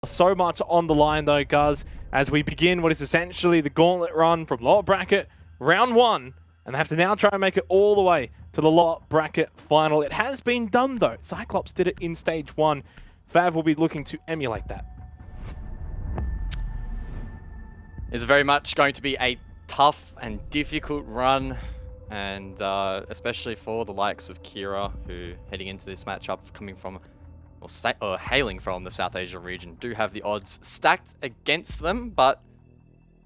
so much on the line though, guys, as we begin what is essentially the gauntlet run from lower bracket round 1, and they have to now try and make it all the way to the lower bracket final. It has been done though. Cyclops did it in stage 1. FAV will be looking to emulate that. It's very much going to be a tough and difficult run, and especially for the likes of Kira, who heading into this matchup coming from or hailing from the South Asia region, do have the odds stacked against them, but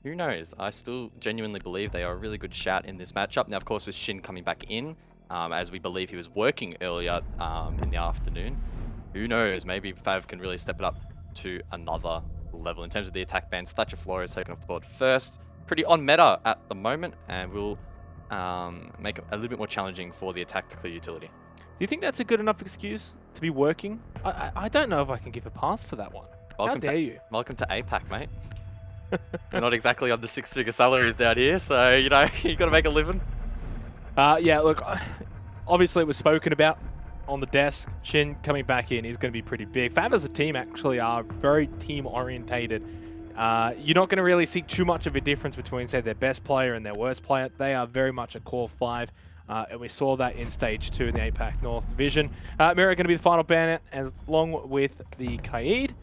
who knows? I still genuinely believe they are a really good shout in this matchup. Now, of course, with Shin coming back in, as we believe he was working earlier in the afternoon, who knows? Maybe FAV can really step it up to another level. In terms of the attack bans, Thatcher Flora is taken off the board first. Pretty on meta at the moment, and will make it a little bit more challenging for the attack to clear utility. Do you think that's a good enough excuse to be working? I don't know if I can give a pass for that one. How dare you? Welcome to APAC, mate. We're not exactly on the 6-figure salaries down here, so, you know, you got to make a living. Yeah, look, obviously it was spoken about on the desk. Shin coming back in is going to be pretty big. FAV as a team actually are very team-orientated. You're not going to really see too much of a difference between, say, their best player and their worst player. They are very much a core 5, and we saw that in Stage 2 in the APAC North Division. Mira going to be the final banner, along with the Kaid.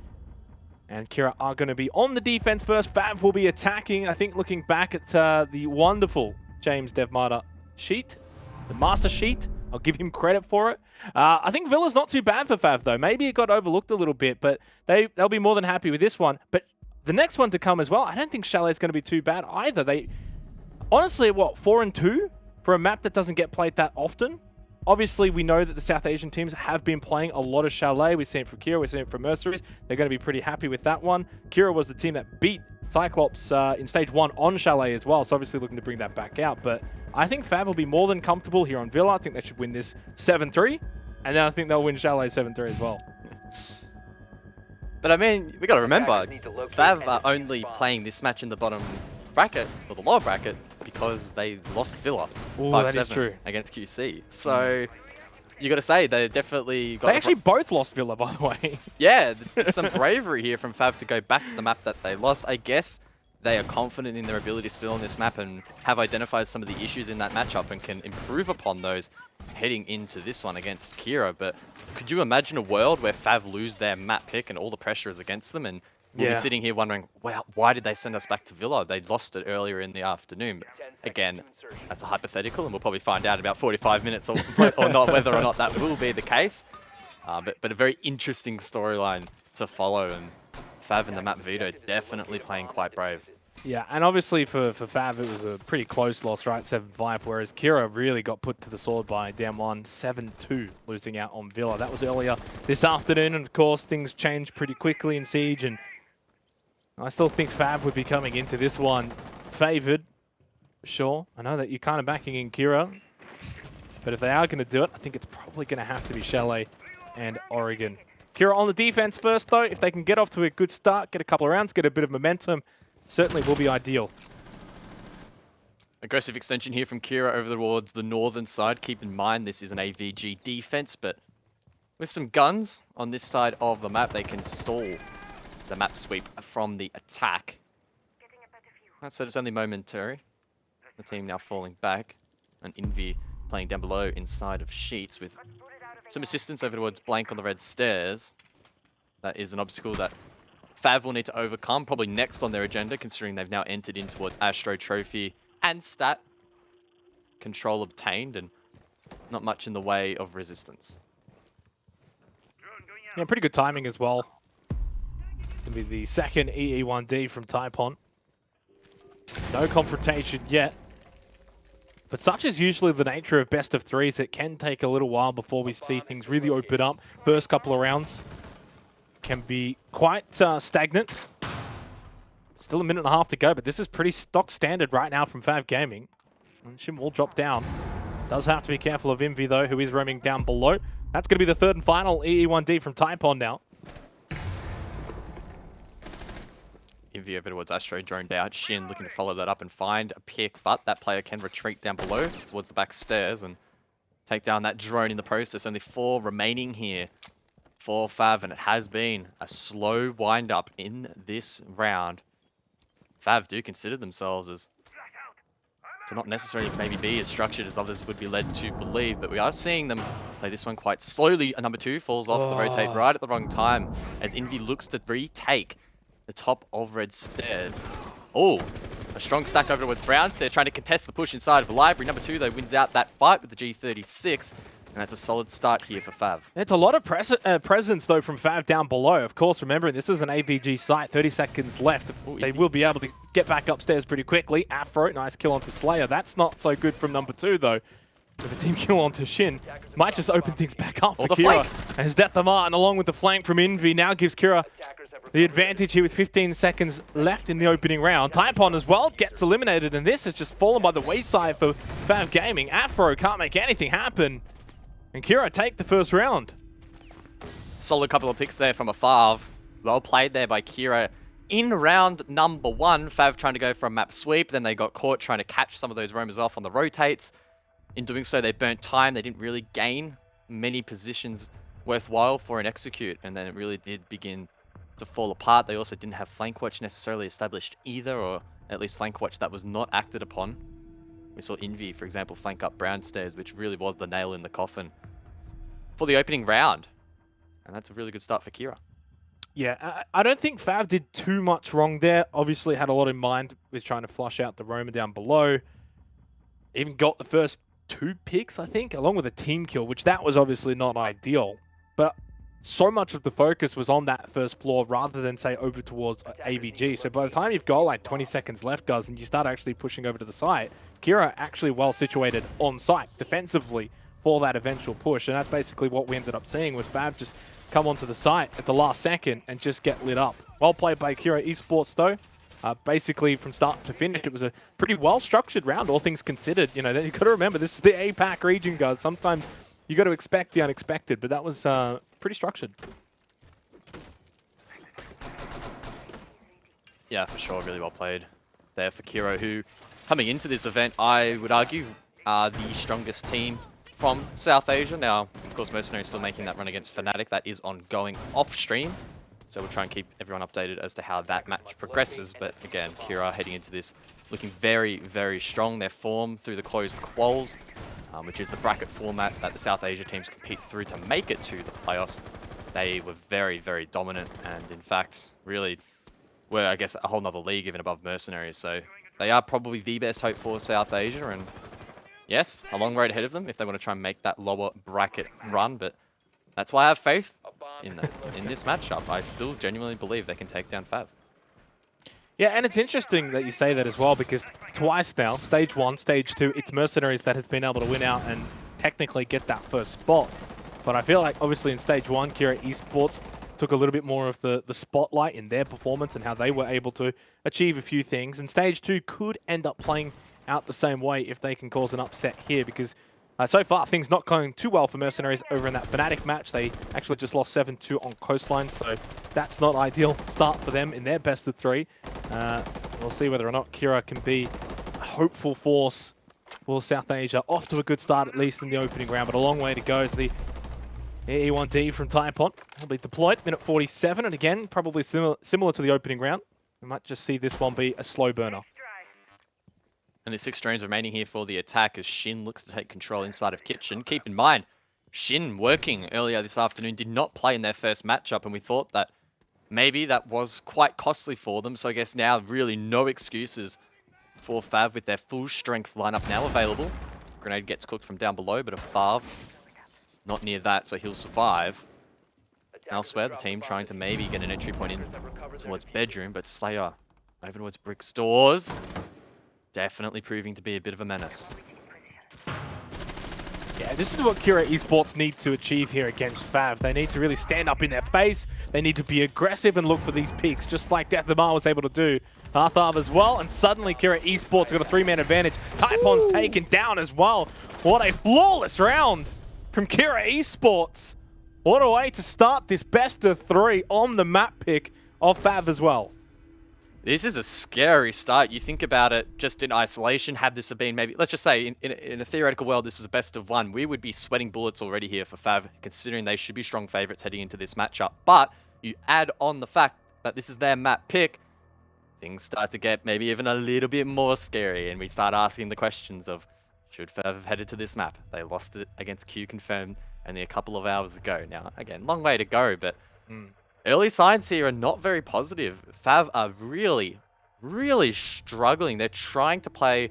And Kira are going to be on the defense first. FAV will be attacking. I think looking back at the wonderful James Devmata sheet, the master sheet, I'll give him credit for it. I think Villa's not too bad for FAV, though. Maybe it got overlooked a little bit, but they'll be more than happy with this one. But the next one to come as well, I don't think Chalet's going to be too bad either. They honestly, what, 4-2 for a map that doesn't get played that often? Obviously, we know that the South Asian teams have been playing a lot of Chalet. We've seen it from Kira, we've seen it from Mercenaries. They're going to be pretty happy with that one. Kira was the team that beat Cyclops in Stage 1 on Chalet as well, so obviously looking to bring that back out. But I think FAV will be more than comfortable here on Villa. I think they should win this 7-3, and then I think they'll win Chalet 7-3 as well. But I mean, we got to remember, FAV are only playing this match in the bottom bracket, or the lower bracket, because they lost Villa 5-7 against QC. So you got to say they definitely got. They actually both lost Villa, by the way. Yeah, there's some bravery here from FAV to go back to the map that they lost. I guess they are confident in their ability still on this map and have identified some of the issues in that matchup and can improve upon those heading into this one against Kira. But could you imagine a world where FAV lose their map pick and all the pressure is against them, and we'll be sitting here wondering, wow, why did they send us back to Villa? They lost it earlier in the afternoon. But again, that's a hypothetical, and we'll probably find out about 45 minutes or not whether or not that will be the case. But a very interesting storyline to follow, and FAV and the map veto definitely playing quite brave. Yeah, and obviously for FAV, it was a pretty close loss, right? 7-5, whereas Kira really got put to the sword by Damwon 7-2, losing out on Villa. That was earlier this afternoon, and of course, things changed pretty quickly in Siege, and I still think FAV would be coming into this one favoured. Sure, I know that you're kind of backing in Kira, but if they are going to do it, I think it's probably going to have to be Chalet and Oregon. Kira on the defense first, though. If they can get off to a good start, get a couple of rounds, get a bit of momentum, certainly will be ideal. Aggressive extension here from Kira over towards the northern side. Keep in mind this is an AVG defense, but with some guns on this side of the map, they can stall the map sweep from the attack. That said, it's only momentary. The team now falling back, and Envy playing down below inside of Sheets with some assistance over towards Blank on the red stairs. That is an obstacle that FAV will need to overcome, probably next on their agenda, considering they've now entered in towards Astro Trophy and Stat. Control obtained, and not much in the way of resistance. Yeah, pretty good timing as well. Gonna be the second EE1D from Taipon. No confrontation yet. But such is usually the nature of best of threes. It can take a little while before we see things really open up. First couple of rounds can be quite stagnant. Still a minute and a half to go, but this is pretty stock standard right now from FAV Gaming. And Shim will drop down. Does have to be careful of Envy, though, who is roaming down below. That's going to be the third and final EE1D from Taipon now. Envy over towards Astro, droned out. Shin looking to follow that up and find a pick, but that player can retreat down below towards the back stairs and take down that drone in the process. Only 4 remaining here for FAV, and it has been a slow wind-up in this round. FAV do consider themselves as to not necessarily maybe be as structured as others would be led to believe, but we are seeing them play this one quite slowly. A number 2 falls off the rotate right at the wrong time as Envy looks to retake the top of Red Stairs. Oh, a strong stack over towards Brown Stairs, trying to contest the push inside of the library. Number 2, though, wins out that fight with the G36. And that's a solid start here for FAV. It's a lot of presence, though, from FAV down below. Of course, remembering this is an AVG site. 30 seconds left. Ooh, they will be able to get back upstairs pretty quickly. Afro, nice kill onto Slayer. That's not so good from number 2, though. With the team kill onto Shin. Might just open things back up for Kira. As Death the Martin, along with the flank from Envy, now gives Kira the advantage here with 15 seconds left in the opening round. Typon as well gets eliminated, and this has just fallen by the wayside for FAV Gaming. Afro can't make anything happen. And Kira take the first round. Solid couple of picks there from a FAV. Well played there by Kira. In round number 1, FAV trying to go for a map sweep. Then they got caught trying to catch some of those roamers off on the rotates. In doing so, they burnt time. They didn't really gain many positions worthwhile for an execute. And then it really did begin to fall apart. They also didn't have flank watch necessarily established either, or at least flank watch that was not acted upon. We saw Envy, for example, flank up Brown Stairs, which really was the nail in the coffin for the opening round. And that's a really good start for Kira. Yeah, I don't think FAV did too much wrong there. Obviously had a lot in mind with trying to flush out the roamer down below. Even got the first 2 picks, I think, along with a team kill, which that was obviously not ideal. But so much of the focus was on that first floor rather than, say, over towards AVG. So by the time you've got like 20 seconds left, guys, and you start actually pushing over to the site, Kira actually well situated on site defensively for that eventual push. And that's basically what we ended up seeing was FAV just come onto the site at the last second and just get lit up. Well played by Kira Esports, though. Basically, from start to finish, it was a pretty well-structured round, all things considered. You know, you've got to remember, this is the APAC region, guys. Sometimes you got to expect the unexpected, but that was pretty structured. Yeah, for sure. Really well played there for Kira, who, coming into this event, I would argue, are the strongest team from South Asia. Now, of course, Mercenary is still making that run against Fnatic. That is ongoing off-stream. So we'll try and keep everyone updated as to how that match progresses. But again, Kira heading into this looking very, very strong. Their form through the closed quals, which is the bracket format that the South Asia teams compete through to make it to the playoffs. They were very, very dominant and, in fact, really were, I guess, a whole nother league even above Mercenaries. So they are probably the best hope for South Asia. And yes, a long road ahead of them if they want to try and make that lower bracket run. But that's why I have faith in this matchup. I still genuinely believe they can take down FAV. Yeah, and it's interesting that you say that as well, because twice now, stage 1, stage 2, it's Mercenaries that has been able to win out and technically get that first spot. But I feel like, obviously, in stage 1, Kira Esports took a little bit more of the spotlight in their performance and how they were able to achieve a few things. And stage 2 could end up playing out the same way if they can cause an upset here, because so far, things not going too well for Mercenaries over in that Fnatic match. They actually just lost 7-2 on Coastline, so that's not ideal start for them in their best of 3. We'll see whether or not Kira can be a hopeful force for South Asia. Off to a good start, at least in the opening round, but a long way to go as the E1D from Typon will be deployed. Minute 47, and again, probably similar to the opening round. We might just see this one be a slow burner. Only 6 drones remaining here for the attack as Shin looks to take control inside of Kitchen. Keep in mind, Shin working earlier this afternoon did not play in their first matchup, and we thought that maybe that was quite costly for them. So I guess now really no excuses for FAV with their full strength lineup now available. Grenade gets cooked from down below, but a FAV not near that, so he'll survive. Elsewhere, the team trying to maybe get an entry point in towards bedroom, but Slayer over towards brick stores. Definitely proving to be a bit of a menace. Yeah, this is what Kira Esports need to achieve here against FAV. They need to really stand up in their face. They need to be aggressive and look for these peaks, just like Death the Mar was able to do. Arthav as well, and suddenly Kira Esports got a 3-man advantage. Typon's taken down as well. What a flawless round from Kira Esports. What a way to start this best of 3 on the map pick of FAV as well. This is a scary start. You think about it just in isolation. Had this have been maybe, let's just say in a theoretical world, this was a best of one, we would be sweating bullets already here for FAV, considering they should be strong favorites heading into this matchup. But you add on the fact that this is their map pick, things start to get maybe even a little bit more scary, and we start asking the questions of, should FAV have headed to this map? They lost it against Q Confirmed only a couple of hours ago. Now, again, long way to go, but early signs here are not very positive. FAV are really, really struggling. They're trying to play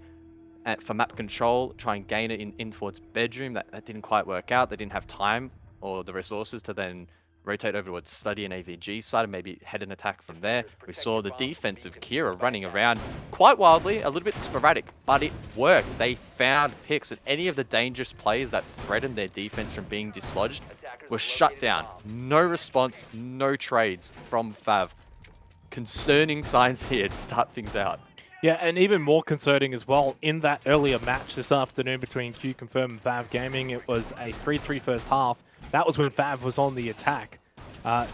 for map control, try and gain it in towards bedroom. That didn't quite work out. They didn't have time or the resources to then rotate over towards study and AVG side and maybe head an attack from there. We saw the defense of Kira running around quite wildly, a little bit sporadic, but it worked. They found picks, and any of the dangerous plays that threatened their defense from being dislodged were shut down. No response, no trades from FAV. Concerning signs here to start things out. Yeah, and even more concerning as well, in that earlier match this afternoon between Q Confirm and FAV Gaming, it was a 3-3 first half. That was when FAV was on the attack.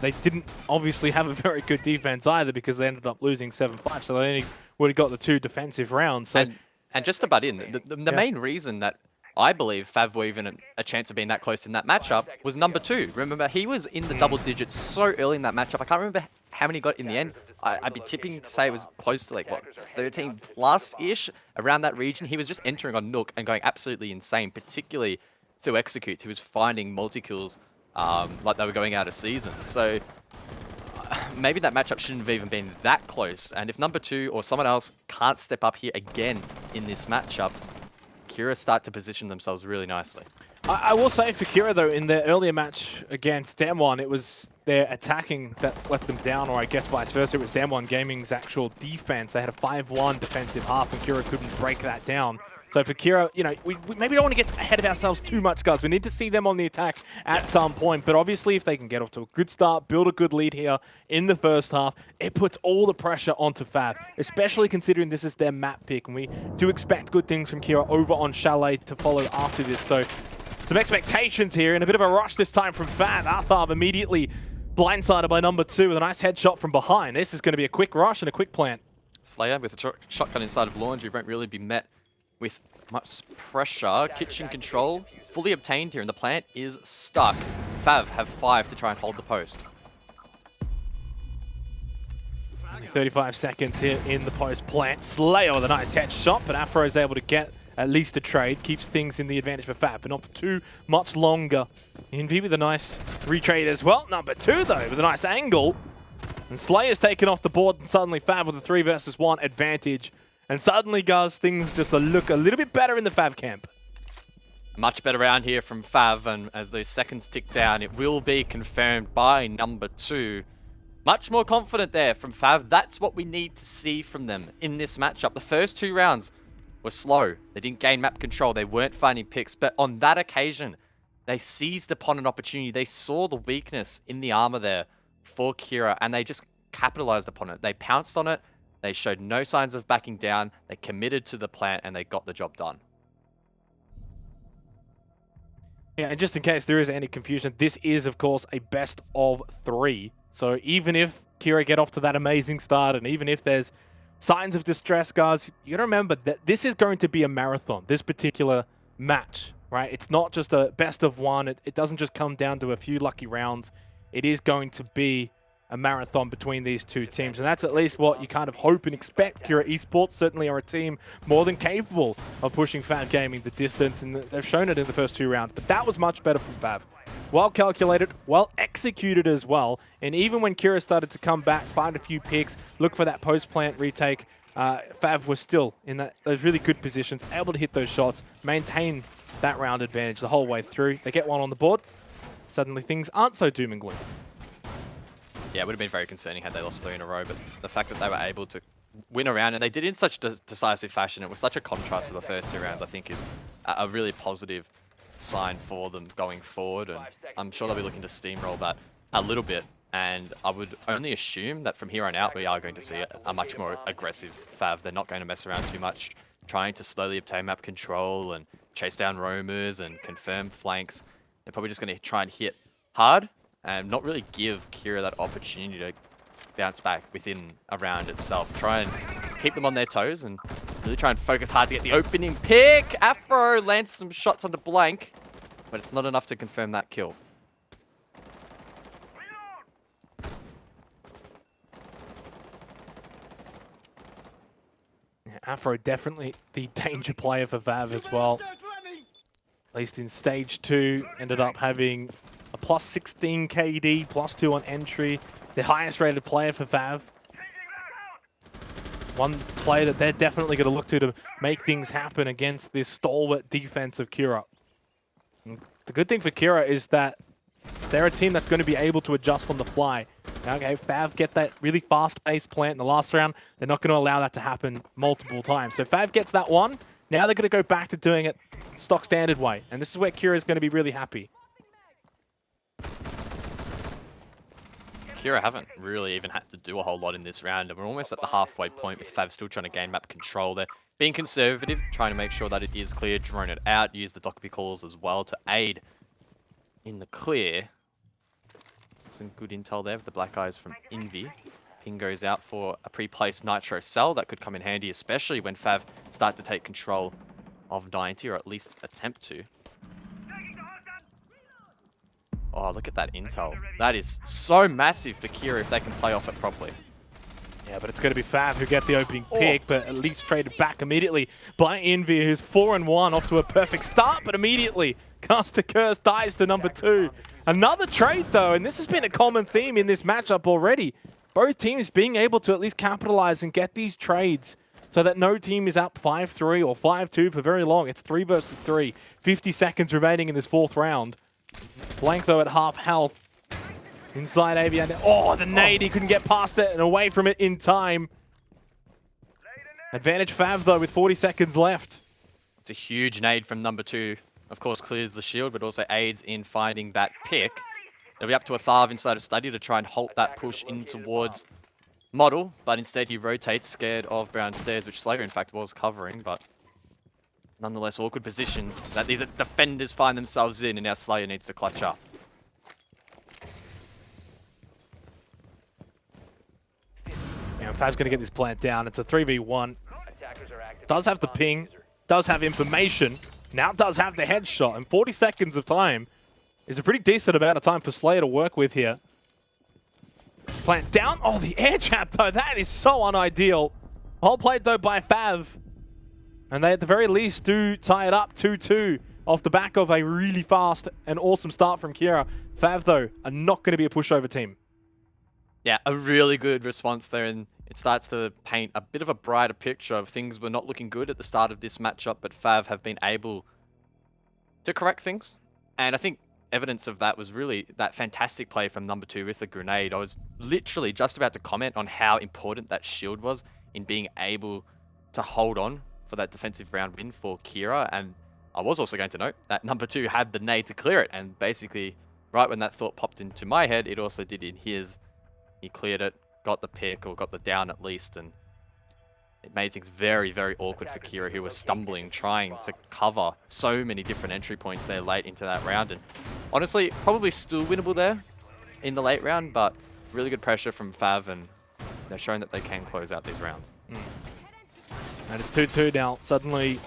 They didn't obviously have a very good defense either, because they ended up losing 7-5, so they only would have got the 2 defensive rounds. So, and just to butt in, the main reason that I believe FAV were even a chance of being that close in that matchup was number 2. Remember, he was in the double digits so early in that matchup. I can't remember how many he got in the end. I'd be tipping to say it was close to like, what, 13 plus-ish around that region. He was just entering on Nook and going absolutely insane, particularly through executes. He was finding multi-kills like they were going out of season. So maybe that matchup shouldn't have even been that close. And if number 2 or someone else can't step up here again in this matchup, Kira start to position themselves really nicely. I will say for Kira, though, in their earlier match against Damwon, it was their attacking that let them down, or I guess vice versa. It was Damwon Gaming's actual defense. They had a 5-1 defensive half, and Kira couldn't break that down. So for Kira, you know, we maybe don't want to get ahead of ourselves too much, guys. We need to see them on the attack at some point. But obviously, if they can get off to a good start, build a good lead here in the first half, it puts all the pressure onto FAV, especially considering this is their map pick. And we do expect good things from Kira over on Chalet to follow after this. So some expectations here, and a bit of a rush this time from FAV. Arthav immediately blindsided by number 2 with a nice headshot from behind. This is going to be a quick rush and a quick plant. Slayer with a shotgun inside of Laundry won't really be met with much pressure. Kitchen control fully obtained here, and the plant is stuck. FAV have 5 to try and hold the post. Only 35 seconds here in the post plant. Slayer with a nice headshot, but Afro is able to get at least a trade. Keeps things in the advantage for FAV, but not for too much longer. Envy with a nice retrade as well. Number 2, though, with a nice angle. And Slayer's taken off the board, and suddenly FAV with a 3 versus 1 advantage. And suddenly, guys, things just look a little bit better in the FAV camp. Much better round here from FAV, and as those seconds tick down, it will be confirmed by number 2. Much more confident there from FAV. That's what we need to see from them in this matchup. The first 2 rounds were slow. They didn't gain map control. They weren't finding picks, but on that occasion, they seized upon an opportunity. They saw the weakness in the armor there for Kira, and they just capitalized upon it. They pounced on it. They showed no signs of backing down. They committed to the plant, and they got the job done. Yeah, and just in case there is any confusion, this is, of course, a best of 3. So even if Kira get off to that amazing start, and even if there's signs of distress, guys, you got to remember that this is going to be a marathon, this particular match, right? It's not just a best of 1. It doesn't just come down to a few lucky rounds. It is going to be a marathon between these 2 teams, and that's at least what you kind of hope and expect. Kira Esports certainly are a team more than capable of pushing FAV Gaming the distance, and they've shown it in the first 2 rounds, but that was much better from FAV. Well calculated, well executed as well, and even when Kira started to come back, find a few picks, look for that post-plant retake, FAV was still in those really good positions, able to hit those shots, maintain that round advantage the whole way through. They get 1 on the board, suddenly things aren't so doom and gloom. Yeah, it would have been very concerning had they lost 3 in a row, but the fact that they were able to win a round, and they did it in such decisive fashion, it was such a contrast to the first 2 rounds, I think is a really positive sign for them going forward, and I'm sure they'll be looking to steamroll that a little bit, and I would only assume that from here on out we are going to see a much more aggressive FAV. They're not going to mess around too much, trying to slowly obtain map control and chase down roamers and confirm flanks. They're probably just going to try and hit hard and not really give Kira that opportunity to bounce back within a round itself. Try and keep them on their toes and really try and focus hard to get the opening pick. Afro lands some shots onto Blank, but it's not enough to confirm that kill. Afro definitely the danger player for FAV as well. At least in stage 2, ended up having a plus 16 KD, plus 2 on entry. The highest rated player for FAV. One player that they're definitely going to look to make things happen against this stalwart defense of Kira. And the good thing for Kira is that they're a team that's going to be able to adjust on the fly. Okay, FAV get that really fast-paced plant in the last round. They're not going to allow that to happen multiple times. So FAV gets that one. Now they're going to go back to doing it stock standard way. And this is where Kira is going to be really happy. Kira haven't really even had to do a whole lot in this round, and we're almost at the halfway point with FAV still trying to gain map control. They're being conservative, trying to make sure that it is clear, drone it out, use the Dockerby calls as well to aid in the clear. Some good intel there with the black eyes from Envy. Ping goes out for a pre-placed Nitro cell. That could come in handy, especially when FAV start to take control of 90, or at least attempt to. Oh, look at that intel. That is so massive for Kira if they can play off it properly. Yeah, but it's going to be FAV who get the opening pick, but at least traded back immediately by Envy, who's 4-1, off to a perfect start, but immediately Caster Curse dies to number 2. Another trade, though, and this has been a common theme in this matchup already. Both teams being able to at least capitalize and get these trades so that no team is up 5-3 or 5-2 for very long. It's 3 versus 3. 50 seconds remaining in this 4th round. Blank, though, at half health. Inside Avian. Oh, the nade. He couldn't get past it and away from it in time. Advantage FAV, though, with 40 seconds left. It's a huge nade from number 2. Of course, clears the shield, but also aids in finding that pick. They'll be up to a FAV inside of Study to try and halt that push in towards Model, but instead he rotates, scared of Brown Stairs, which Slayer, in fact, was covering, but nonetheless, awkward positions that these defenders find themselves in, and now Slayer needs to clutch up. Yeah, FAV's going to get this plant down. It's a 3v1. Does have the ping, does have information, now does have the headshot, and 40 seconds of time is a pretty decent amount of time for Slayer to work with here. Plant down. Oh, the air trap, though. That is so unideal. Well played, though, by FAV. And they, at the very least, do tie it up 2-2 off the back of a really fast and awesome start from Kira. FAV, though, are not going to be a pushover team. Yeah, a really good response there, and it starts to paint a bit of a brighter picture of things were not looking good at the start of this matchup, but FAV have been able to correct things. And I think evidence of that was really that fantastic play from number 2 with the grenade. I was literally just about to comment on how important that shield was in being able to hold on for that defensive round win for Kira. And I was also going to note that number 2 had the nade to clear it. And basically, right when that thought popped into my head, it also did in his. He cleared it, got the pick, or got the down at least. And it made things very, very awkward for Kira, who was stumbling, trying to cover so many different entry points there late into that round. And honestly, probably still winnable there in the late round, but really good pressure from FAV, and they're showing that they can close out these rounds. And it's 2-2 now. Suddenly,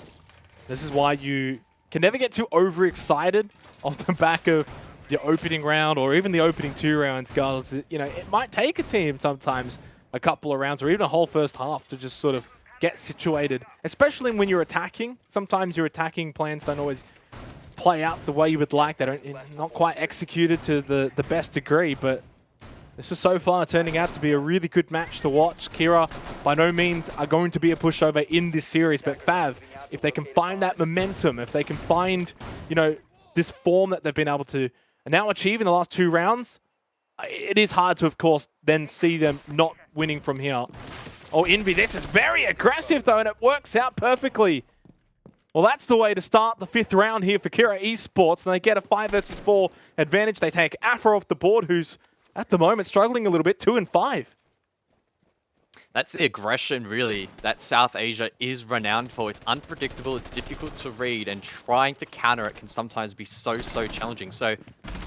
this is why you can never get too overexcited off the back of the opening round or even the opening 2 rounds, guys. You know, it might take a team sometimes a couple of rounds or even a whole first half to just sort of get situated, especially when you're attacking. Sometimes your attacking plans don't always play out the way you would like. They don't, not quite executed to the best degree, but this is so far turning out to be a really good match to watch. Kira, by no means, are going to be a pushover in this series, but FAV, if they can find that momentum, if they can find, you know, this form that they've been able to now achieve in the last 2 rounds, it is hard to, of course, then see them not winning from here. Oh, Envy, this is very aggressive, though, and it works out perfectly. Well, that's the way to start the 5th round here for Kira Esports, and they get a 5 versus 4 advantage. They take Afro off the board, who's, at the moment, struggling a little bit, 2-5. That's the aggression, really, that South Asia is renowned for. It's unpredictable, it's difficult to read, and trying to counter it can sometimes be so challenging. So,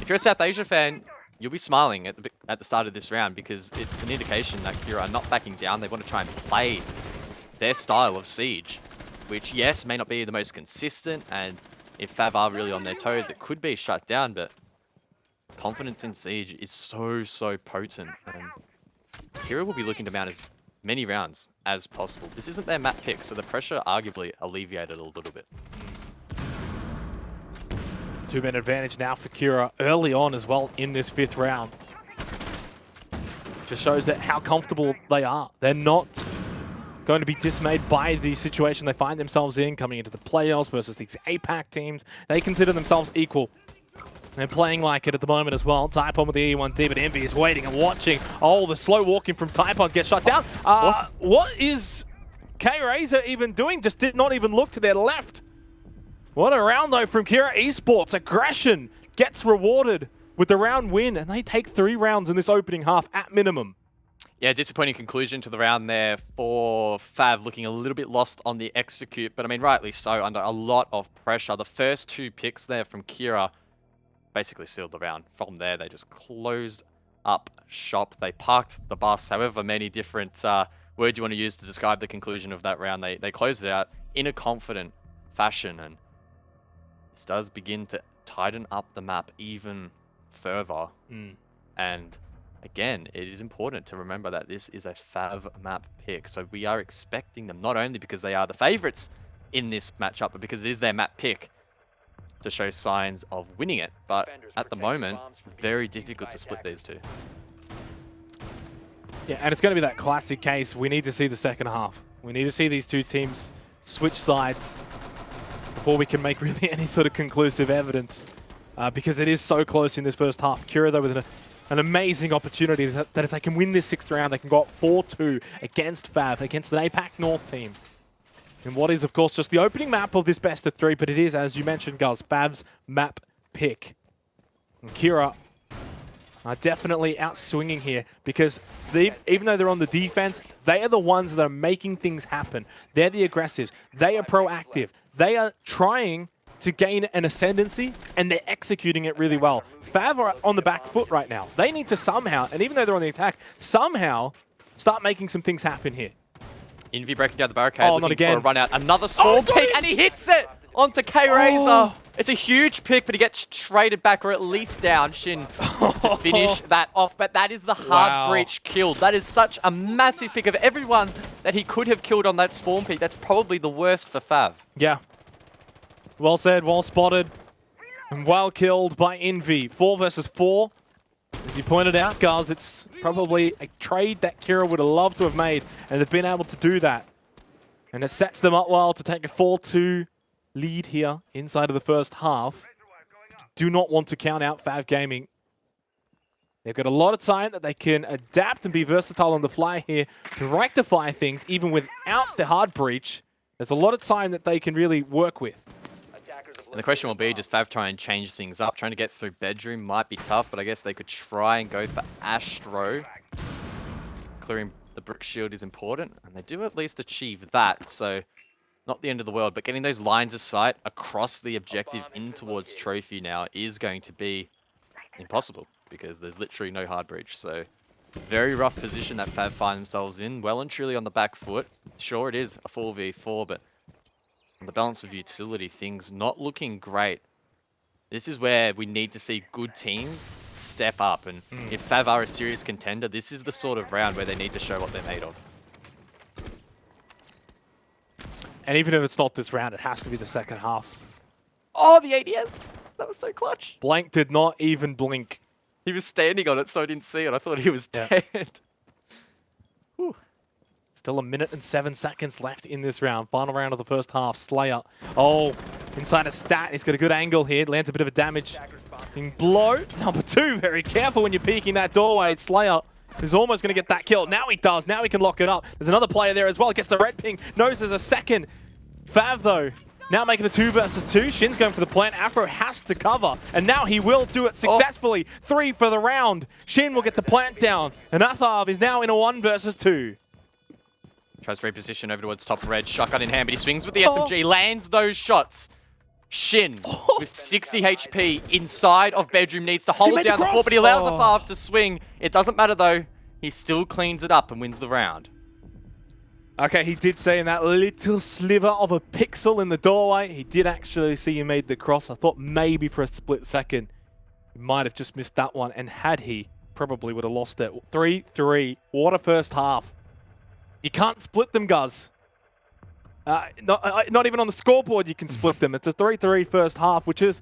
if you're a South Asia fan, you'll be smiling at the start of this round because it's an indication that Kira are not backing down. They want to try and play their style of Siege, which, yes, may not be the most consistent, and if FAV are really on their toes, it could be shut down, but confidence in Siege is so potent, and Kira will be looking to mount as many rounds as possible. This isn't their map pick, so the pressure arguably alleviated a little bit. 2-man advantage now for Kira early on as well in this 5th round. Just shows that how comfortable they are. They're not going to be dismayed by the situation they find themselves in coming into the playoffs versus these APAC teams. They consider themselves equal. They're playing like it at the moment as well. Typon with the E1D, but Envy is waiting and watching. Oh, the slow walking from Typon gets shut down. What is K-Razor even doing? Just did not even look to their left. What a round, though, from Kira Esports. Aggression gets rewarded with the round win, and they take 3 rounds in this opening half at minimum. Yeah, disappointing conclusion to the round there for FAV, looking a little bit lost on the execute, but I mean, rightly so, under a lot of pressure. The first 2 picks there from Kira basically sealed the round. From there, they just closed up shop. They parked the bus, however many different words you want to use to describe the conclusion of that round. They closed it out in a confident fashion, and this does begin to tighten up the map even further. And again, it is important to remember that this is a FAV map pick. So we are expecting them, not only because they are the favorites in this matchup, but because it is their map pick, to show signs of winning it. But at the moment, very difficult to split these two. Yeah, and it's going to be that classic case. We need to see the second half. We need to see these 2 teams switch sides before we can make really any sort of conclusive evidence, because it is so close in this first half. Kira, though, with an amazing opportunity that if they can win this 6th round, they can go up 4-2 against FAV, against an APAC North team. And what is, of course, just the opening map of this best of 3, but it is, as you mentioned, Guz, FAV's map pick. And Kira are definitely out swinging here because even though they're on the defense, they are the ones that are making things happen. They're the aggressives. They are proactive. They are trying to gain an ascendancy, and they're executing it really well. FAV are on the back foot right now. They need to somehow, and even though they're on the attack, somehow start making some things happen here. Envy breaking down the barricade, looking not again. for a run out. Another small pick, and he hits it onto K-Razor. It's a huge pick, but he gets traded back, or at least down, Shin, to finish that off. But that is the hard breach kill. That is such a massive pick of everyone that he could have killed on that spawn pick. That's probably the worst for FAV. Yeah. Well said, well spotted, and well killed by Envy. 4 versus 4. As you pointed out, guys, it's probably a trade that Kira would have loved to have made, and they've been able to do that. And it sets them up well to take a 4-2 lead here inside of the first half. Do not want to count out FAV Gaming. They've got a lot of time that they can adapt and be versatile on the fly here to rectify things even without the hard breach. There's a lot of time that they can really work with. And the question will be, does FAV try and change things up? Trying to get through bedroom might be tough, but I guess they could try and go for Astro. Clearing the brick shield is important, and they do at least achieve that, so not the end of the world. But getting those lines of sight across the objective in towards Trophy now is going to be impossible, because there's literally no hard breach. So very rough position that FAV find themselves in, well and truly on the back foot. Sure, it is a 4v4, but on the balance of utility, things not looking great. This is where we need to see good teams step up, and if FAV are a serious contender, this is the sort of round where they need to show what they're made of. And even if it's not this round, it has to be the second half. Oh, the ADS! That was so clutch. Blank did not even blink. He was standing on it, so I didn't see it. I thought he was dead. Whew. Still 1 minute and 7 seconds left in this round. Final round of the first half. Slayer. Oh, inside a stat. He's got a good angle here. Lands a bit of a damage. Blow. Number 2, very careful when you're peeking that doorway. Slayer is almost going to get that kill. Now he does. Now he can lock it up. There's another player there as well. Gets the red ping. Knows there's a second. FAV, though, now making the 2 versus 2. Shin's going for the plant. Afro has to cover. And now he will do it successfully. 3 for the round. Shin will get the plant down. And Athav is now in a 1 versus 2. Tries to reposition over towards top red. Shotgun in hand, but he swings with the SMG. Lands those shots. Shin with 60 HP inside of bedroom needs to hold made down the the cross. fort, but he allows a FAV to swing. It doesn't matter though. He still cleans it up and wins the round. Okay, he did say in that little sliver of a pixel in the doorway, he did actually see he made the cross. I thought maybe for a split second, he might have just missed that one. And had he, probably would have lost it. 3-3. What a first half. You can't split them, Guz. Not even on the scoreboard you can split them. It's a 3-3 first half, which is...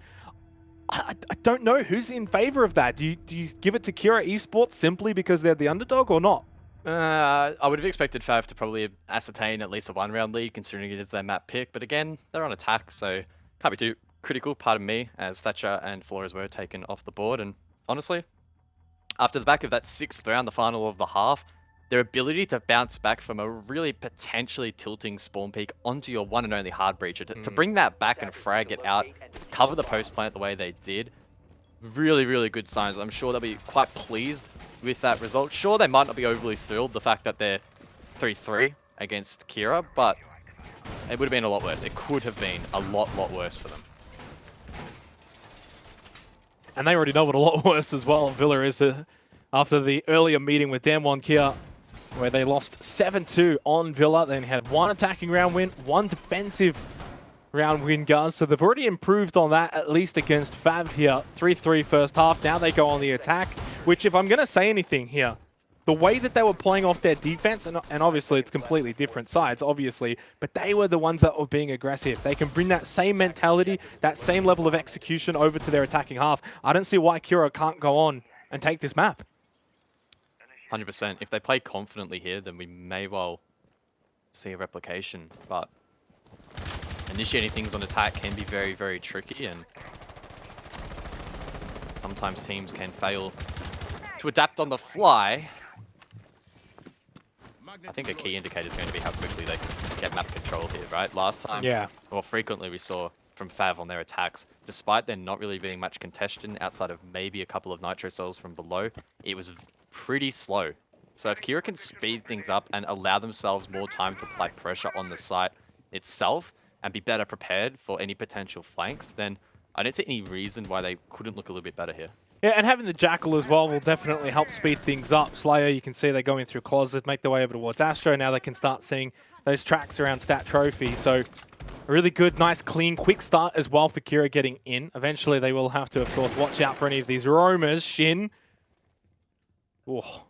I don't know who's in favor of that. Do you give it to Kira Esports simply because they're the underdog or not? I would have expected FAV to probably ascertain at least a one-round lead, considering it is their map pick. But again, they're on attack, so can't be too critical, pardon me, as Thatcher and Flores were taken off the board. And honestly, after the back of that 6th round, the final of the half, their ability to bounce back from a really potentially tilting spawn peak onto your one and only hard breacher, to bring that back and frag it out, cover the post plant the way they did, really, really good signs. I'm sure they'll be quite pleased with that result. Sure, they might not be overly thrilled the fact that they're 3-3 against Kira, but it would have been a lot worse. It could have been a lot worse for them. And they already know what a lot worse as well Villa is after the earlier meeting with Damwon Kia, where they lost 7-2 on Villa. Then had one attacking round win, one defensive round win, Guz. So they've already improved on that, at least against FAV here. 3-3 first half. Now they go on the attack, which if I'm going to say anything here, the way that they were playing off their defense, and obviously it's completely different sides, obviously, but they were the ones that were being aggressive. They can bring that same mentality, that same level of execution over to their attacking half. I don't see why Kira can't go on and take this map. 100%. If they play confidently here, then we may well see a replication. But initiating things on attack can be very, very tricky, and sometimes teams can fail to adapt on the fly. I think a key indicator is going to be how quickly they get map control here, right? Last time, or frequently we saw from FAV on their attacks, despite there not really being much contention outside of maybe a couple of nitro cells from below, it was pretty slow. So if Kira can speed things up and allow themselves more time to apply pressure on the site itself and be better prepared for any potential flanks, then I don't see any reason why they couldn't look a little bit better here. Yeah, and having the Jackal as well will definitely help speed things up. Slayer, you can see they're going through closets, make their way over towards Astro. Now they can start seeing those tracks around Stat Trophy. So a really good, nice, clean, quick start as well for Kira getting in. Eventually they will have to, of course, watch out for any of these roamers. Shin. Oh.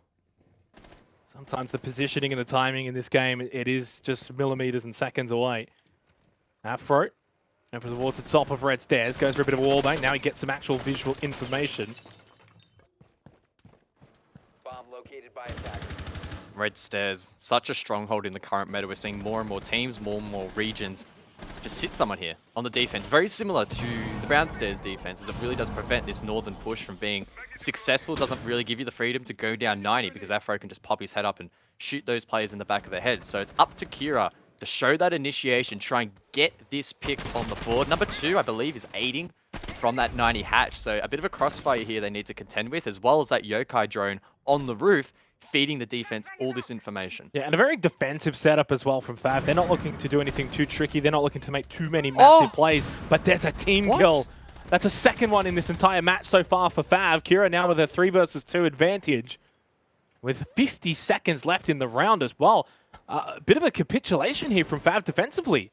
Sometimes the positioning and the timing in this game, it is just millimeters and seconds away. Afro. Over towards the top of red stairs, goes for a bit of a wallbang. Now he gets some actual visual information. Bomb located by attackers. Red stairs, such a stronghold in the current meta. We're seeing more and more teams, more and more regions. Just sit someone here on the defense. Very similar to the brown stairs defense, as it really does prevent this northern push from being successful. Doesn't really give you the freedom to go down 90 because Afro can just pop his head up and shoot those players in the back of their head. So it's up to Kira to show that initiation, try and get this pick on the board. Number 2, I believe, is aiding from that 90 hatch. So a bit of a crossfire here they need to contend with, as well as that yokai drone on the roof, feeding the defense all this information. Yeah, and a very defensive setup as well from FAV. They're not looking to do anything too tricky. They're not looking to make too many massive plays, but there's a team kill. That's a second one in this entire match so far for FAV. Kira now with a 3 versus 2 advantage with 50 seconds left in the round as well. A bit of a capitulation here from FAV defensively.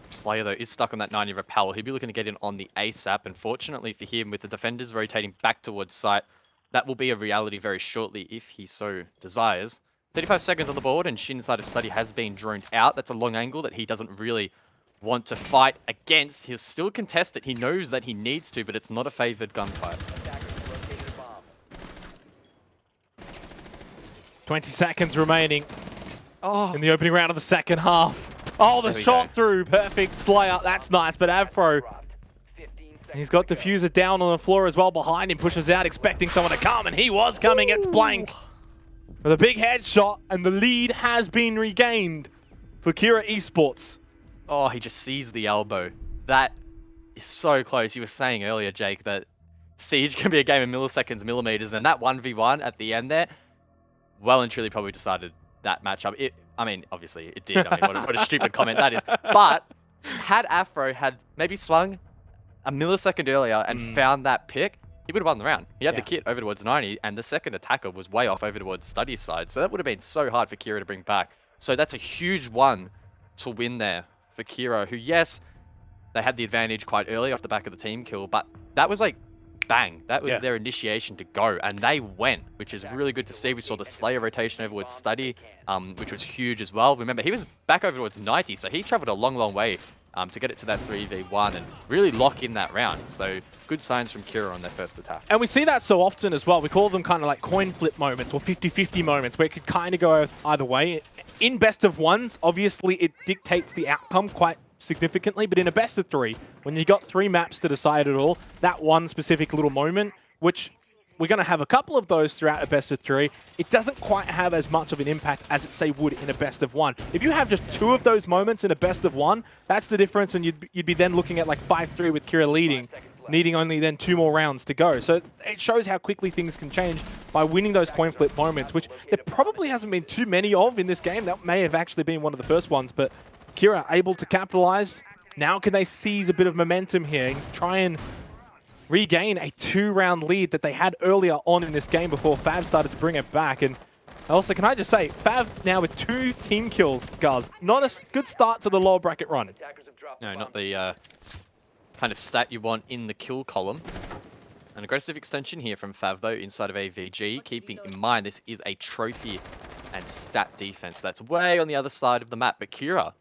Slayer, though, is stuck on that 90 repel. He'll be looking to get in on the ASAP. Unfortunately for him, with the defenders rotating back towards site, that will be a reality very shortly if he so desires. 35 seconds on the board, and Shin's side of study has been droned out. That's a long angle that he doesn't really want to fight against. He'll still contest it. He knows that he needs to, but it's not a favored gunfight. 20 seconds remaining in the opening round of the second half. Oh, the shot through. Perfect Slayer. That's nice, but Afro, he's got Diffuser down on the floor as well behind him, pushes out, expecting someone to come, and he was coming. It's blank with a big headshot, and the lead has been regained for Kira Esports. Oh, he just sees the elbow. That is so close. You were saying earlier, Jake, that Siege can be a game of milliseconds, millimeters, and that 1v1 at the end there, well and truly probably decided that matchup. I mean, obviously it did. I mean, what a stupid comment that is. But had Afro had maybe swung a millisecond earlier and found that pick, he would have won the round. He had the kit over towards 90, and the second attacker was way off over towards Study's side. So that would have been so hard for Kira to bring back. So that's a huge one to win there for Kira, who, yes, they had the advantage quite early off the back of the team kill, but that was like, bang. That was their initiation to go, and they went, which is really good to see. We saw the Slayer rotation over towards Study, which was huge as well. Remember, he was back over towards 90, so he traveled a long, long way to get it to that 3v1 and really lock in that round. So good signs from Kira on their first attack. And we see that so often as well. We call them kind of like coin flip moments or 50-50 moments where it could kind of go either way. In best of ones, obviously it dictates the outcome quite significantly, but in a best of 3, when you got 3 maps to decide it all, that one specific little moment, which we're going to have a couple of those throughout a best of 3, it doesn't quite have as much of an impact as it, say, would in a best of 1. If you have just 2 of those moments in a best of 1, that's the difference, and you'd be then looking at like 5-3 with Kira leading, needing only then 2 more rounds to go. So it shows how quickly things can change by winning those coin flip moments, which there probably hasn't been too many of in this game. That may have actually been one of the first ones, but Kira able to capitalize. Now can they seize a bit of momentum here and try and regain a 2-round lead that they had earlier on in this game before FAV started to bring it back. And also, can I just say, FAV now with 2 team kills, guys. Not a good start to the lower bracket run. No, not the kind of stat you want in the kill column. An aggressive extension here from FAV, though, inside of AVG, keeping in mind this is a trophy and stat defense. That's way on the other side of the map, but Kira,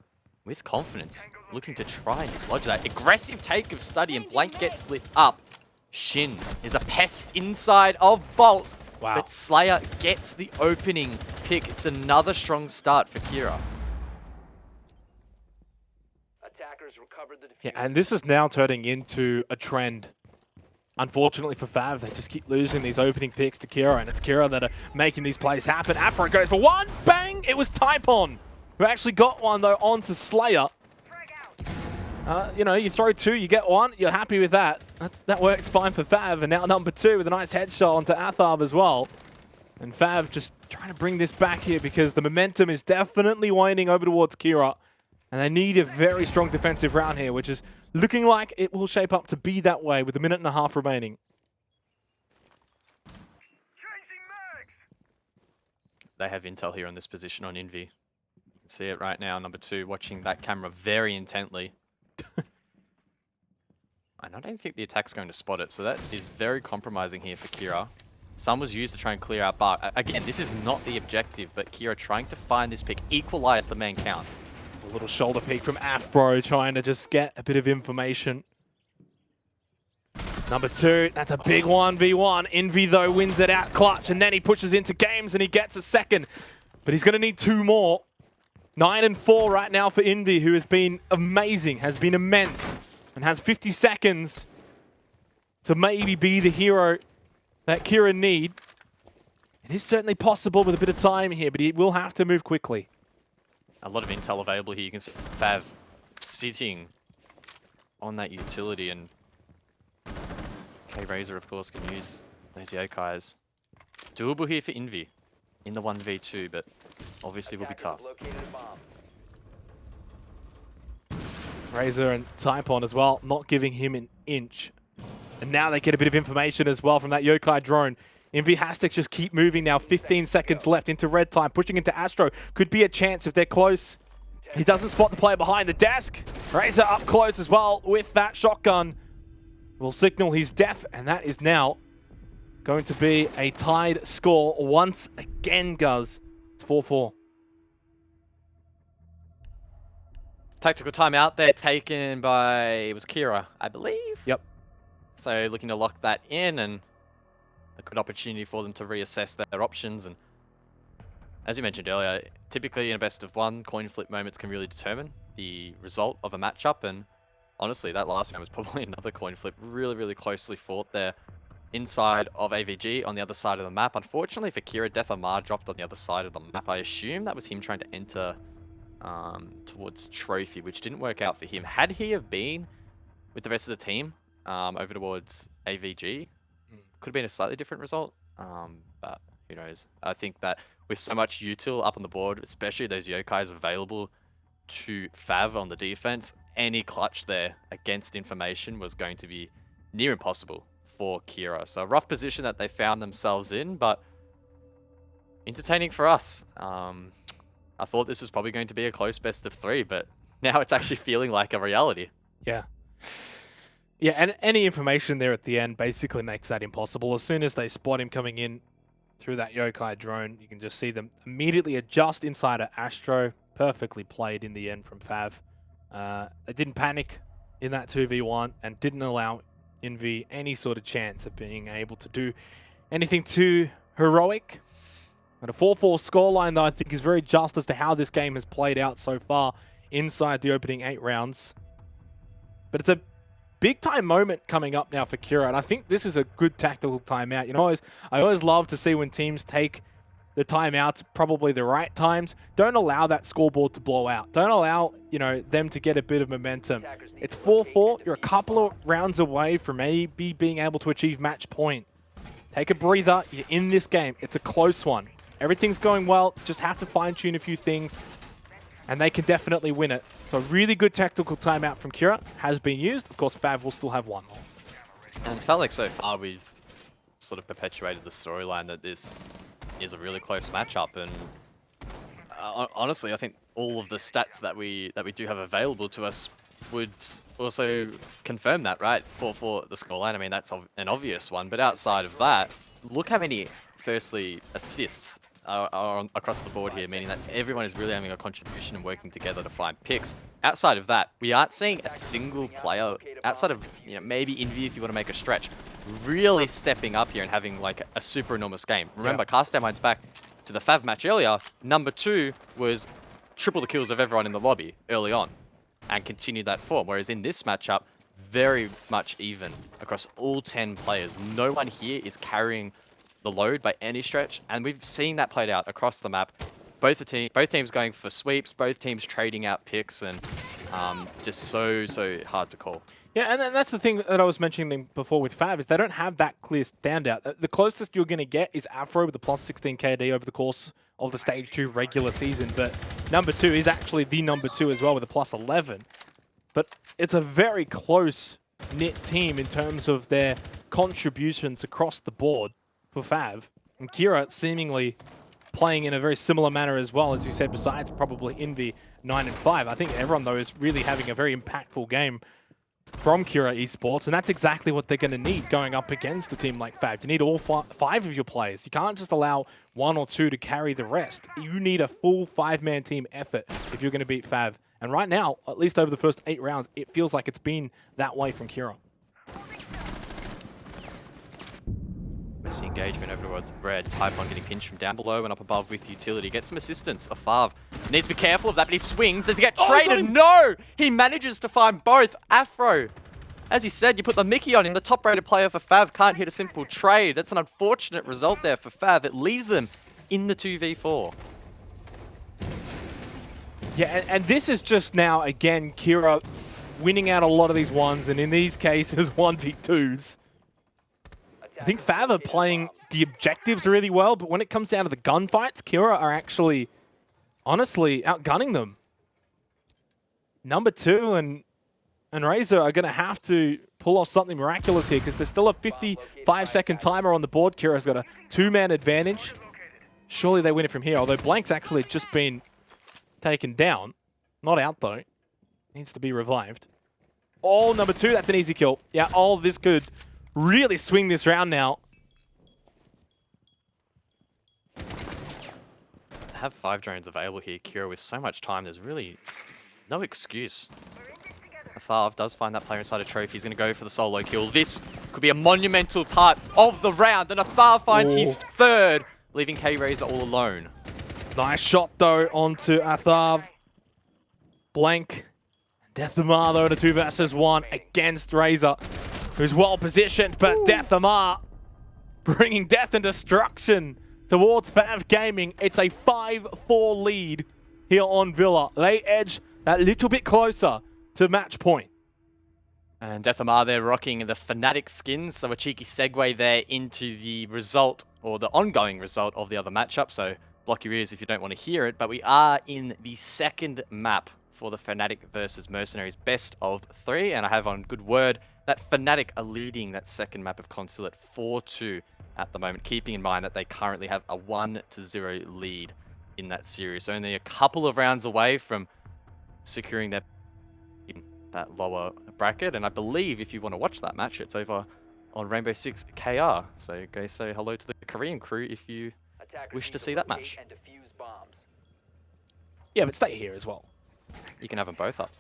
with confidence, looking to try and dislodge that. Aggressive take of Study, and Blank gets lit up. Shin is a pest inside of Vault, but Slayer gets the opening pick. It's another strong start for Kira. Yeah, and this is now turning into a trend. Unfortunately for FAV, they just keep losing these opening picks to Kira, and it's Kira that are making these plays happen. Afro goes for one, bang! It was Typon who actually got one, though, onto Slayer. You know, you throw 2, you get 1, you're happy with that. That works fine for FAV, and now number 2 with a nice headshot onto Atharb as well. And FAV just trying to bring this back here because the momentum is definitely waning over towards Kira. And they need a very strong defensive round here, which is looking like it will shape up to be that way with a minute and a half remaining. They have intel here on this position on Envy. You can see it right now, number 2, watching that camera very intently. And I don't think the attack's going to spot it, so that is very compromising here for Kira. Sun was used to try and clear out Bar. Again, this is not the objective, but Kira trying to find this pick, equalize the man count. A little shoulder peek from Afro, trying to just get a bit of information. Number 2, that's a big 1v1. Envy, though, wins it out clutch, and then he pushes into games and he gets a second. But he's going to need 2 more. 9 and 4 right now for Envy, who has been amazing, has been immense, and has 50 seconds to maybe be the hero that Kira need. It is certainly possible with a bit of time here, but he will have to move quickly. A lot of intel available here. You can see FAV sitting on that utility, and K-Razor, of course, can use those Yokais. Doable here for Envy in the 1v2, but obviously will be tough. Razor and Typon as well, not giving him an inch. And now they get a bit of information as well from that Yokai drone. Envy has to just keep moving now. 15 seconds left into red time. Pushing into Astro. Could be a chance if they're close. He doesn't spot the player behind the desk. Razor up close as well with that shotgun. Will signal his death, and that is now going to be a tied score once again, Guz. It's 4-4. Tactical timeout there taken by, it was Kira, I believe? Yep. So looking to lock that in, and a good opportunity for them to reassess their options. And as you mentioned earlier, typically in a best of 1, coin flip moments can really determine the result of a matchup. And honestly, that last round was probably another coin flip. Really, really closely fought there inside of AVG on the other side of the map. Unfortunately for Kira, Death Amar dropped on the other side of the map. I assume that was him trying to enter towards Trophy, which didn't work out for him. Had he have been with the rest of the team over towards AVG, could have been a slightly different result, but who knows. I think that with so much util up on the board, especially those Yokais available to FAV on the defense, any clutch there against information was going to be near impossible for Kira. So a rough position that they found themselves in, but entertaining for us. I thought this was probably going to be a close best of 3, but now it's actually feeling like a reality. Yeah. Yeah, and any information there at the end basically makes that impossible. As soon as they spot him coming in through that Yokai drone, you can just see them immediately adjust inside of Astro. Perfectly played in the end from FAV. They didn't panic in that 2v1 and didn't allow Envy any sort of chance of being able to do anything too heroic. And a 4-4 scoreline, though, I think is very just as to how this game has played out so far inside the opening 8 rounds. But it's a big-time moment coming up now for Kira, and I think this is a good tactical timeout. You know, I always love to see when teams take the timeouts, probably the right times. Don't allow that scoreboard to blow out. Don't allow, you know, them to get a bit of momentum. It's 4-4. You're a couple of rounds away from maybe being able to achieve match point. Take a breather. You're in this game. It's a close one. Everything's going well. Just have to fine-tune a few things, and they can definitely win it. So a really good tactical timeout from Kira has been used. Of course, FAV will still have one more. And it's felt like so far we've sort of perpetuated the storyline that this is a really close matchup. And honestly, I think all of the stats that we do have available to us would also confirm that, right? For the scoreline, I mean, that's an obvious one. But outside of that, look how many, firstly, assists are across the board here, meaning that everyone is really having a contribution and working together to find picks. Outside of that, we aren't seeing a single player, outside of, you know, maybe Envy if you want to make a stretch, really stepping up here and having like a super enormous game. Remember, cast our minds back to the FAV match earlier. Number 2 was triple the kills of everyone in the lobby early on and continued that form. Whereas in this matchup, very much even across all 10 players. No one here is carrying the load by any stretch, and we've seen that played out across the map. Both teams going for sweeps, both teams trading out picks, and just so hard to call. Yeah, and that's the thing that I was mentioning before with FAV, is they don't have that clear standout. The closest you're going to get is Afro with the plus 16 KD over the course of the Stage 2 regular season, but number 2 is actually the number 2 as well with a plus 11. But it's a very close-knit team in terms of their contributions across the board for FAV. And Kira seemingly playing in a very similar manner as well, as you said, besides probably Envy 9 and 5. I think everyone, though, is really having a very impactful game from Kira Esports, and that's exactly what they're going to need going up against a team like FAV. You need all 5 of your players. You can't just allow 1 or 2 to carry the rest. You need a full 5-man team effort if you're going to beat FAV. And right now, at least over the first 8 rounds, it feels like it's been that way from Kira. Messy engagement over towards Bread. Typon getting pinched from down below and up above with utility. Gets some assistance. A FAV needs to be careful of that, but he swings. Does he get traded? No! He manages to find both. Afro. As he said, you put the Mickey on him. The top-rated player for FAV can't hit a simple trade. That's an unfortunate result there for FAV. It leaves them in the 2v4. Yeah, and this is just now, again, Kira winning out a lot of these ones, and in these cases, 1v2s. I think FAV are playing the objectives really well, but when it comes down to the gunfights, Kira are actually, honestly, outgunning them. Number 2 and Razor are going to have to pull off something miraculous here, because there's still a 55-second timer on the board. Kira's got a 2-man advantage. Surely they win it from here, although Blank's actually just been taken down. Not out, though. Needs to be revived. Oh, number 2, that's an easy kill. Yeah, all this could really swing this round now. Have 5 drones available here, Kira, with so much time. There's really no excuse. FAV does find that player inside a trophy. He's going to go for the solo kill. This could be a monumental part of the round, and FAV finds his 3rd, leaving K-Razor all alone. Nice shot, though, onto Athav. Blank. Deathamar, though, in a 2 versus 1 against Razor, who's well positioned, but Deathamar bringing death and destruction towards FAV Gaming. It's a 5-4 lead here on Villa. They edge that little bit closer to match point. And Deathamar there rocking the Fnatic skins, so a cheeky segue there into the result, or the ongoing result of the other matchup, so block your ears if you don't want to hear it. But we are in the 2nd map for the Fnatic versus Mercenaries best of 3, and I have on good word that Fnatic are leading that second map of Consulate 4-2 at the moment, keeping in mind that they currently have a 1-0 lead in that series. Only a couple of rounds away from securing their in that lower bracket, and I believe if you want to watch that match, it's over on Rainbow Six KR. So go say hello to the Korean crew if you wish to see that match. Yeah, but stay here as well. You can have them both up.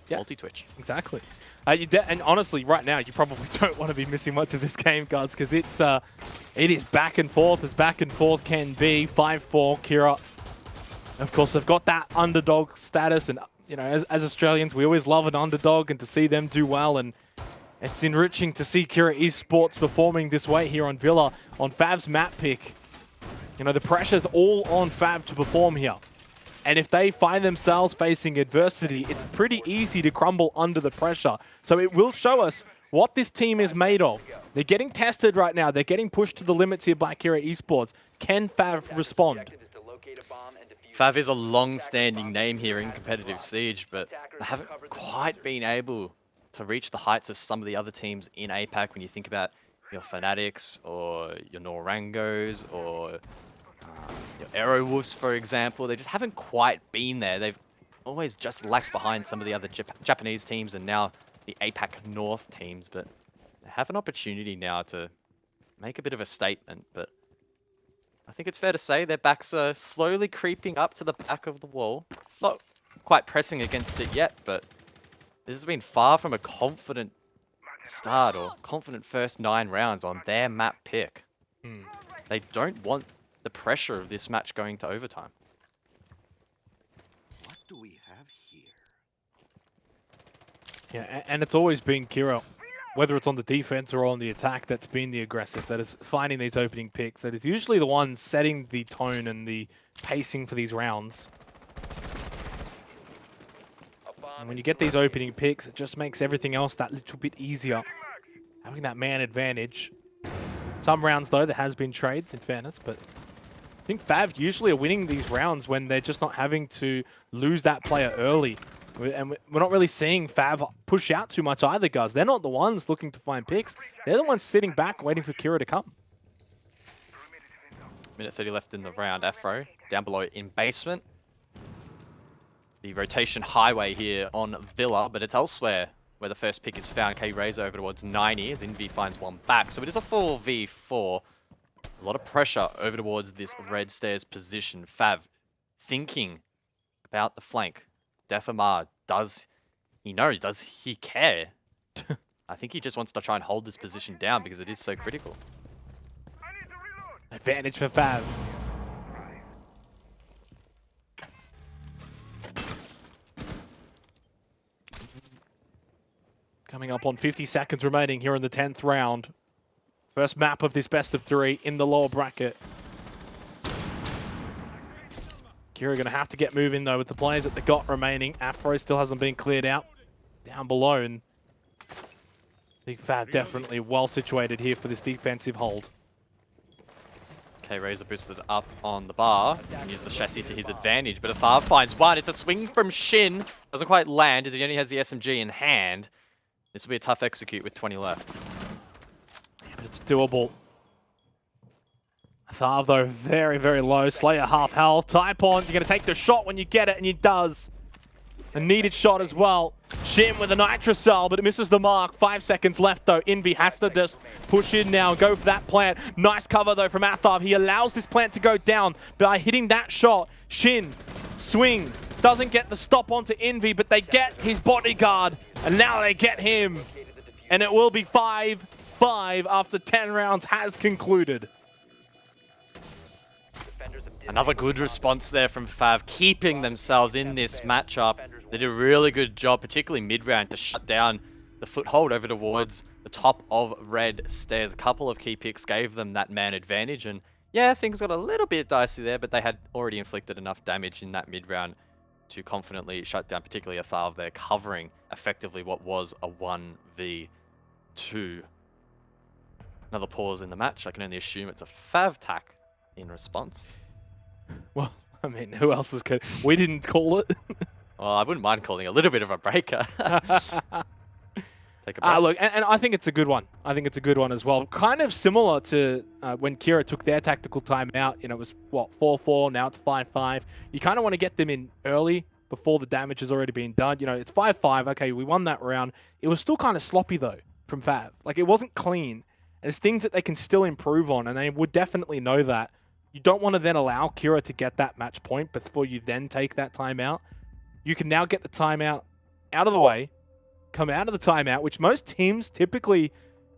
Yeah. Multi-Twitch. Exactly. And honestly, right now, you probably don't want to be missing much of this game, guys, because it is back and forth as back and forth can be. 5-4, Kira. Of course, they've got that underdog status, and you know, as Australians, we always love an underdog, and to see them do well, and it's enriching to see Kira Esports performing this way here on Villa on FAV's map pick. You know, the pressure's all on FAV to perform here. And if they find themselves facing adversity, it's pretty easy to crumble under the pressure. So it will show us what this team is made of. They're getting tested right now. They're getting pushed to the limits here by Kira Esports. Can FAV respond? FAV is a long-standing name here in competitive Siege, but they haven't quite been able to reach the heights of some of the other teams in APAC when you think about your Fanatics or your Norangos or your Aerowolves, for example. They just haven't quite been there. They've always just lagged behind some of the other Japanese teams and now the APAC North teams, but they have an opportunity now to make a bit of a statement. But I think it's fair to say their backs are slowly creeping up to the back of the wall. Not quite pressing against it yet, but this has been far from a confident start or confident first 9 rounds on their map pick. They don't want the pressure of this match going to overtime. What do we have here? Yeah, and it's always been Kira, whether it's on the defense or on the attack, that's been the aggressors, that is finding these opening picks, that is usually the one setting the tone and the pacing for these rounds. And when you get these opening picks, it just makes everything else that little bit easier. Having that man advantage. Some rounds, though, there has been trades, in fairness, but I think FAV usually are winning these rounds when they're just not having to lose that player early. And we're not really seeing FAV push out too much either, guys. They're not the ones looking to find picks. They're the ones sitting back waiting for Kira to come. Minute 30 left in the round. Afro down below in basement. The rotation highway here on Villa, but it's elsewhere where the first pick is found. K-Razor over towards 90 as Envy finds one back. So it is a 4v4. A lot of pressure over towards this red stairs position. FAV thinking about the flank. Defamar, does he know? Does he care? I think he just wants to try and hold this position down because it is so critical. Advantage for FAV. Coming up on 50 seconds remaining here in the 10th round. First map of this best of 3 in the lower bracket. Kira going to have to get moving, though, with the players that they got remaining. Afro still hasn't been cleared out down below, and Big FAV definitely well situated here for this defensive hold. K-Razor boosted up on the bar and used the chassis to his advantage, but Afar finds one. It's a swing from Shin. Doesn't quite land as he only has the SMG in hand. This will be a tough execute with 20 left. Yeah, but it's doable. Thav, though, very, very low. Slayer half health. Typon, you're going to take the shot when you get it, and he does. A needed shot as well. Shin with a nitrocell, but it misses the mark. 5 seconds left, though. Envy has to just push in now and go for that plant. Nice cover, though, from Athav. He allows this plant to go down by hitting that shot. Shin, swing. Doesn't get the stop onto Envy, but they get his bodyguard, and now they get him. And it will be 5-5 after 10 rounds has concluded. Another good response there from FAV, keeping themselves in this matchup. They did a really good job, particularly mid-round, to shut down the foothold over towards the top of red stairs. A couple of key picks gave them that man advantage, and yeah, things got a little bit dicey there, but they had already inflicted enough damage in that mid-round to confidently shut down, particularly Athav there, covering effectively what was a 1v2. Another pause in the match. I can only assume it's a FAV tack in response. Well, I mean, who else is good? We didn't call it. Oh, Well, I wouldn't mind calling a little bit of a breaker. Take a breath. Look, and I think it's a good one. I think it's a good one as well. Kind of similar to when Kira took their tactical timeout. You know, it was, what, 4-4, now it's 5-5. You kind of want to get them in early before the damage has already been done. You know, it's 5-5. Okay, we won that round. It was still kind of sloppy, though, from FAV. Like, it wasn't clean. And there's things that they can still improve on, and they would definitely know that. You don't want to then allow Kira to get that match point before you then take that timeout. You can now get the timeout out of the way, come out of the timeout, which most teams typically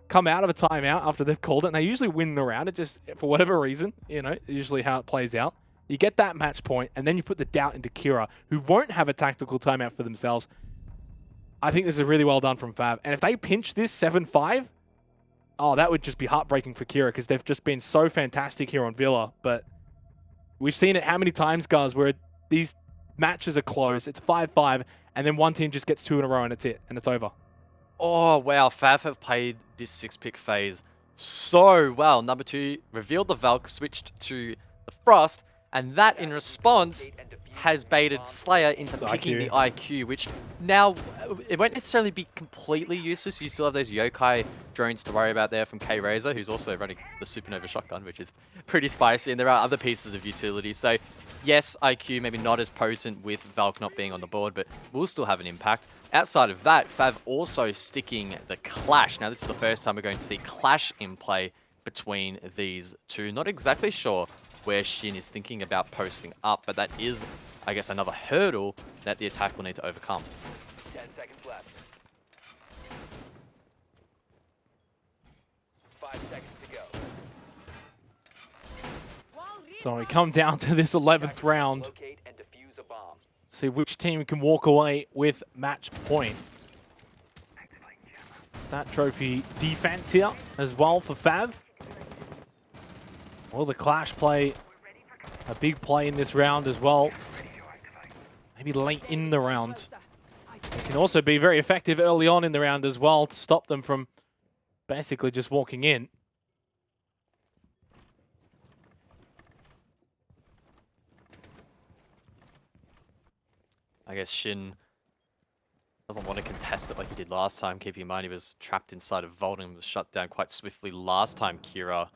come out of a timeout after they've called it, and they usually win the round. It just, for whatever reason, you know, usually how it plays out. You get that match point, and then you put the doubt into Kira, who won't have a tactical timeout for themselves. I think this is really well done from FAV. And if they pinch this 7-5, oh, that would just be heartbreaking for Kira, because they've just been so fantastic here on Villa. But we've seen it how many times, guys, where these matches are close. It's 5-5, and then one team just gets 2 in a row, and it's it, and it's over. Oh, wow. FAV have played this 6-pick phase so well. Number 2 revealed the Valk, switched to the Frost, and that, in response, has baited Slayer into picking the IQ, which now, it won't necessarily be completely useless. You still have those Yokai drones to worry about there from K-Razor, who's also running the Supernova shotgun, which is pretty spicy, and there are other pieces of utility. So, yes, IQ maybe not as potent with Valk not being on the board, but will still have an impact. Outside of that, FAV also sticking the Clash. Now, this is the first time we're going to see Clash in play between these two. Not exactly sure where Shin is thinking about posting up, but that is, I guess, another hurdle that the attack will need to overcome. 10 seconds left. 5 seconds to go. So we come down to this 11th round. Locate and defuse a bomb. See which team can walk away with match point. Stat trophy defense here as well for FAV. Will the Clash play a big play in this round as well? Maybe late in the round. It can also be very effective early on in the round as well to stop them from basically just walking in. I guess Shin doesn't want to contest it like he did last time. Keep in mind he was trapped inside of Vault and was shut down quite swiftly last time Kira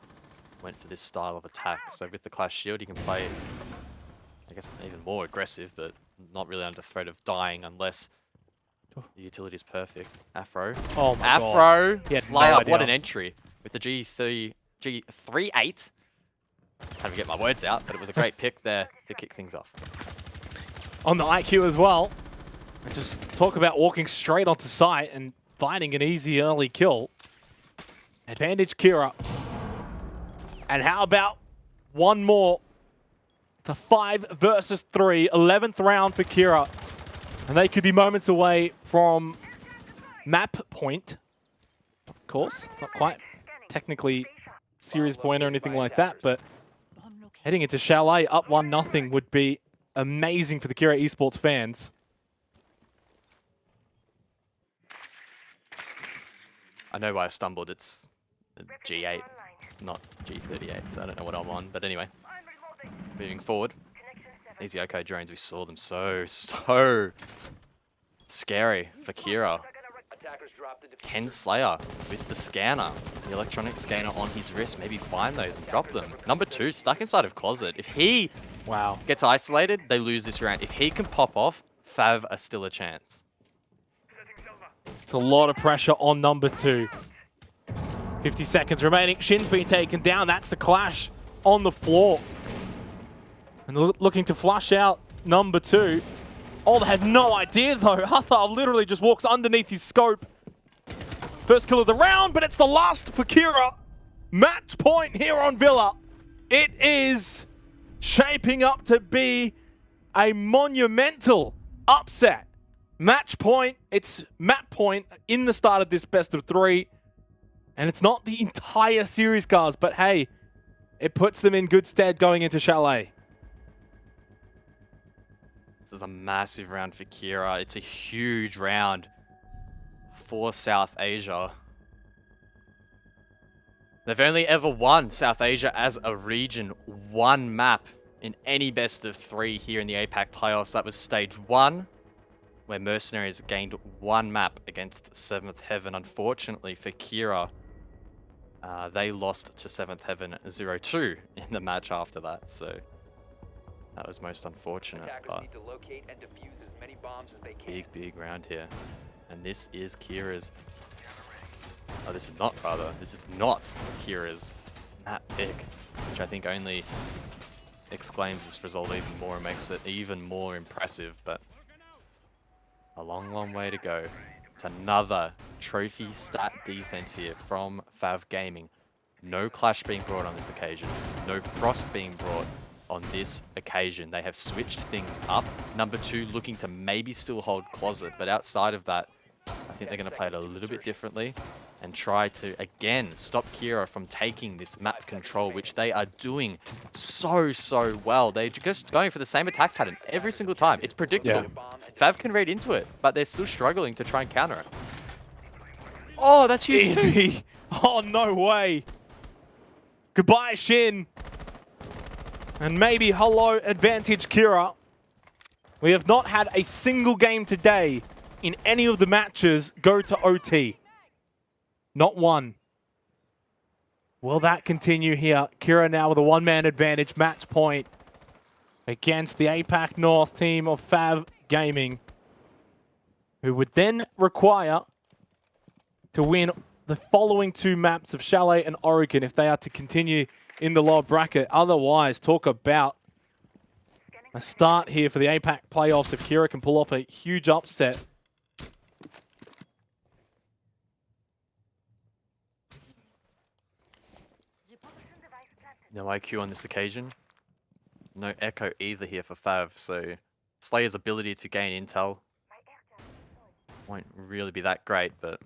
went for this style of attack. So with the Clash Shield, he can play, I guess, even more aggressive, but not really under threat of dying unless the utility is perfect. Afro. Oh my Afro! God. Slayer, no what an entry. With the G38. Can't even get my words out, but it was a great pick there to kick things off. On the IQ as well. And just talk about walking straight onto site and finding an easy early kill. Advantage Kira. And how about one more? It's a 5 versus 3, 11th round for Kira. And they could be moments away from map point. Of course, not quite technically series point or anything like that, but heading into Chalet up 1-0 would be amazing for the Kira Esports fans. I know why I stumbled. It's G8, not G38, so I don't know what I'm on. But anyway, moving forward. These Yoko drones, we saw them so scary for Kira. Can Slayer with the scanner, the electronic scanner on his wrist, maybe find those and drop them? Number 2, stuck inside of closet. If he gets isolated, they lose this round. If he can pop off, FAV are still a chance. It's a lot of pressure on number 2. 50 seconds remaining. Shin's been taken down. That's the Clash on the floor. And looking to flush out number 2. Oh, they had no idea, though. Hathar literally just walks underneath his scope. First kill of the round, but it's the last for Kira. Match point here on Villa. It is shaping up to be a monumental upset. Match point. It's map point in the start of this best of 3. And it's not the entire series, guys, but hey, it puts them in good stead going into Chalet. This is a massive round for Kira. It's a huge round for South Asia. They've only ever won South Asia as a region, 1 map in any best of 3 here in the APAC playoffs. That was stage 1. where Mercenaries gained 1 map against 7th Heaven. Unfortunately for Kira, they lost to 7th Heaven 0-2 in the match after that, so that was most unfortunate. Attackers But need to locate and defuse as many bombs as they can. big round here. And this is Kira's... Oh, this is not, rather. This is not Kira's map pick, which I think only exclaims this result even more and makes it even more impressive, but a long way to go. It's another trophy stat defense here from FAV Gaming. No clash being brought on this occasion. No frost being brought on this occasion. They have switched things up. Number 2 looking to maybe still hold closet, but outside of that, I think they're going to play it a little bit differently and try to, again, stop Kira from taking this map control, which they are doing so well. They're just going for the same attack pattern every single time. It's predictable. Yeah. FAV can read into it, but they're still struggling to try and counter it. Oh, that's huge. Envy. Oh, no way. Goodbye, Shin. And maybe hello, advantage Kira. We have not had a single game today in any of the matches go to OT. Not one. Will that continue here? Kira now with a one-man advantage match point against the APAC North team of FAV Gaming, who would then require to win the following 2 maps of Chalet and Oregon if they are to continue in the lower bracket. Otherwise, talk about a start here for the APAC playoffs if Kira can pull off a huge upset. No IQ on this occasion. No Echo either here for FAV, so Slayer's ability to gain intel won't really be that great, but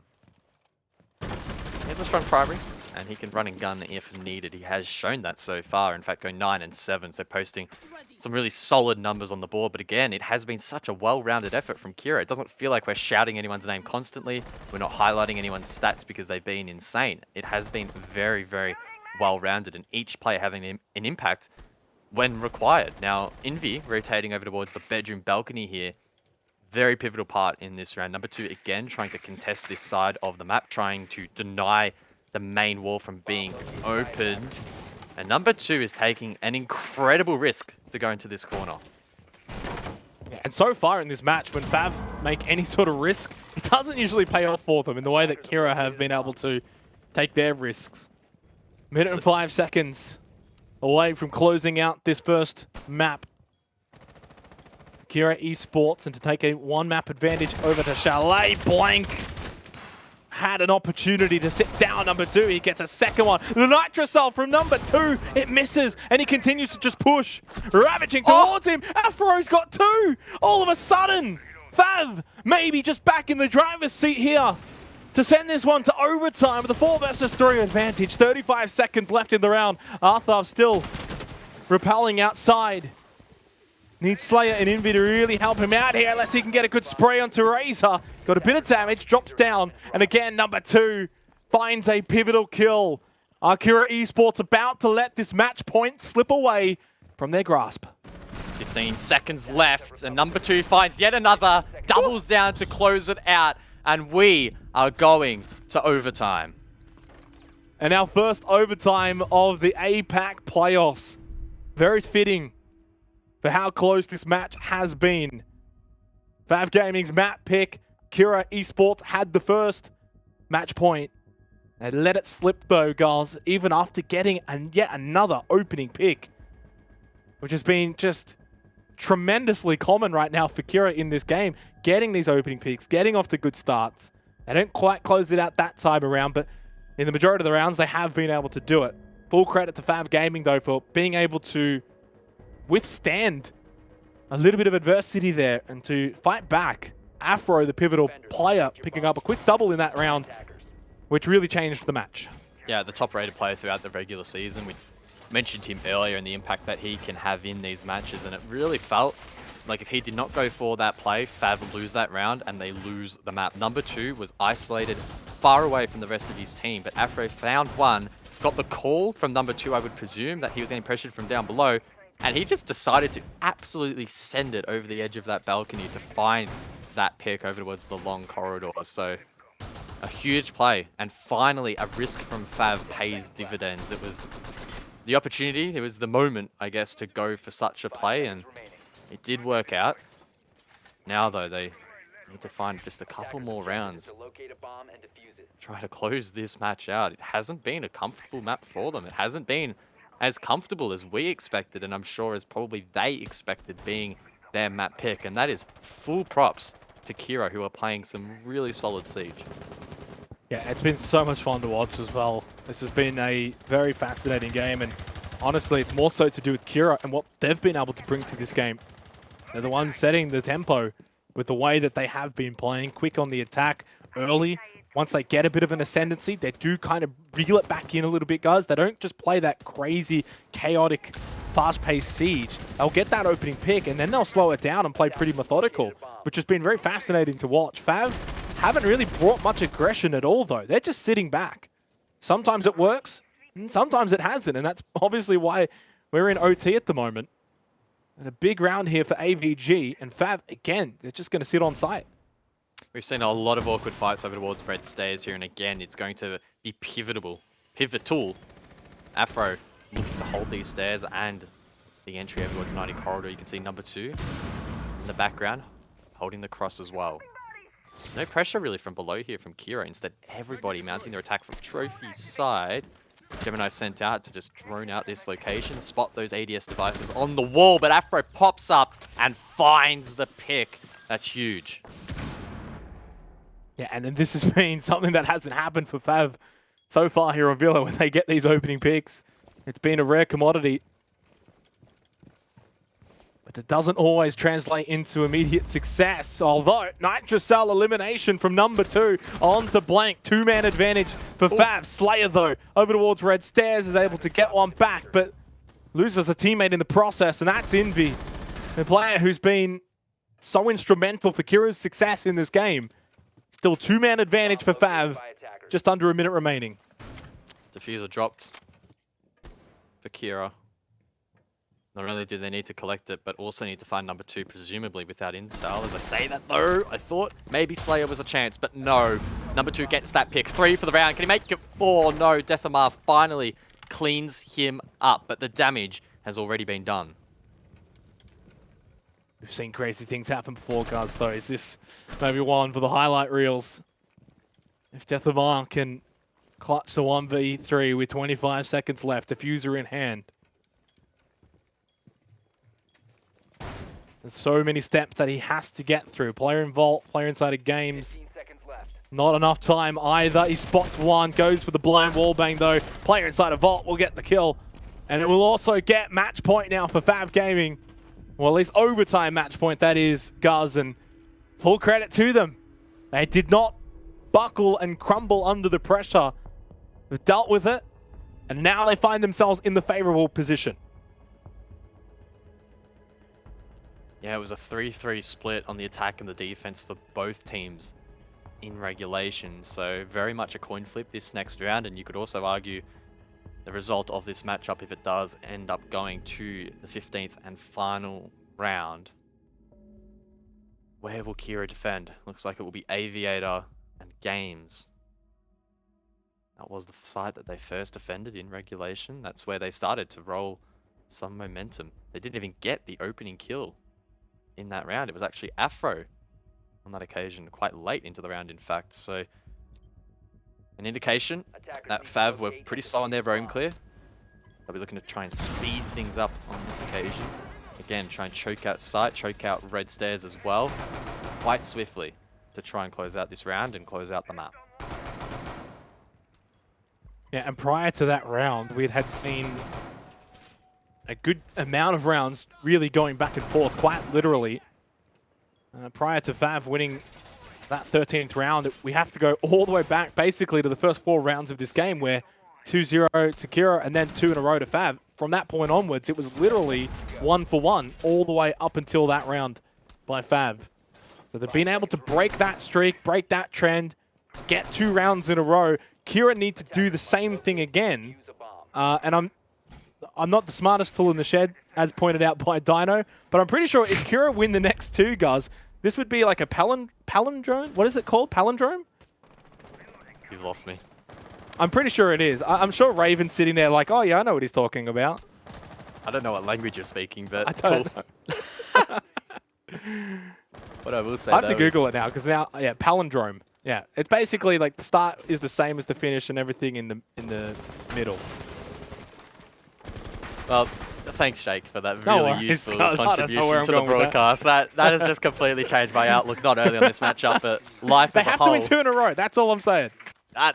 he has a strong primary, and he can run and gun if needed. He has shown that so far, in fact going 9 and 7, so posting some really solid numbers on the board. But again, it has been such a well-rounded effort from Kira. It doesn't feel like we're shouting anyone's name constantly. We're not highlighting anyone's stats because they've been insane. It has been very well-rounded, and each player having an impact when required. Now, Envy rotating over towards the bedroom balcony here. Very pivotal part in this round. Number 2, again, trying to contest this side of the map, trying to deny the main wall from being opened. And number 2 is taking an incredible risk to go into this corner. Yeah, and so far in this match, when FAV make any sort of risk, it doesn't usually pay off for them in the way that Kira have been able to take their risks. Minute and 5 seconds away from closing out this first map. Kira Esports, and to take a 1-map advantage over to Chalet. Blank had an opportunity to sit down number 2. He gets a second one. The Nitrocell from number 2. It misses, and he continues to just push. Ravaging towards him. Afro's got 2. All of a sudden, FAV maybe just back in the driver's seat here to send this one to overtime with a 4 versus 3 advantage. 35 seconds left in the round. Arthur still repelling outside. Needs Slayer and Envy to really help him out here unless he can get a good spray onto Razor. Got a bit of damage, drops down, and again, number 2 finds a pivotal kill. Kira Esports about to let this match point slip away from their grasp. 15 seconds left, and number 2 finds yet another, doubles down to close it out, and we are going to overtime. And our first overtime of the APAC playoffs. Very fitting for how close this match has been. FAV Gaming's map pick, Kira Esports had the first match point. They let it slip though, guys, even after getting yet another opening pick, which has been just tremendously common right now for Kira in this game, getting these opening picks, getting off to good starts. They don't quite close it out that time around, but in the majority of the rounds, they have been able to do it. Full credit to FAV Gaming, though, for being able to withstand a little bit of adversity there and to fight back. Afro, the pivotal player, picking up a quick double in that round, which really changed the match. Yeah, the top-rated player throughout the regular season. We mentioned him earlier and the impact that he can have in these matches, and it really felt like if he did not go for that play, FAV lose that round and they lose the map. Number 2 was isolated far away from the rest of his team, but Afro found one, got the call from number 2, I would presume, that he was getting pressured from down below, and he just decided to absolutely send it over the edge of that balcony to find that pick over towards the long corridor. So a huge play, and finally a risk from FAV pays dividends. It was the opportunity, it was the moment, I guess, to go for such a play, and it did work out. Now, though, they need to find just a couple more rounds. Try to close this match out. It hasn't been a comfortable map for them. It hasn't been as comfortable as we expected, and I'm sure as probably they expected being their map pick. And that is full props to Kira, who are playing some really solid Siege. Yeah, it's been so much fun to watch as well. This has been a very fascinating game, and honestly, it's more so to do with Kira and what they've been able to bring to this game. They're the ones setting the tempo with the way that they have been playing, quick on the attack early. Once they get a bit of an ascendancy, they do kind of reel it back in a little bit, guys. They don't just play that crazy, chaotic, fast-paced Siege. They'll get that opening pick, and then they'll slow it down and play pretty methodical, which has been very fascinating to watch. FAV haven't really brought much aggression at all, though. They're just sitting back. Sometimes it works, and sometimes it hasn't, and that's obviously why we're in OT at the moment. And a big round here for AVG, and FAV, again, they're just going to sit on site. We've seen a lot of awkward fights over towards red stairs here, and again, it's going to be pivotal. Afro looking to hold these stairs and the entry over towards 90 corridor. You can see number 2 in the background, holding the cross as well. No pressure really from below here from Kira. Instead, everybody mounting their attack from Trophy's side. Gemini sent out to just drone out this location, spot those ADS devices on the wall, but Afro pops up and finds the pick. That's huge. Yeah, and then this has been something that hasn't happened for FAV so far here on Villa when they get these opening picks. It's been a rare commodity. But it doesn't always translate into immediate success. Although, Nitrocell elimination from number 2 on to Blank. 2-man advantage for FAV. Slayer, though, over towards red stairs, is able to get one back, but loses a teammate in the process, and that's Envy, the player who's been so instrumental for Kira's success in this game. Still 2-man advantage for FAV. Just under a minute remaining. Diffuser dropped for Kira. Not only do they need to collect it, but also need to find number 2, presumably without intel. As I say that, though, I thought maybe Slayer was a chance, but no. Number 2 gets that pick. 3 for the round. Can he make it 4? No. Deathamar finally cleans him up, but the damage has already been done. We've seen crazy things happen before, guys, though. Is this maybe one for the highlight reels? If Deathamar can clutch the 1v3 with 25 seconds left, diffuser in hand. There's so many steps that he has to get through. Player in vault, player inside of games. Not enough time either. He spots one, goes for the blind wallbang though. Player inside of vault will get the kill. And it will also get match point now for FAV Gaming. Well, at least overtime match point, that is, Guz. And full credit to them. They did not buckle and crumble under the pressure. They've dealt with it. And now they find themselves in the favorable position. Yeah, it was a 3-3 split on the attack and the defense for both teams in regulation. So very much a coin flip this next round. And you could also argue the result of this matchup, if it does end up going to the 15th and final round. Where will Kira defend? Looks like it will be Aviator and Games. That was the site that they first defended in regulation. That's where they started to roll some momentum. They didn't even get the opening kill in that round. It was actually Afro on that occasion, quite late into the round, in fact. So an indication that FAV were pretty slow on their roam clear. They'll be looking to try and speed things up on this occasion. Again, try and choke out site, choke out red stairs as well, quite swiftly to try and close out this round and close out the map. Yeah, and prior to that round, we had seen a good amount of rounds really going back and forth, quite literally. Prior to FAV winning that 13th round, we have to go all the way back basically to the first 4 rounds of this game where 2-0 to Kira and then 2 in a row to FAV. From that point onwards, it was literally 1-for-1 all the way up until that round by FAV. So they've been able to break that streak, break that trend, get 2 rounds in a row. Kira need to do the same thing again. And I'm not the smartest tool in the shed, as pointed out by Dino, but I'm pretty sure if Kira win the next 2, guys, This would be like a palindrome? What is it called? Palindrome? You've lost me. I'm pretty sure it is. I'm sure Raven's sitting there like, oh yeah, I know what he's talking about. I don't know what language you're speaking, but I don't know. What I will say, I have to Google it now because now, yeah, palindrome. Yeah, it's basically like the start is the same as the finish and everything in the middle. Well, thanks, Jake, for that No really worries, useful guys. I don't know where contribution I'm to the going with that. broadcast. That has just completely changed my outlook, not only on this matchup, but life They as a have whole. to win 2 in a row. That's all I'm saying.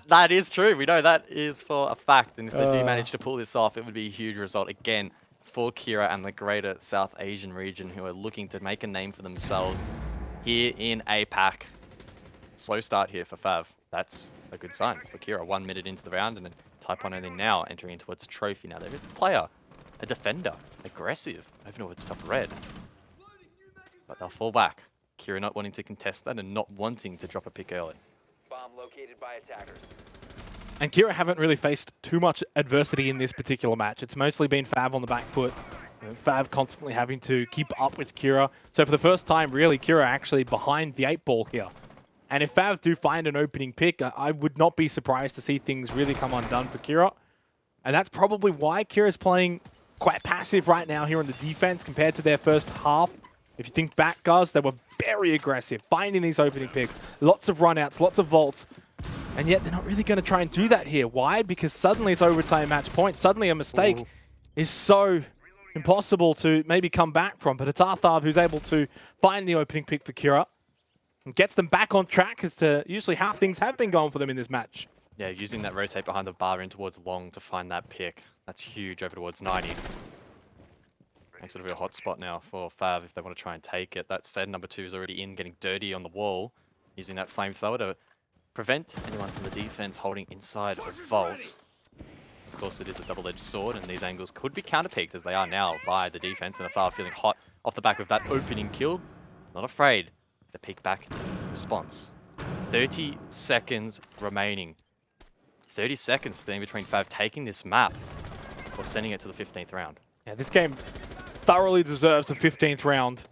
That is true. We know that is for a fact. And if they do manage to pull this off, it would be a huge result again for Kira and the greater South Asian region, who are looking to make a name for themselves here in APAC. Slow start here for FAV. That's a good sign for Kira. 1 minute into the round, and then Taipon only now entering towards a trophy. Now there is a player, a defender, aggressive over towards top red. But they'll fall back. Kira not wanting to contest that and not wanting to drop a pick early. Bomb located by attackers. And Kira haven't really faced too much adversity in this particular match. It's mostly been FAV on the back foot. FAV constantly having to keep up with Kira. So for the first time, really, Kira actually behind the 8-ball here. And if FAV do find an opening pick, I would not be surprised to see things really come undone for Kira. And that's probably why Kira's playing quite passive right now here on the defense compared to their first half. If you think back, guys, they were very aggressive, finding these opening picks. Lots of runouts, lots of vaults. And yet they're not really going to try and do that here. Why? Because suddenly it's overtime match point. Suddenly a mistake is so impossible to maybe come back from. But it's Arthav who's able to find the opening pick for Kira and gets them back on track as to usually how things have been going for them in this match. Yeah, using that rotate behind the bar in towards long to find that pick. That's huge over towards 90. Makes it a real hot spot now for FAV if they want to try and take it. That said, number 2 is already in, getting dirty on the wall, using that flamethrower to prevent anyone from the defense holding inside a vault. Of course, it is a double-edged sword, and these angles could be counter-peaked as they are now by the defense, and FAV feeling hot off the back of that opening kill. Not afraid to peek back in response. 30 seconds remaining. 30 seconds standing between FAV taking this map or sending it to the 15th round. Yeah, this game thoroughly deserves a 15th round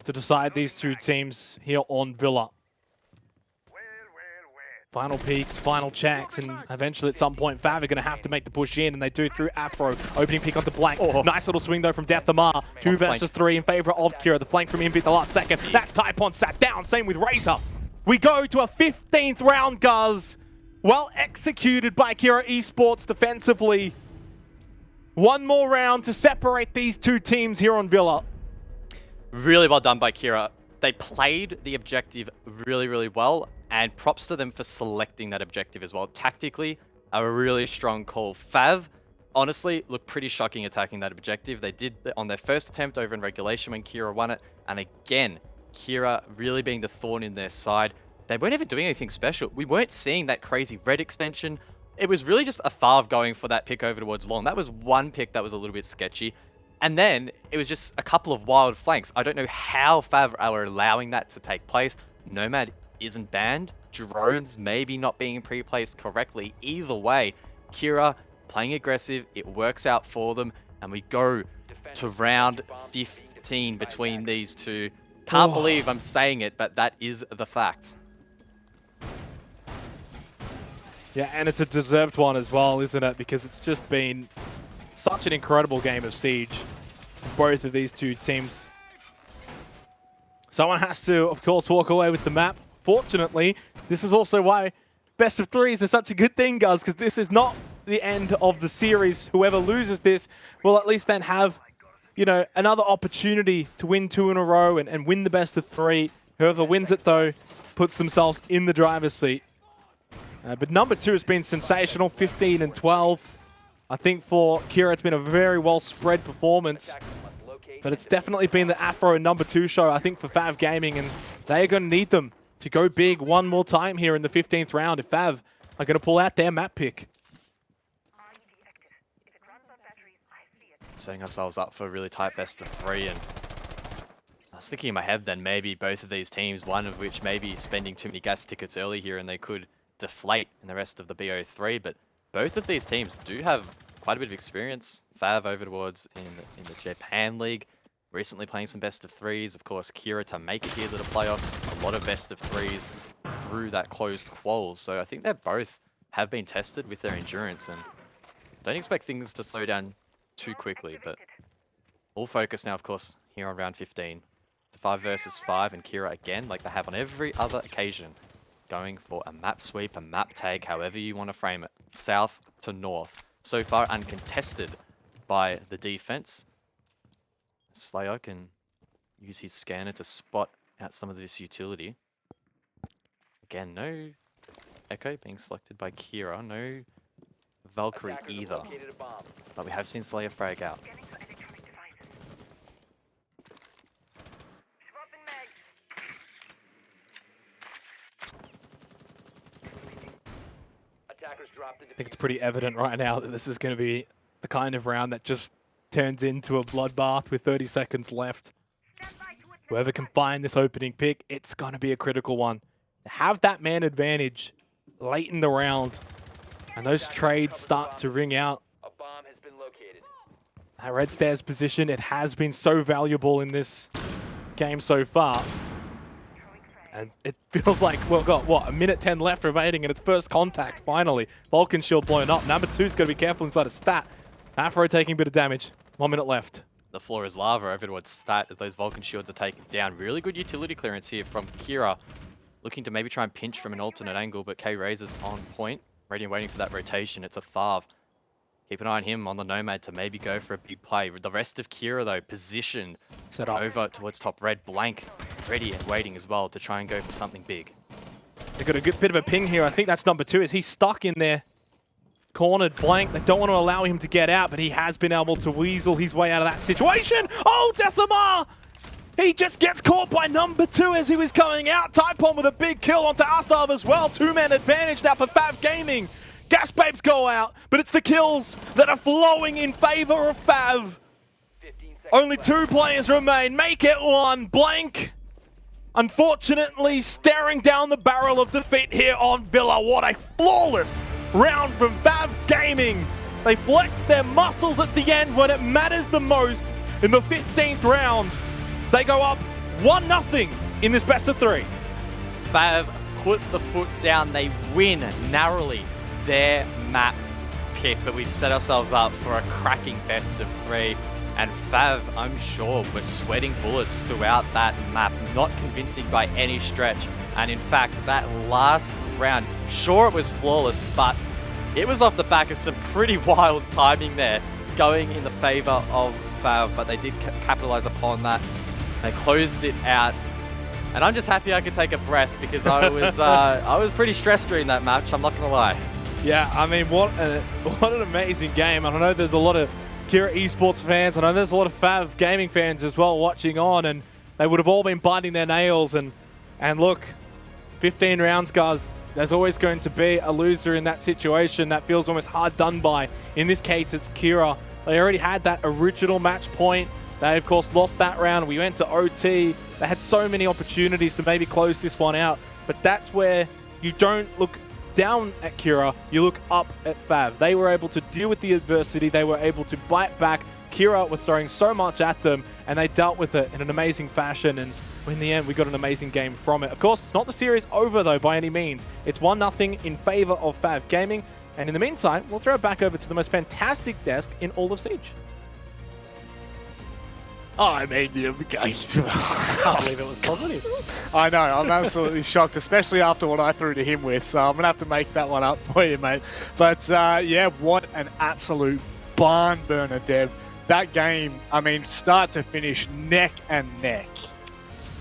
to decide these two teams here on Villa. Final peaks, final checks, and eventually at some point FAV are going to have to make the push in, and they do through Afro. Opening pick onto Blank. Oh. Nice little swing though from Death Amar. 2 versus 3 in favor of Kira. The flank from Invi at the last second. That's Taipon sat down. Same with Razor. We go to a 15th round, Guz. Well executed by Kira Esports defensively. One more round to separate these two teams here on Villa. Really well done by Kira. They played the objective really, really well, and props to them for selecting that objective as well. Tactically, a really strong call. FAV, honestly, looked pretty shocking attacking that objective. They did on their first attempt over in regulation when Kira won it, and again, Kira really being the thorn in their side. They weren't even doing anything special. We weren't seeing that crazy red extension. It was really just a FAV going for that pick over towards long. That was one pick that was a little bit sketchy. And then it was just a couple of wild flanks. I don't know how FAV are allowing that to take place. Nomad isn't banned. Drones maybe not being pre-placed correctly. Either way, Kira playing aggressive. It works out for them. And we go to round 15 between these two. Can't believe I'm saying it, but that is the fact. Yeah, and it's a deserved one as well, isn't it? Because it's just been such an incredible game of Siege for both of these two teams. Someone has to, of course, walk away with the map. Fortunately, this is also why best of threes is such a good thing, guys, because this is not the end of the series. Whoever loses this will at least then have, you know, another opportunity to win 2 in a row and win the best of 3. Whoever wins it, though, puts themselves in the driver's seat. But number 2 has been sensational, 15 and 12. I think for Kira, it's been a very well spread performance. But it's definitely been the Afro and number 2 show, I think, for FAV Gaming. And they are going to need them to go big one more time here in the 15th round if FAV are going to pull out their map pick. Setting ourselves up for a really tight best of 3. And I was thinking in my head then maybe both of these teams, one of which may be spending too many gas tickets early here and they could deflate in the rest of the BO3, but both of these teams do have quite a bit of experience. FAV over towards in the Japan League, recently playing some best of threes. Of course, Kira to make it here to the playoffs. A lot of best of threes through that closed qual. So I think they both have been tested with their endurance, and don't expect things to slow down too quickly. But all focus now, of course, here on round 15. It's a 5 versus 5, and Kira again, like they have on every other occasion, going for a map sweep, a map take, however you want to frame it. South to north. So far uncontested by the defense. Slayer can use his scanner to spot out some of this utility. Again, no Echo being selected by Kira, no Valkyrie Attackers have either. located a bomb. But we have seen Slayer frag out. Attackers dropped the I think it's pretty evident right now that this is going to be the kind of round that just turns into a bloodbath with 30 seconds left. Whoever can find this opening pick, it's going to be a critical one. Have that man advantage late in the round, and those trades start to ring out. A bomb has been located. That red stairs position, it has been so valuable in this game so far. And it feels like, well, got what, a minute 10 left remaining, and it's first contact finally. Vulcan shield blown up. Number 2's got to be careful inside a stat. Afro taking a bit of damage. 1 minute left. The floor is lava over towards stat as those Vulcan shields are taken down. Really good utility clearance here from Kira. Looking to maybe try and pinch from an alternate angle, but K-Razor's on point. Ready and waiting for that rotation. It's a FAV. Keep an eye on him on the Nomad to maybe go for a big play. The rest of Kira, though, positioned Set up. over towards top red. Blank ready and waiting as well to try and go for something big. They got a good bit of a ping here. I think that's number 2. Is he stuck in there? Cornered Blank. They don't want to allow him to get out, but he has been able to weasel his way out of that situation. Oh, Deathamar! He just gets caught by number 2 as he was coming out. Typon with a big kill onto Athav as well. 2-man advantage now for FAV Gaming. Gas Babes go out, but it's the kills that are flowing in favor of FAV. 15 seconds Only left. 2 players remain. Make it 1. Blank, unfortunately, staring down the barrel of defeat here on Villa. What a flawless round from FAV Gaming. They flex their muscles at the end when it matters the most. In the 15th round, they go up 1-0 in this best of 3. FAV put the foot down. They win narrowly their map pick, but we've set ourselves up for a cracking best of 3. And FAV, I'm sure, was sweating bullets throughout that map, not convincing by any stretch. And in fact, that last round, sure it was flawless, but it was off the back of some pretty wild timing there, going in the favor of FAV, but they did capitalize upon that. They closed it out. And I'm just happy I could take a breath because I was pretty stressed during that match, I'm not gonna lie. Yeah, I mean, what an amazing game. And I know there's a lot of Kira esports fans. I know there's a lot of FAV Gaming fans as well watching on, and they would have all been biting their nails. And look, 15 rounds, guys. There's always going to be a loser in that situation. That feels almost hard done by. In this case, it's Kira. They already had that original match point. They, of course, lost that round. We went to OT. They had so many opportunities to maybe close this one out. But that's where you don't look down at Kira, you look up at FAV. They were able to deal with the adversity. They were able to bite back. Kira was throwing so much at them, and they dealt with it in an amazing fashion. And in the end, we got an amazing game from it. Of course, it's not the series over, though, by any means. It's 1-0 in favor of FAV Gaming. And in the meantime, we'll throw it back over to the most fantastic desk in all of Siege. Oh, I mean, I can't believe it was positive. I know, I'm absolutely shocked, especially after what I threw to him with, so I'm going to have to make that one up for you, mate. But yeah, what an absolute barn burner, Dev. That game, I mean, start to finish, neck and neck.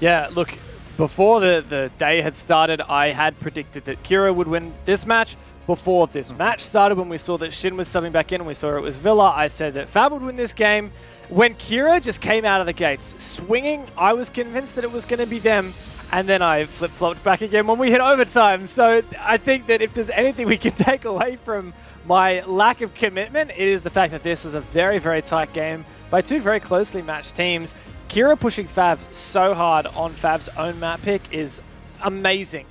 Yeah, look, before the day had started, I had predicted that Kira would win this match. Before this match started, when we saw that Shin was subbing back in and we saw it was Villa, I said that FAV would win this game. When Kira just came out of the gates swinging, I was convinced that it was going to be them, and then I flip-flopped back again when we hit overtime. So I think that if there's anything we can take away from my lack of commitment, it is the fact that this was a very, very tight game by 2 very closely matched teams. Kira pushing FAV so hard on FAV's own map pick is amazing.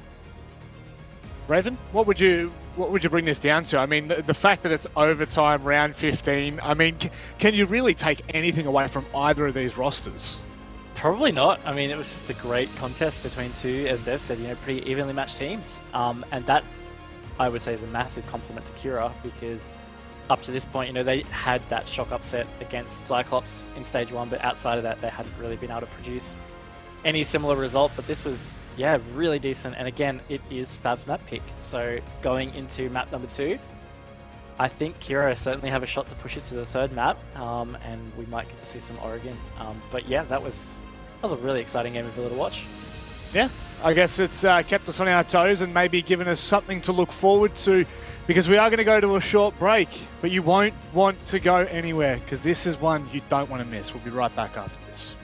Raven, what would you what would you bring this down to? I mean, the fact that it's overtime, round 15, I mean, can you really take anything away from either of these rosters? Probably not. I mean, it was just a great contest between two, as Dev said, pretty evenly matched teams. And that, I would say, is a massive compliment to Kira, because up to this point, they had that shock upset against Cyclops in stage 1, but outside of that, they hadn't really been able to produce any similar result. But this was, really decent. And again, it is FAV's map pick. So going into map number 2, I think Kira certainly have a shot to push it to the 3rd map, and we might get to see some Oregon. But yeah, that was a really exciting game of Villa to watch. Yeah, I guess it's kept us on our toes and maybe given us something to look forward to, because we are going to go to a short break, but you won't want to go anywhere, because this is one you don't want to miss. We'll be right back after this.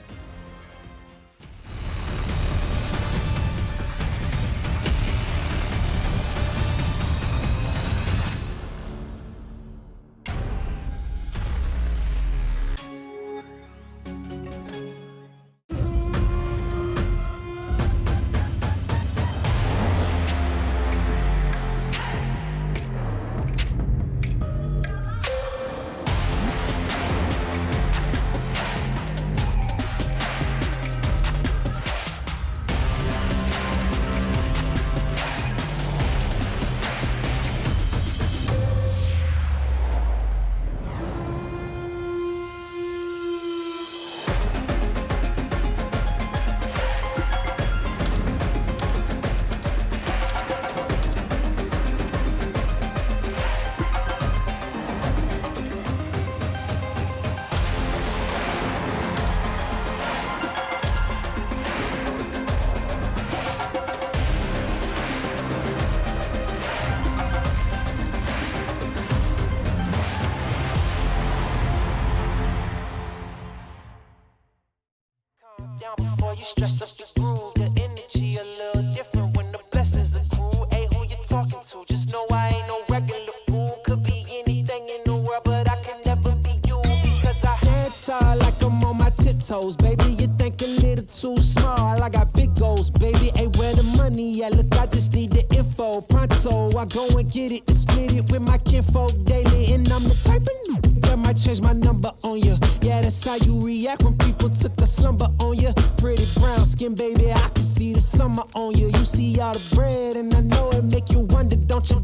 Down before you stress up the groove, the energy a little different when the blessings accrue. Hey, who you talking to? Just know I ain't no regular fool. Could be anything in the world, but I can never be you, because I stand tall like I'm on my tiptoes. Baby, you think a little too small. I got big goals, baby. Hey, where the money at? Look, I just need the info. Pronto, I go and get it and split it with my kinfolk daily. And I'm the type of that might change my number on you. Yeah, that's how you react when people took a slumber on you. Pretty brown skin, baby, I can see the summer on you. You see all the bread, and I know it make you wonder, don't you? Ooh,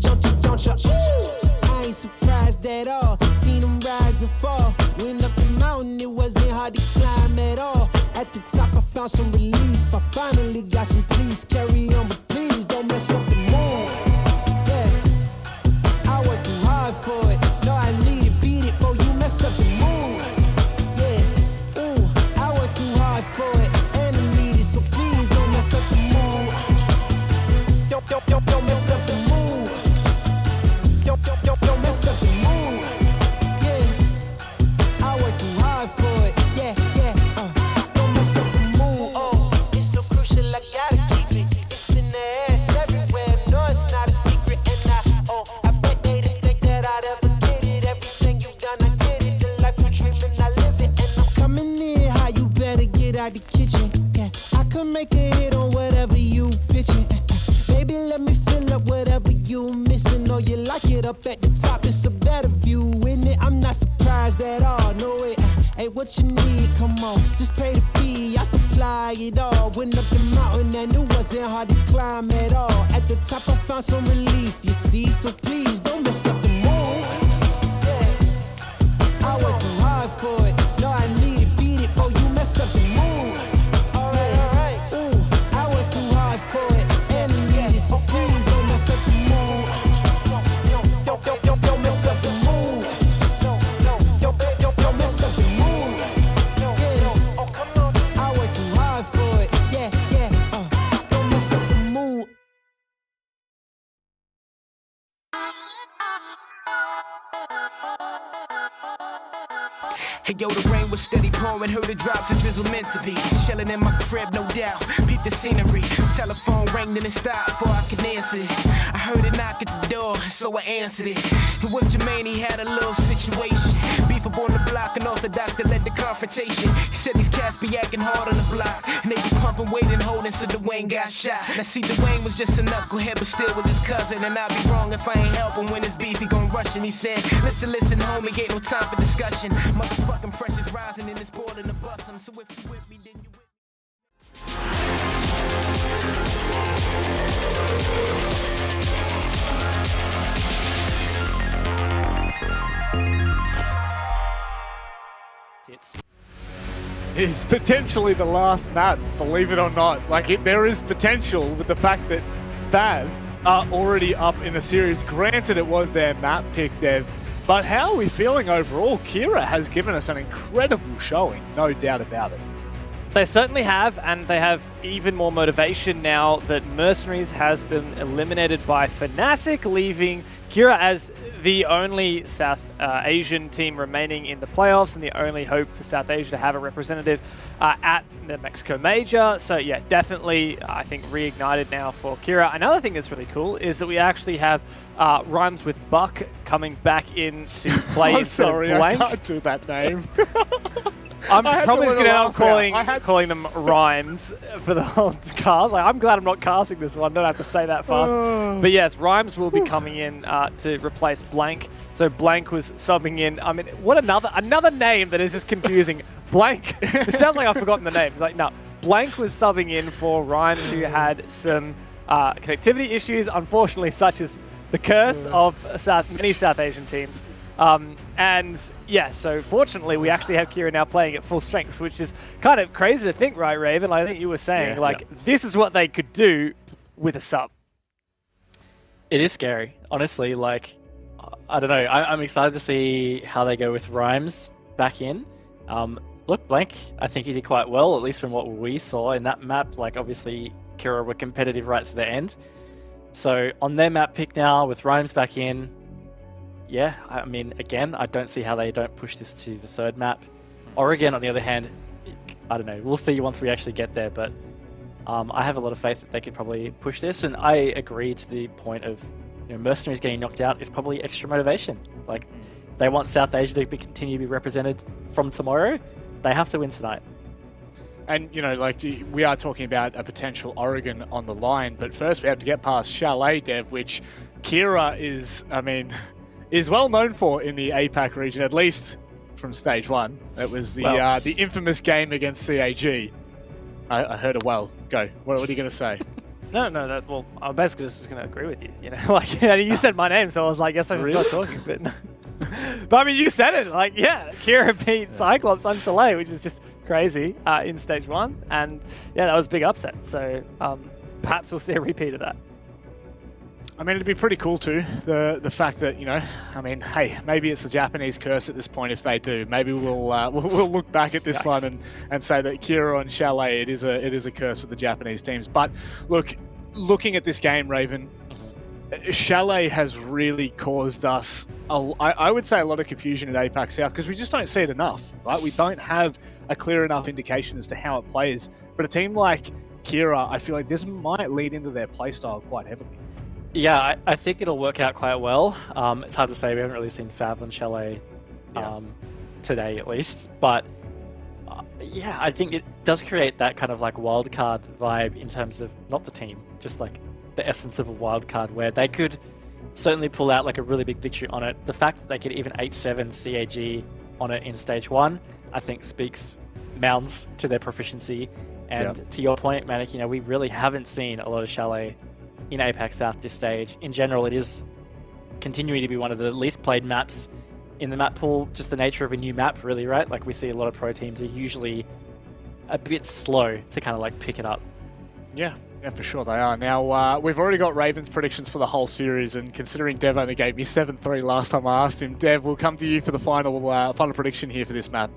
I ain't surprised at all. Seen them rise and fall. Went up the mountain, it wasn't hard to climb at all. At the top, I found some relief. I finally got some peace. Carry on, but please don't mess up the mood. Yeah, I worked too hard for it. No, I need it, beat it, before you mess up the mood. Yeah, ooh, I worked too hard for it, and I need it, so please don't mess up the mood. Don't mess up the mood. Don't mess up the mood. Yeah, I worked too hard for it. Yeah, don't mess up the mood. Oh, it's so crucial, I gotta keep it. It's in the ass everywhere. No, it's not a secret, and I bet they didn't think that I'd ever get it. Everything you've done, I get it. The life you're dreaming, I live it, and I'm coming in high. You better get out the kitchen. Yeah, I could make a hit on whatever you pitching. Baby, let me fill up whatever you missing. Or you like it up at the top, it's a better view, isn't it? I'm not surprised at all, no way. Hey, what you need, come on, just pay the fee, I supply it all. Went up the mountain and it wasn't hard to climb at all. At the top I found some relief, you see, so please don't mess up the mood. Yeah, I worked too hard for it, no, I need it, beat it, before you mess up the mood. Alright, ooh, I worked too hard for it, and I need it, so please don't mess up the mood. Don't mess up the mood. Don't mess up the mood. Yeah, oh come on, I worked too hard for it. Yeah, don't mess up the mood. Hey yo, the rain was steady pouring, heard the drops and drizzle meant to be. Chilling in my crib, no doubt, peep the scenery. Telephone rang, then it stopped before I could answer it. I heard a knock at the door, so I answered it. And with Jermaine, he had a little situation. Beef up on the block, unorthodox to let the confrontation. He said these cats be acting hard on the block, and they be pumping weight and holding so Dwayne got shot. Now see, Dwayne was just a knucklehead, but still with his cousin, and I'd be wrong if I ain't help him when his beef he gon' rush. And he said, listen, homie, ain't no time for discussion. Motherfucking pressure's rising in this board in the bus. So if you with me, then you with me. Is potentially the last map, believe it or not. Like, there is potential with the fact that FAV are already up in the series. Granted, it was their map pick, Dev, but how are we feeling overall? Kira has given us an incredible showing, no doubt about it. They certainly have, and they have even more motivation now that Mercenaries has been eliminated by Fnatic, leaving Kira as the only South Asian team remaining in the playoffs and the only hope for South Asia to have a representative at the Mexico Major. So yeah, definitely, I think, reignited now for Kira. Another thing that's really cool is that we actually have Rhymes with Buck coming back in to play I'm sorry, Blank. I can't do that name. I'm probably going to end up calling calling them Rhymes for the whole cast. Like, I'm glad I'm not casting this one. Don't have to say that fast. But yes, Rhymes will be coming in to replace Blank. So Blank was subbing in. I mean, what another name that is just confusing. Blank. It sounds like I've forgotten the name. It's like, no. Blank was subbing in for Rhymes, who had some connectivity issues, unfortunately, such as the curse of many South Asian teams. And yeah, so fortunately we actually have Kira now playing at full strength, which is kind of crazy to think, right, Raven? I think you were saying, this is what they could do with a sub. It is scary, honestly. Like, I don't know. I'm excited to see how they go with Rhymes back in. Look, Blank, I think he did quite well, at least from what we saw in that map. Like, obviously, Kira were competitive right to the end. So on their map pick now with Rhymes back in, yeah, I mean, again, I don't see how they don't push this to the third map. Oregon, on the other hand, I don't know. We'll see once we actually get there, but I have a lot of faith that they could probably push this, and I agree to the point of, you know, Mercenaries getting knocked out is probably extra motivation. Like, they want South Asia to continue to be represented from tomorrow. They have to win tonight. And, you know, like, we are talking about a potential Oregon on the line, but first we have to get past Chalet, Dev, which Kira is, I mean, is well known for in the APAC region, at least from stage one. It was the infamous game against CAG. I heard it well. Go. What are you going to say? No, well, I'm basically just going to agree with you. You know, like, you said my name, so I was like, guess I should start talking. But I mean, you said it. Like, yeah, Kira beat Cyclops on Chalet, which is just crazy in stage one, and yeah, that was a big upset. So perhaps we'll see a repeat of that. I mean, it'd be pretty cool too, the fact that, you know, I mean, hey, maybe it's the Japanese curse at this point if they do. Maybe we'll look back at this one and say that Kira and Chalet, it is a curse with the Japanese teams. But look, looking at this game, Raven, Chalet has really caused us, I would say, a lot of confusion in APAC South, because we just don't see it enough, right? We don't have a clear enough indication as to how it plays. But a team like Kira, I feel like this might lead into their playstyle quite heavily. Yeah, I think it'll work out quite well. It's hard to say. We haven't really seen FAV on Chalet today, at least. But yeah, I think it does create that kind of like wildcard vibe in terms of not the team, just like the essence of a wildcard, where they could certainly pull out like a really big victory on it. The fact that they could even 8-7 CAG on it in stage one, I think speaks mounds to their proficiency. And to your point, Manic, you know, we really haven't seen a lot of Chalet in APAC South this stage. In general, it is continuing to be one of the least played maps in the map pool, just the nature of a new map, really, right? Like, we see a lot of pro teams are usually a bit slow to kind of like pick it up. Yeah, for sure they are. Now, we've already got Raven's predictions for the whole series, and considering Dev only gave me 7-3 last time I asked him, Dev, we'll come to you for the final prediction here for this map.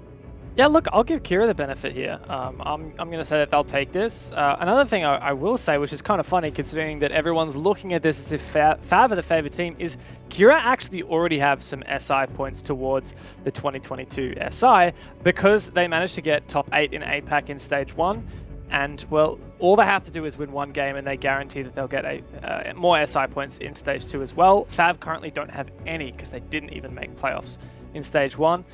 Yeah, look, I'll give Kira the benefit here. I'm going to say that they'll take this. Another thing I will say, which is kind of funny considering that everyone's looking at this as if FAV are the favored team, is Kira actually already have some SI points towards the 2022 SI because they managed to get top 8 in APAC in stage 1. And, well, all they have to do is win one game and they guarantee that they'll get more SI points in stage 2 as well. FAV currently don't have any because they didn't even make playoffs in stage 1.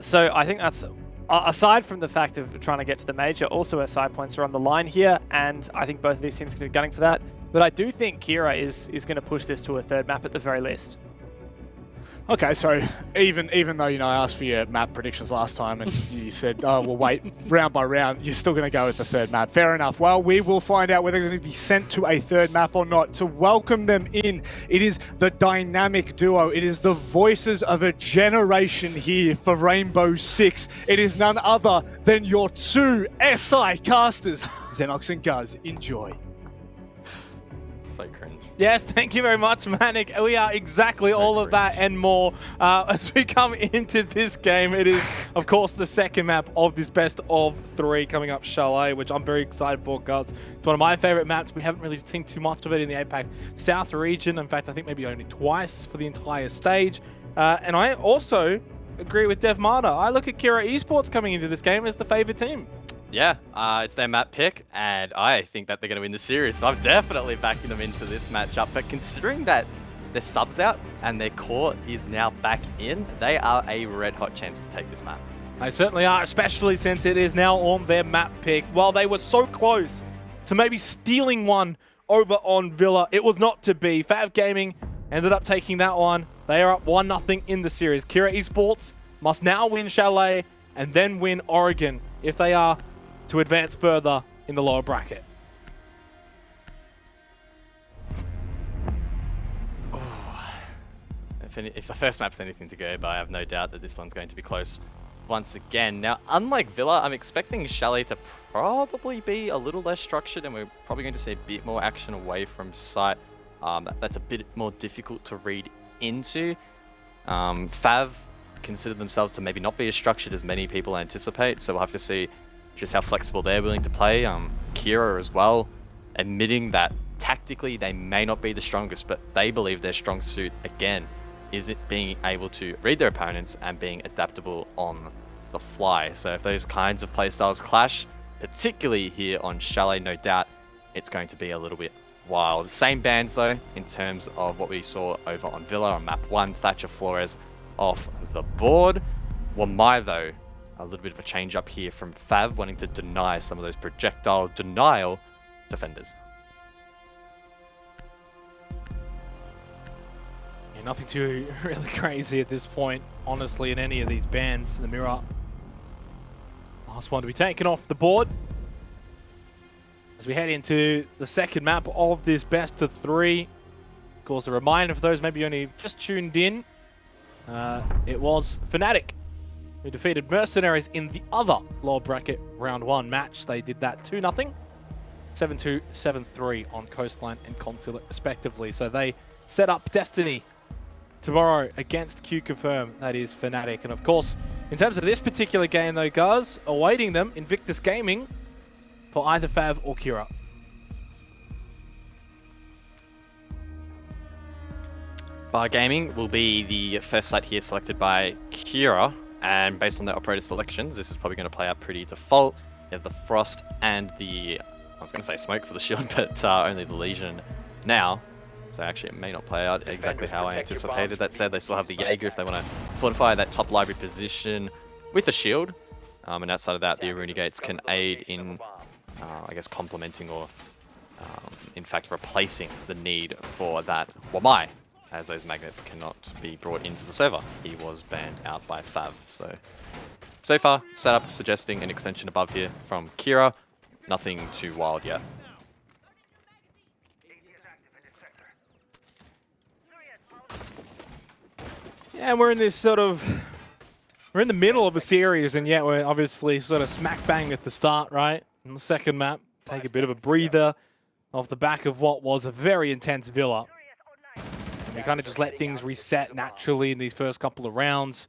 So I think that's, aside from the fact of trying to get to the major, also our side points are on the line here, and I think both of these teams are going to be gunning for that. But I do think Kira is going to push this to a third map at the very least. Okay, so even though, you know, I asked for your map predictions last time and you said, oh, we'll wait round by round, you're still going to go with the third map. Fair enough. Well, we will find out whether they're going to be sent to a third map or not. To welcome them in, it is the dynamic duo. It is the voices of a generation here for Rainbow Six. It is none other than your two SI casters, Xenox and Guz. Enjoy. So cringe. Yes, thank you very much, Manic. We are exactly all of that and more as we come into this game. It is, of course, the second map of this best of 3 coming up, Chalet, which I'm very excited for, Gus. It's one of my favorite maps. We haven't really seen too much of it in the APAC South region. In fact, I think maybe only twice for the entire stage. And I also agree with Dev Marta. I look at Kira Esports coming into this game as the favorite team. Yeah, it's their map pick, and I think that they're going to win the series. So I'm definitely backing them into this matchup. But considering that their subs out and their core is now back in, they are a red-hot chance to take this map. They certainly are, especially since it is now on their map pick. While they were so close to maybe stealing one over on Villa, it was not to be. FAV Gaming ended up taking that one. They are up 1-0 in the series. Kira Esports must now win Chalet and then win Oregon if they are to advance further in the lower bracket. If the first map's anything to go by, I have no doubt that this one's going to be close once again. Now, unlike Villa, I'm expecting Chalet to probably be a little less structured, and we're probably going to see a bit more action away from site. That's a bit more difficult to read into. FAV consider themselves to maybe not be as structured as many people anticipate, so we'll have to see just how flexible they're willing to play. Kira as well, admitting that tactically they may not be the strongest, but they believe their strong suit, again, is it being able to read their opponents and being adaptable on the fly. So if those kinds of playstyles clash, particularly here on Chalet, no doubt it's going to be a little bit wild. Same bans though, in terms of what we saw over on Villa on map 1, Thatcher Flores off the board. Wamai though, a little bit of a change up here from FAV, wanting to deny some of those projectile denial defenders. Yeah, nothing too really crazy at this point, honestly, in any of these bans. The mirror, last one to be taken off the board as we head into the second map of this best of 3. Of course, a reminder for those maybe only just tuned in, it was Fnatic who defeated Mercenaries in the other lower bracket round 1 match. They did that 2-0, 7-2, 7-3 on Coastline and Consulate respectively. So they set up Destiny tomorrow against Q Confirm, that is Fnatic. And of course, in terms of this particular game though, guys, awaiting them, Invictus Gaming for either FAV or Kira. Bar Gaming will be the first site here selected by Kira. And based on their operator selections, this is probably going to play out pretty default. You have the Frost and the, I was going to say Smoke for the shield, but only the Legion now. So actually it may not play out exactly how I anticipated. That said, they still have the Jaeger if they want to fortify that top library position with a shield. And outside of that, the Aruni Gates can aid in, I guess, complementing or, in fact, replacing the need for that Wamai, as those magnets cannot be brought into the server. He was banned out by FAV. So far, setup suggesting an extension above here from Kira. Nothing too wild yet. Yeah, and we're in this sort of, we're in the middle of a series, and yet we're obviously sort of smack bang at the start, right? In the second map, take a bit of a breather off the back of what was a very intense Villa. We kind of just let things reset naturally in these first couple of rounds.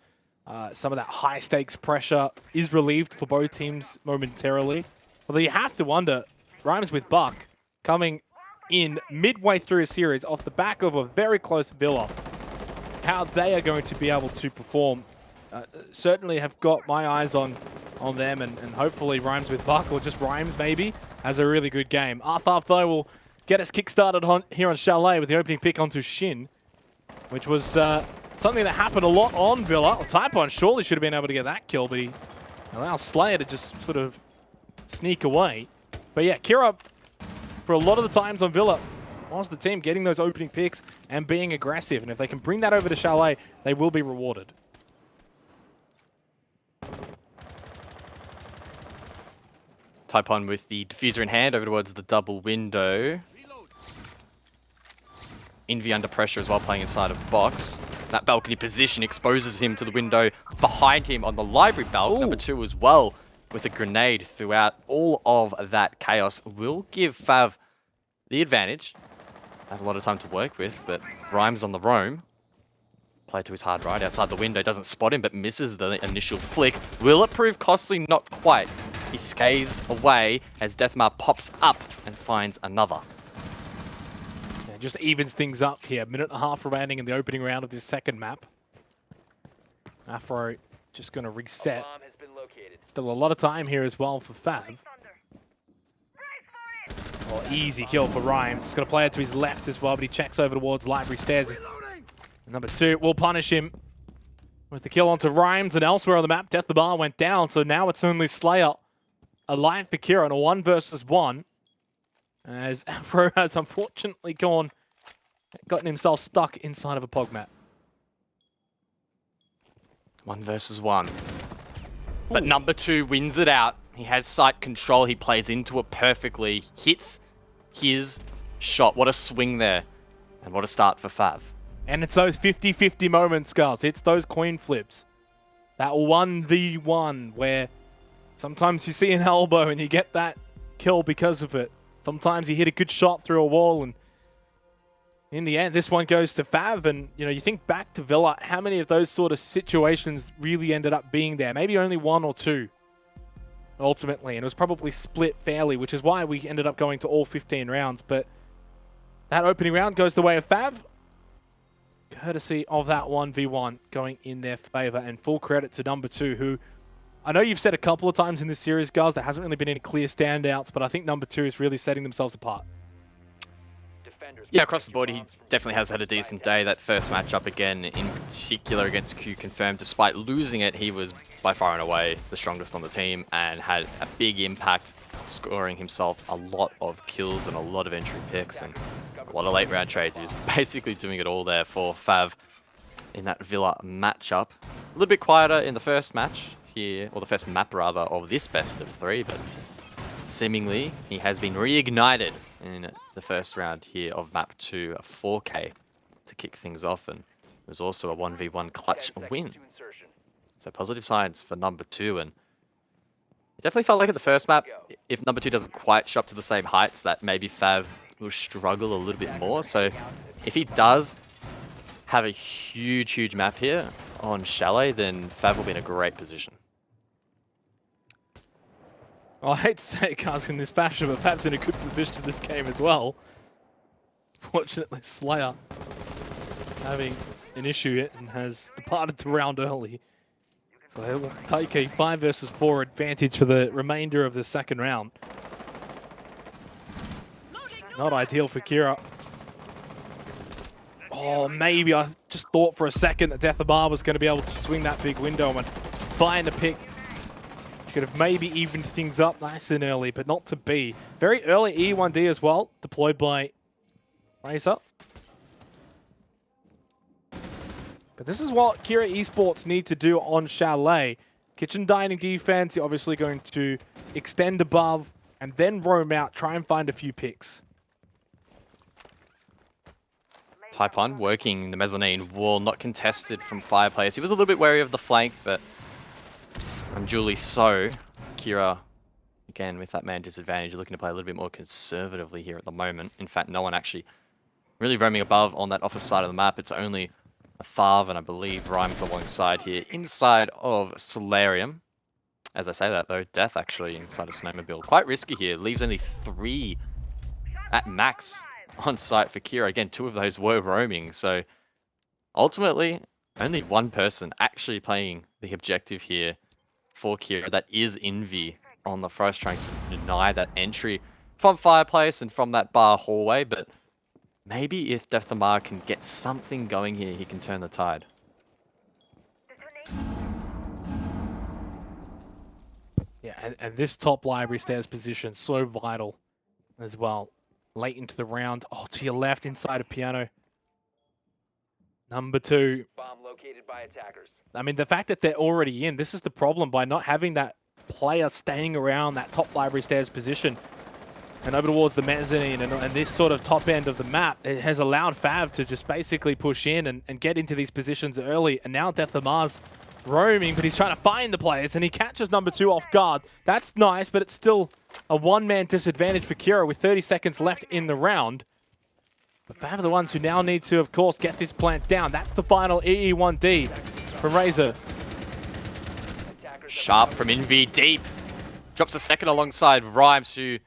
Some of that high stakes pressure is relieved for both teams momentarily. Although you have to wonder, Rhymes with Buck coming in midway through a series off the back of a very close Villa, how they are going to be able to perform. Certainly have got my eyes on them, and hopefully Rhymes with Buck, or just Rhymes maybe, has a really good game. Arthur though will get us kick-started here on Chalet with the opening pick onto Shin, which was something that happened a lot on Villa. Well, Typon surely should have been able to get that kill, but he allows Slayer to just sort of sneak away. But yeah, Kira, for a lot of the times on Villa, was the team getting those opening picks and being aggressive. And if they can bring that over to Chalet, they will be rewarded. Typon with the diffuser in hand over towards the double window. Envy under pressure as well, playing inside of box. That balcony position exposes him to the window behind him on the library balcony. Number 2 as well, with a grenade throughout all of that chaos. Will give FAV the advantage. Have a lot of time to work with, but Rhymes on the roam. Play to his hard right outside the window, doesn't spot him, but misses the initial flick. Will it prove costly? Not quite. He scathes away as Deathmar pops up and finds another. Yeah, just evens things up here. Minute and a half remaining in the opening round of this second map. Afro just going to reset. Bomb has been located. Still a lot of time here as well for FAV. Oh, easy kill for Rhymes. He's going to play it to his left as well, but he checks over towards Library Stairs. Number 2 will punish him with the kill onto Rhymes, and elsewhere on the map, Death the Bar went down, so now it's only Slayer alive for Kira in a 1 versus 1. As Afro has unfortunately gotten himself stuck inside of a pog map. 1 versus 1. But number 2 wins it out. He has sight control. He plays into it perfectly. Hits his shot. What a swing there. And what a start for FAV. And it's those 50-50 moments, Skulls. It's those coin flips. That 1v1 where sometimes you see an elbow and you get that kill because of it. Sometimes you hit a good shot through a wall, and in the end, this one goes to FAV. And, you know, you think back to Villa, how many of those sort of situations really ended up being there? Maybe only 1 or 2, ultimately. And it was probably split fairly, which is why we ended up going to all 15 rounds. But that opening round goes the way of FAV, courtesy of that 1v1 going in their favor. And full credit to number 2, who I know you've said a couple of times in this series, guys, there hasn't really been any clear standouts, but I think number 2 is really setting themselves apart. Yeah, across the board, he definitely has had a decent day. That first matchup, again, in particular against Q Confirmed, despite losing it, he was by far and away the strongest on the team and had a big impact, scoring himself a lot of kills and a lot of entry picks and a lot of late round trades. He was basically doing it all there for FAV in that Villa matchup. A little bit quieter in the first match here, or the first map rather, of this best of 3, but seemingly he has been reignited in the first round here of map 2, a 4K to kick things off, and it was also a 1v1 clutch win. So positive signs for number 2, and it definitely felt like at the first map, if number 2 doesn't quite show up to the same heights, that maybe FAV will struggle a little bit more. So if he does have a huge map here on Chalet, then FAV will be in a great position. Well, I hate to say it, guys, in this fashion, but FAV's in a good position in this game as well. Fortunately, Slayer having an issue and has departed the round early. So he'll take a 5 versus 4 advantage for the remainder of the second round. Not ideal for Kira. Oh, maybe I just thought for a second that Death Bar was going to be able to swing that big window and find a pick. Could have maybe evened things up nice and early, but not to be. Very early E1D as well, deployed by Razor. But this is what Kira Esports need to do on Chalet. Kitchen dining defense, you're obviously going to extend above and then roam out, try and find a few picks. Typon working the mezzanine wall, not contested from Fireplace. He was a little bit wary of the flank, but unduly so. Kira, again, with that man disadvantage, looking to play a little bit more conservatively here at the moment. In fact, no one actually really roaming above on that office side of the map. It's only a FAV and I believe Rhymes alongside here inside of Solarium. As I say that though, Death actually inside of Snowmobile. Quite risky here. Leaves only 3 at max on site for Kira. Again, 2 of those were roaming. So ultimately, only 1 person actually playing the objective here for Kira. That is Envy on the first, trying to deny that entry from Fireplace and from that bar hallway. But maybe if Death the Mar can get something going here, he can turn the tide. And this top library stairs position, so vital as well. Late into the round. Oh, to your left, inside of piano. Number 2. Bomb located by attackers. I mean, the fact that they're already in, this is the problem. By not having that player staying around that top library stairs position and over towards the mezzanine and this sort of top end of the map, it has allowed FAV to just basically push in and get into these positions early. And now Death of Mars roaming, but he's trying to find the players, and he catches number 2 off guard. That's nice, but it's still a one-man disadvantage for Kira with 30 seconds left in the round. But FAV are the ones who now need to, of course, get this plant down. That's the final EE1D from Razor. Sharp from Envy deep. Drops a second alongside Rhymes, who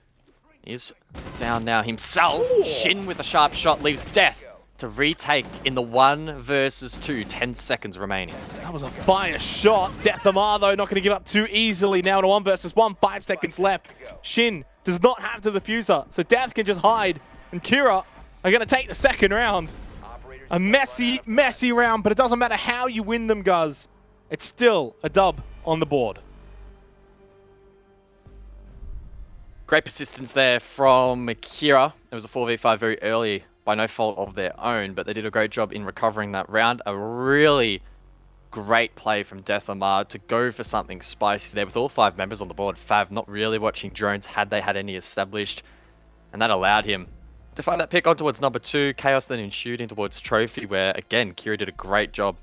is down now himself. Shin with a sharp shot leaves Death to retake in the 1 versus 2. 10 seconds remaining. That was a fire shot. Death Amar, though, not going to give up too easily now in a 1 versus 1. 5 seconds left. Shin does not have the diffuser, so Death can just hide. And Kira are going to take the second round. A messy, messy round, but it doesn't matter how you win them, guys. It's still a dub on the board. Great persistence there from Kira. It was a 4v5 very early by no fault of their own, but they did a great job in recovering that round. A really great play from Death Amar to go for something spicy there with all 5 members on the board. FAV not really watching drones had they had any established, and that allowed him to find that pick on towards number 2. Chaos then ensued in towards Trophy, where again Kira did a great job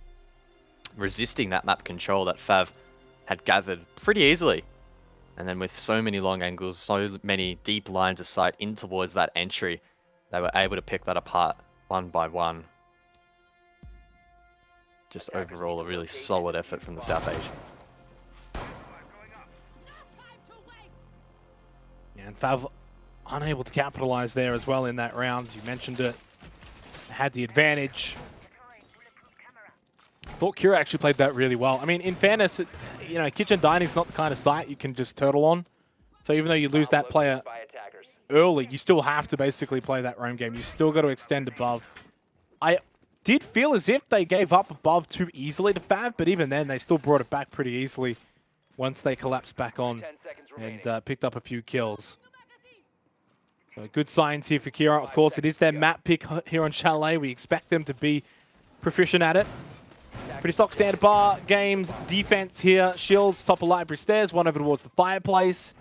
resisting that map control that FAV had gathered pretty easily. And then with so many long angles, so many deep lines of sight in towards that entry, they were able to pick that apart one by one. Just overall a really solid effort from the South Asians. Yeah, and FAV unable to capitalize there as well in that round. You mentioned it. Had the advantage. I thought Kira actually played that really well. I mean, in fairness, you know, kitchen dining is not the kind of site you can just turtle on. So even though you lose that player early, you still have to basically play that roam game. You still got to extend above. I did feel as if they gave up above too easily to FAV, but even then, they still brought it back pretty easily once they collapsed back on and picked up a few kills. So good signs here for Kira. Of course, it is their map pick here on Chalet. We expect them to be proficient at it. Pretty stock standard bar games. Defense here. Shields, top of library stairs. One over towards the fireplace.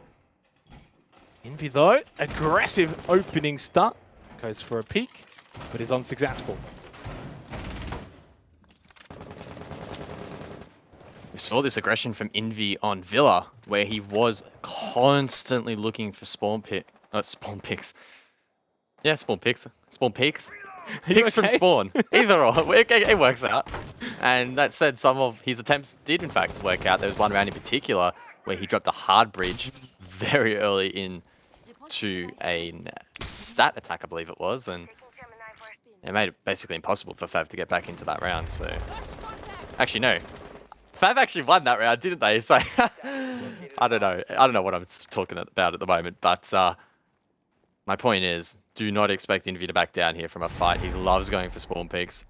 Envy, though, aggressive opening start. Goes for a peek, but is unsuccessful. We saw this aggression from Envy on Villa, where he was constantly looking for spawn picks. Yeah, spawn picks. Spawn peaks. Picks from spawn. Either or. It works out. And that said, some of his attempts did in fact work out. There was one round in particular where he dropped a hard bridge very early in to a stat attack, I believe it was, and it made it basically impossible for FAV to get back into that round. So, actually no, FAV actually won that round, didn't they? So I don't know what I'm talking about at the moment, but my point is, do not expect Envy to back down here from a fight. He loves going for spawn peaks.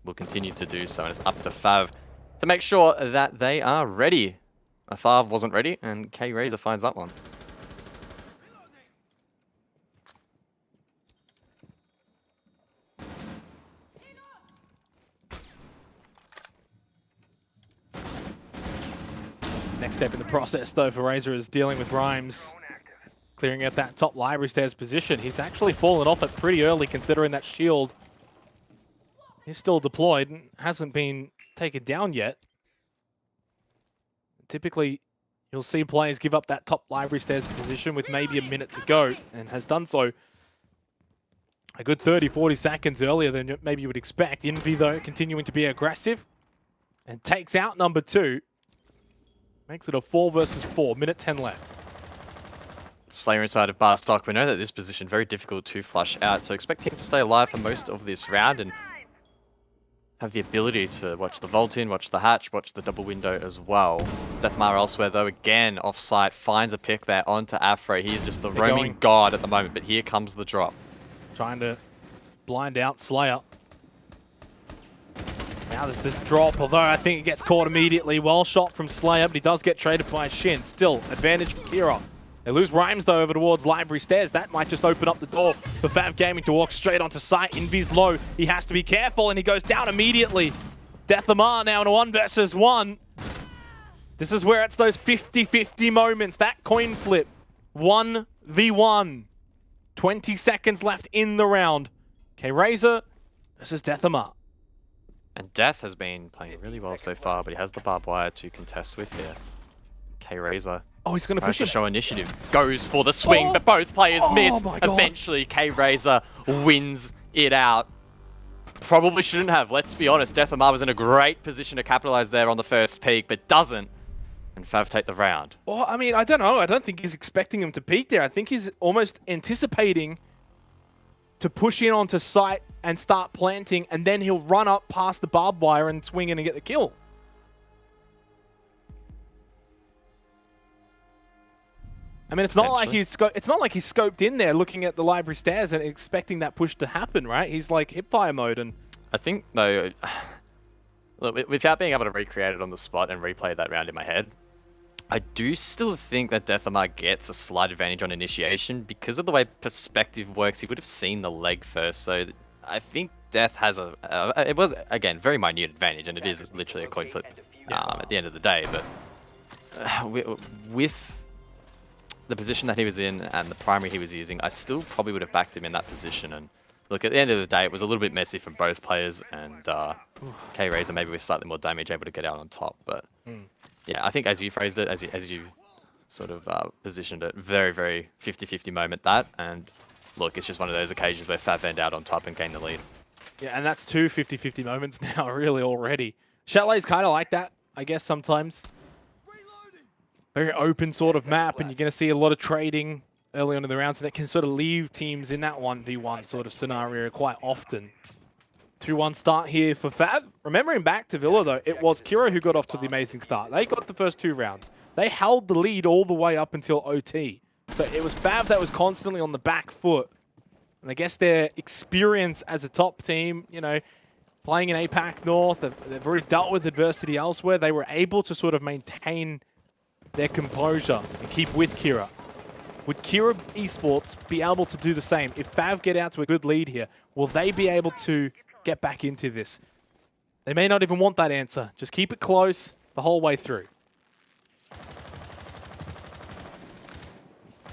Will continue to do so, and it's up to FAV to make sure that they are ready. Athav wasn't ready, and K-Razor finds that one. Next step in the process, though, for Razor is dealing with Rhymes. Clearing out that top library stairs position. He's actually fallen off it pretty early, considering that shield is still deployed and hasn't been taken down yet. Typically, you'll see players give up that top library stairs position with maybe a minute to go, and has done so a good 30, 40 seconds earlier than maybe you would expect. Envy, though, continuing to be aggressive and takes out number 2. Makes it a 4 versus 4, minute 10 left. Slayer inside of bar stock. We know that this position very difficult to flush out, so expect him to stay alive for most of this round and have the ability to watch the vault in, watch the hatch, watch the double window as well. Deathmar elsewhere, though, again off-site, finds a pick there onto Afro. He is just the roaming god at the moment, but here comes the drop. Trying to blind out Slayer. Now there's the drop, although I think it gets caught immediately. Well shot from Slayer, but he does get traded by Shin. Still, advantage for Kira. They lose Rhymes, though, over towards Library Stairs. That might just open up the door for FAV Gaming to walk straight onto site. Envy's low. He has to be careful, and he goes down immediately. Deathamar now in a 1 versus 1. This is where it's those 50-50 moments. That coin flip. 1v1. 20 seconds left in the round. K-Razor versus Deathamar. And Death has been playing really well so far, but he has the barbed wire to contest with here. K-Razor Oh, he's going to tries push to him. show initiative. Goes for the swing, but both players miss. my God. Eventually, K-Razor wins it out. Probably shouldn't have, let's be honest. Deathamar was in a great position to capitalize there on the first peak, but doesn't. And FAV take the round. Well, I mean, I don't know. I don't think he's expecting him to peak there. I think he's almost anticipating to push in onto site and start planting, and then he'll run up past the barbed wire and swing in and get the kill. I mean, it's not like he's scoped in there looking at the library stairs and expecting that push to happen, right? He's like hipfire mode, and I think, though, look, without being able to recreate it on the spot and replay that round in my head, I do still think that Deathamar gets a slight advantage on initiation because of the way perspective works. He would have seen the leg first, so I think Death has it was, again, very minute advantage, and it is literally a coin flip at the end of the day, but with the position that he was in and the primary he was using, I still probably would have backed him in that position. And look, at the end of the day, it was a little bit messy from both players, and K-Razor maybe with slightly more damage able to get out on top, but yeah, I think as you phrased it, as you sort of positioned it, very, very 50-50 moment that, and look, it's just one of those occasions where FAV end out on top and gain the lead. yeah, and that's two 50-50 moments now, really, already. Chalet's kind of like that, I guess, sometimes. Very open sort of map, and you're going to see a lot of trading early on in the rounds, and it can sort of leave teams in that 1v1 sort of scenario quite often. 2-1 start here for FAV. Remembering back to Villa, though, it was Kira who got off to the amazing start. They got the first 2 rounds. They held the lead all the way up until OT. So it was FAV that was constantly on the back foot. And I guess their experience as a top team, you know, playing in APAC North, they've already dealt with adversity elsewhere. They were able to sort of maintain their composure and keep with Kira. Would Kira Esports be able to do the same? If FAV get out to a good lead here, will they be able to get back into this? They may not even want that answer. Just keep it close the whole way through.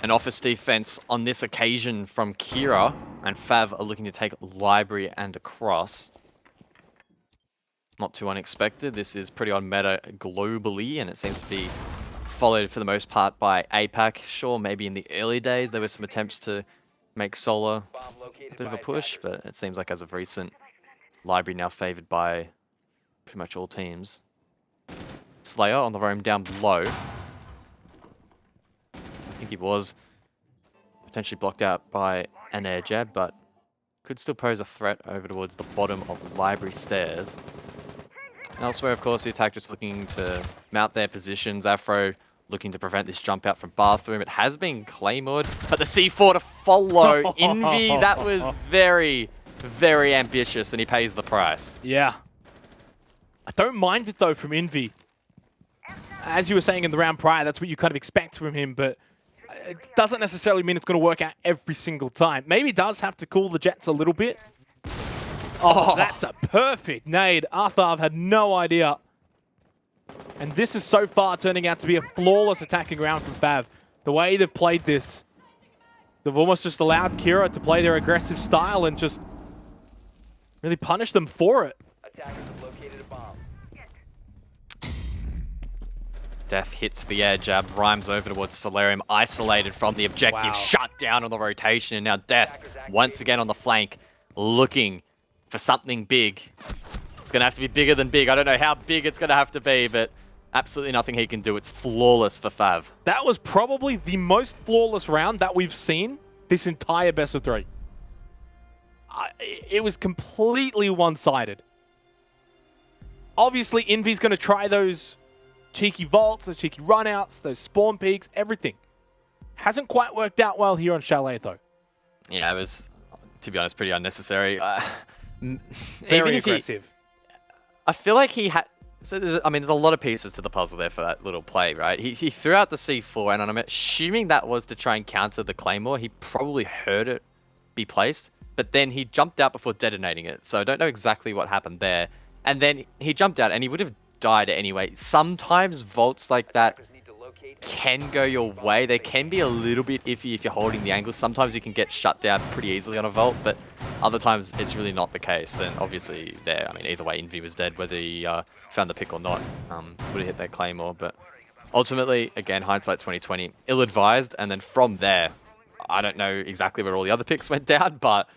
An office defense on this occasion from Kira, and FAV are looking to take library and across. Not too unexpected. This is pretty on meta globally, and it seems to be followed for the most part by APAC. Sure, maybe in the early days there were some attempts to make Solar a bit of a push, but it seems like as of recent, library now favored by pretty much all teams. Slayer on the roam down below. I think he was potentially blocked out by an air jab, but could still pose a threat over towards the bottom of library stairs. And elsewhere, of course, the attack just looking to mount their positions. Afro looking to prevent this jump out from bathroom. It has been claymored, but the C4 to follow. Envy, that was very, very ambitious, and he pays the price. Yeah. I don't mind it, though, from Envy. As you were saying in the round prior, that's what you kind of expect from him, but it doesn't necessarily mean it's going to work out every single time. Maybe does have to cool the Jets a little bit. Oh, that's a perfect nade. Arthav had no idea. And this is so far turning out to be a flawless attacking round from FAV. The way they've played this, they've almost just allowed Kira to play their aggressive style and just really punish them for it. Attackers have located a bomb. Death hits the air jab, rhymes over towards Solarium, isolated from the objective, Wow. shut down on the rotation, and now Death, once again on the flank, looking for something big. It's going to have to be bigger than big. I don't know how big it's going to have to be, but absolutely nothing he can do. It's flawless for FAV. That was probably the most flawless round that we've seen this entire best of 3. It was completely one-sided. Obviously, Envy's going to try those cheeky vaults, those cheeky runouts, those spawn peaks, everything. Hasn't quite worked out well here on Chalet, though. Yeah, it was, to be honest, pretty unnecessary. Very aggressive. I feel like he had. So there's a lot of pieces to the puzzle there for that little play, right? He threw out the C4, and I'm assuming that was to try and counter the Claymore. He probably heard it be placed, but then he jumped out before detonating it. So I don't know exactly what happened there. And then he jumped out, and he would have died anyway. Sometimes vaults like that can go your way. They can be a little bit iffy if you're holding the angle. Sometimes you can get shut down pretty easily on a vault, but other times it's really not the case. And obviously there, I mean, either way, Envy was dead, whether he found the pick or not. Would have hit that Claymore, but ultimately, again, hindsight 2020, ill-advised. And then from there, I don't know exactly where all the other picks went down, but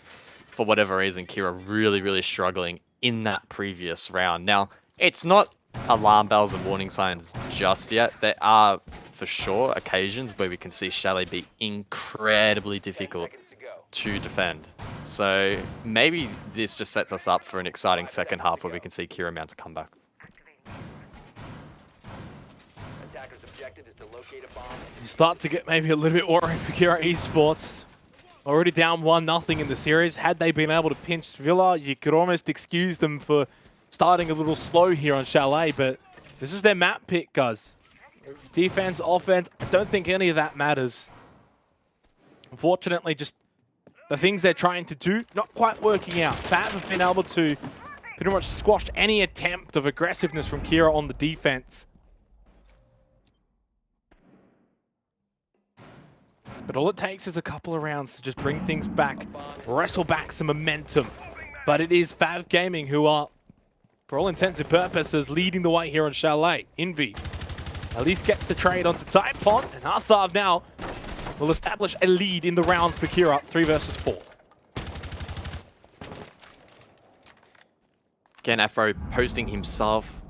for whatever reason, Kira really, really struggling in that previous round. Now, it's not alarm bells and warning signs just yet. There are, for sure, occasions where we can see Chalet be incredibly difficult to defend. So maybe this just sets us up for an exciting second half where we can see Kira mount a comeback. Attacker's objective is to locate a bomb. You start to get maybe a little bit worried for Kira Esports. Already down 1-0 in the series. Had they been able to pinch Villa, you could almost excuse them for starting a little slow here on Chalet, but this is their map pick, guys. Defense, offense, I don't think any of that matters. Unfortunately, just the things they're trying to do, not quite working out. FAV have been able to pretty much squash any attempt of aggressiveness from Kira on the defense. But all it takes is a couple of rounds to just bring things back, wrestle back some momentum. But it is FAV Gaming who are, for all intents and purposes, leading the way here on Chalet. Envy at least gets the trade onto Typon, and Arthav now will establish a lead in the round for Kira, 3 versus 4. Again, Afro posting himself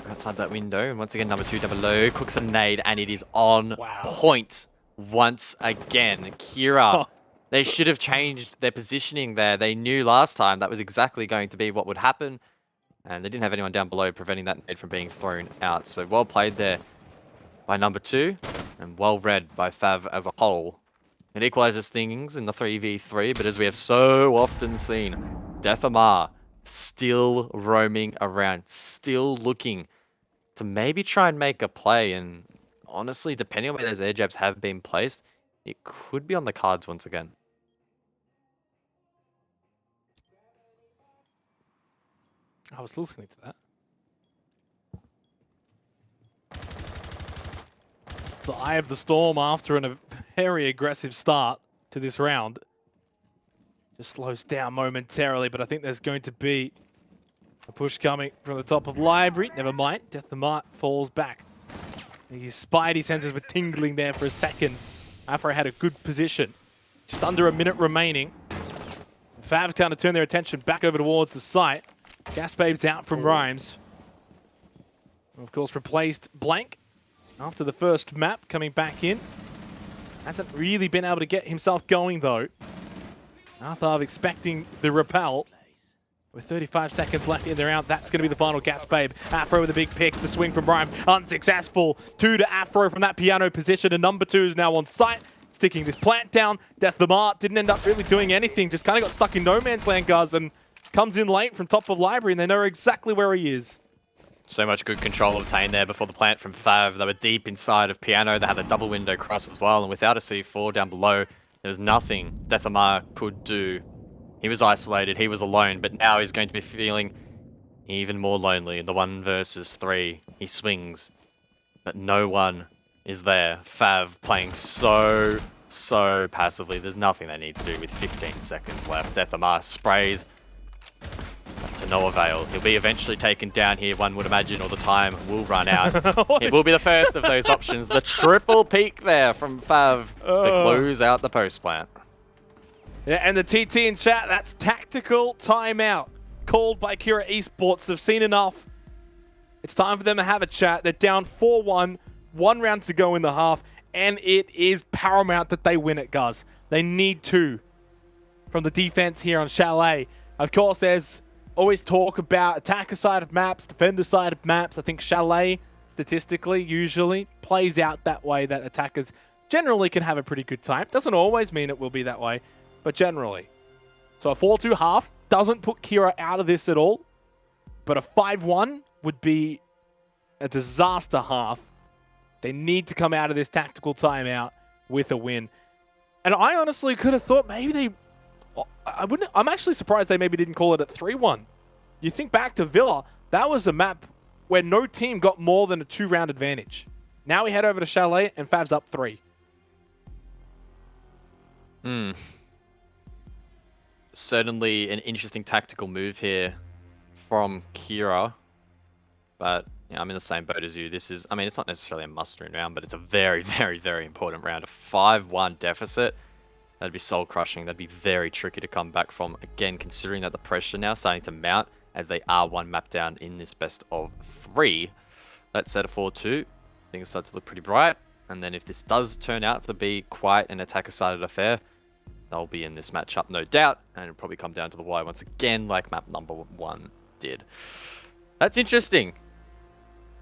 outside that window. And once again, number 2 down below, cooks a nade, and it is on point once again. Kira, they should have changed their positioning there. They knew last time that was exactly going to be what would happen. And they didn't have anyone down below preventing that nade from being thrown out. So well played there by number 2. And well read by FAV as a whole. It equalizes things in the 3v3. But as we have so often seen, Deathamar still roaming around. Still looking to maybe try and make a play. And honestly, depending on where those air jabs have been placed, it could be on the cards once again. I was listening to that. It's the eye of the storm after a very aggressive start to this round. Just slows down momentarily, but I think there's going to be a push coming from the top of Library. Never mind. Death the Mart falls back. His spidey senses were tingling there for a second. Afro had a good position. Just under a minute remaining. Fav kind of turned their attention back over towards the site. Gas Babe's out from Rhymes. Of course, replaced Blank after the first map, coming back in. Hasn't really been able to get himself going, though. Arthav expecting the repel. With 35 seconds left in the round, that's going to be the final Gas Babe. Afro with a big pick. The swing from Rhymes, unsuccessful. 2 to Afro from that piano position, and number 2 is now on site, sticking this plant down. Death the Mart didn't end up really doing anything, just kind of got stuck in no man's land, guys, and comes in late from top of Library, and they know exactly where he is. So much good control obtained there before the plant from Fav. They were deep inside of Piano. They had a double window cross as well, and without a C4 down below, there was nothing Deathamar could do. He was isolated, he was alone, but now he's going to be feeling even more lonely in the 1 versus 3. He swings, but no one is there. Fav playing so passively. There's nothing they need to do with 15 seconds left. Deathamar sprays, but to no avail. He'll be eventually taken down here, one would imagine, or the time will run out. It will be the first of those options. The triple peak there from Fav to close out the post plant. Yeah, and the TT in chat, that's tactical timeout called by Kira Esports. They've seen enough. It's time for them to have a chat. They're down 4-1, 1 round to go in the half, and it is paramount that they win it, guys. They need to from the defense here on Chalet. Of course, there's always talk about attacker side of maps, defender side of maps. I think Chalet, statistically, usually plays out that way, that attackers generally can have a pretty good time. Doesn't always mean it will be that way, but generally. So a 4-2 half doesn't put Kira out of this at all. but a 5-1 would be a disaster half. They need to come out of this tactical timeout with a win. And I honestly could have thought maybe they... I'm actually surprised they maybe didn't call it at 3-1. You think back to Villa, that was a map where no team got more than a 2-round advantage. Now we head over to Chalet and FAV's up 3. Certainly an interesting tactical move here from Kira. But yeah, I'm in the same boat as you. This is, I mean, it's not necessarily a must-win round, but it's a very, very, very important round. A 5-1 deficit. That'd be soul-crushing. That'd be very tricky to come back from. Again, considering that the pressure now starting to mount as they are 1 map down in this best of 3. Let's set a 4-2. Things start to look pretty bright. And then if this does turn out to be quite an attacker-sided affair, they'll be in this matchup, no doubt. And it'll probably come down to the wire once again, like map number 1 did. That's interesting.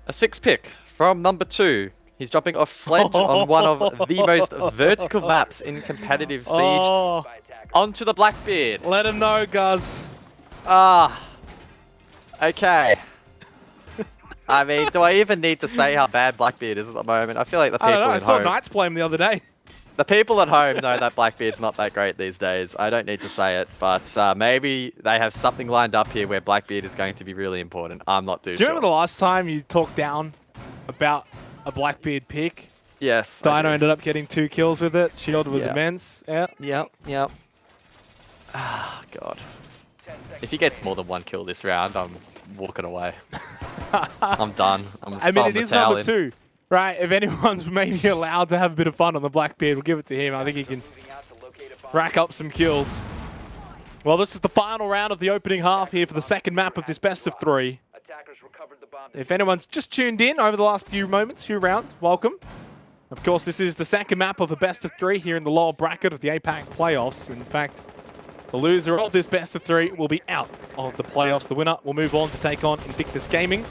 A 6 pick from number 2. He's dropping off Sledge on one of the most vertical maps in competitive Siege onto the Blackbeard. Let him know, Guz. Okay. I mean, do I even need to say how bad Blackbeard is at the moment? I feel like the people I at saw home... Knights play him the other day. The people at home know that Blackbeard's not that great these days. I don't need to say it, but maybe they have something lined up here where Blackbeard is going to be really important. I'm not too sure. Do you remember the last time you talked down about a Blackbeard pick? Yes. Dino ended up getting 2 kills with it. Shield was immense. Yeah. Yep. Ah, God. If he gets more than 1 kill this round, I'm walking away. I'm done. I mean, it is number 2. Right, if anyone's maybe allowed to have a bit of fun on the Blackbeard, we'll give it to him. I think he can rack up some kills. Well, this is the final round of the opening half here for the second map of this best of 3. If anyone's just tuned in over the last few rounds, welcome. Of course, this is the second map of a best of 3 here in the lower bracket of the APAC playoffs. In fact, the loser of this best of 3 will be out of the playoffs. The winner will move on to take on Invictus Gaming.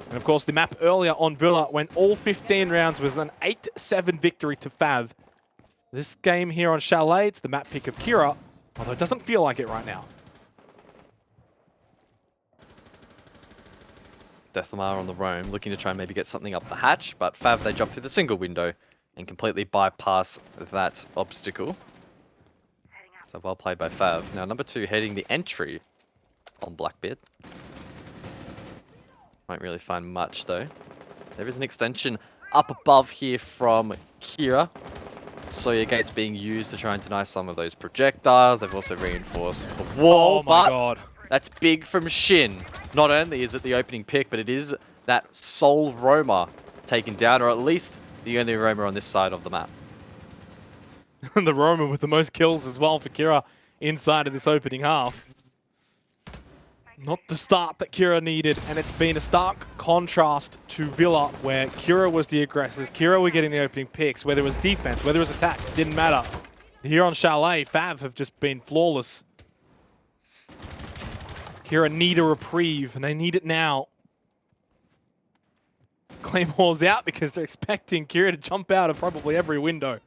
And of course, the map earlier on Villa, when all 15 rounds was an 8-7 victory to FAV. This game here on Chalet, it's the map pick of Kira, although it doesn't feel like it right now. Deathlamar on the roam, looking to try and maybe get something up the hatch, but FAV, they jump through the single window and completely bypass that obstacle. So well played by FAV. Now, number 2 heading the entry on Blackbeard. Won't really find much, though. There is an extension up above here from Kira. Sawyer gates being used to try and deny some of those projectiles. They've also reinforced the wall, Oh my god. That's big from Shin. Not only is it the opening pick, but it is that sole roamer taken down, or at least the only roamer on this side of the map. The roamer with the most kills as well for Kira inside of this opening half. Not the start that Kira needed, and it's been a stark contrast to Villa, where Kira was the aggressors. Kira were getting the opening picks, whether it was defense, whether it was attack, it didn't matter. Here on Chalet, FAV have just been flawless. Kira need a reprieve, and they need it now. Claymore's out because they're expecting Kira to jump out of probably every window.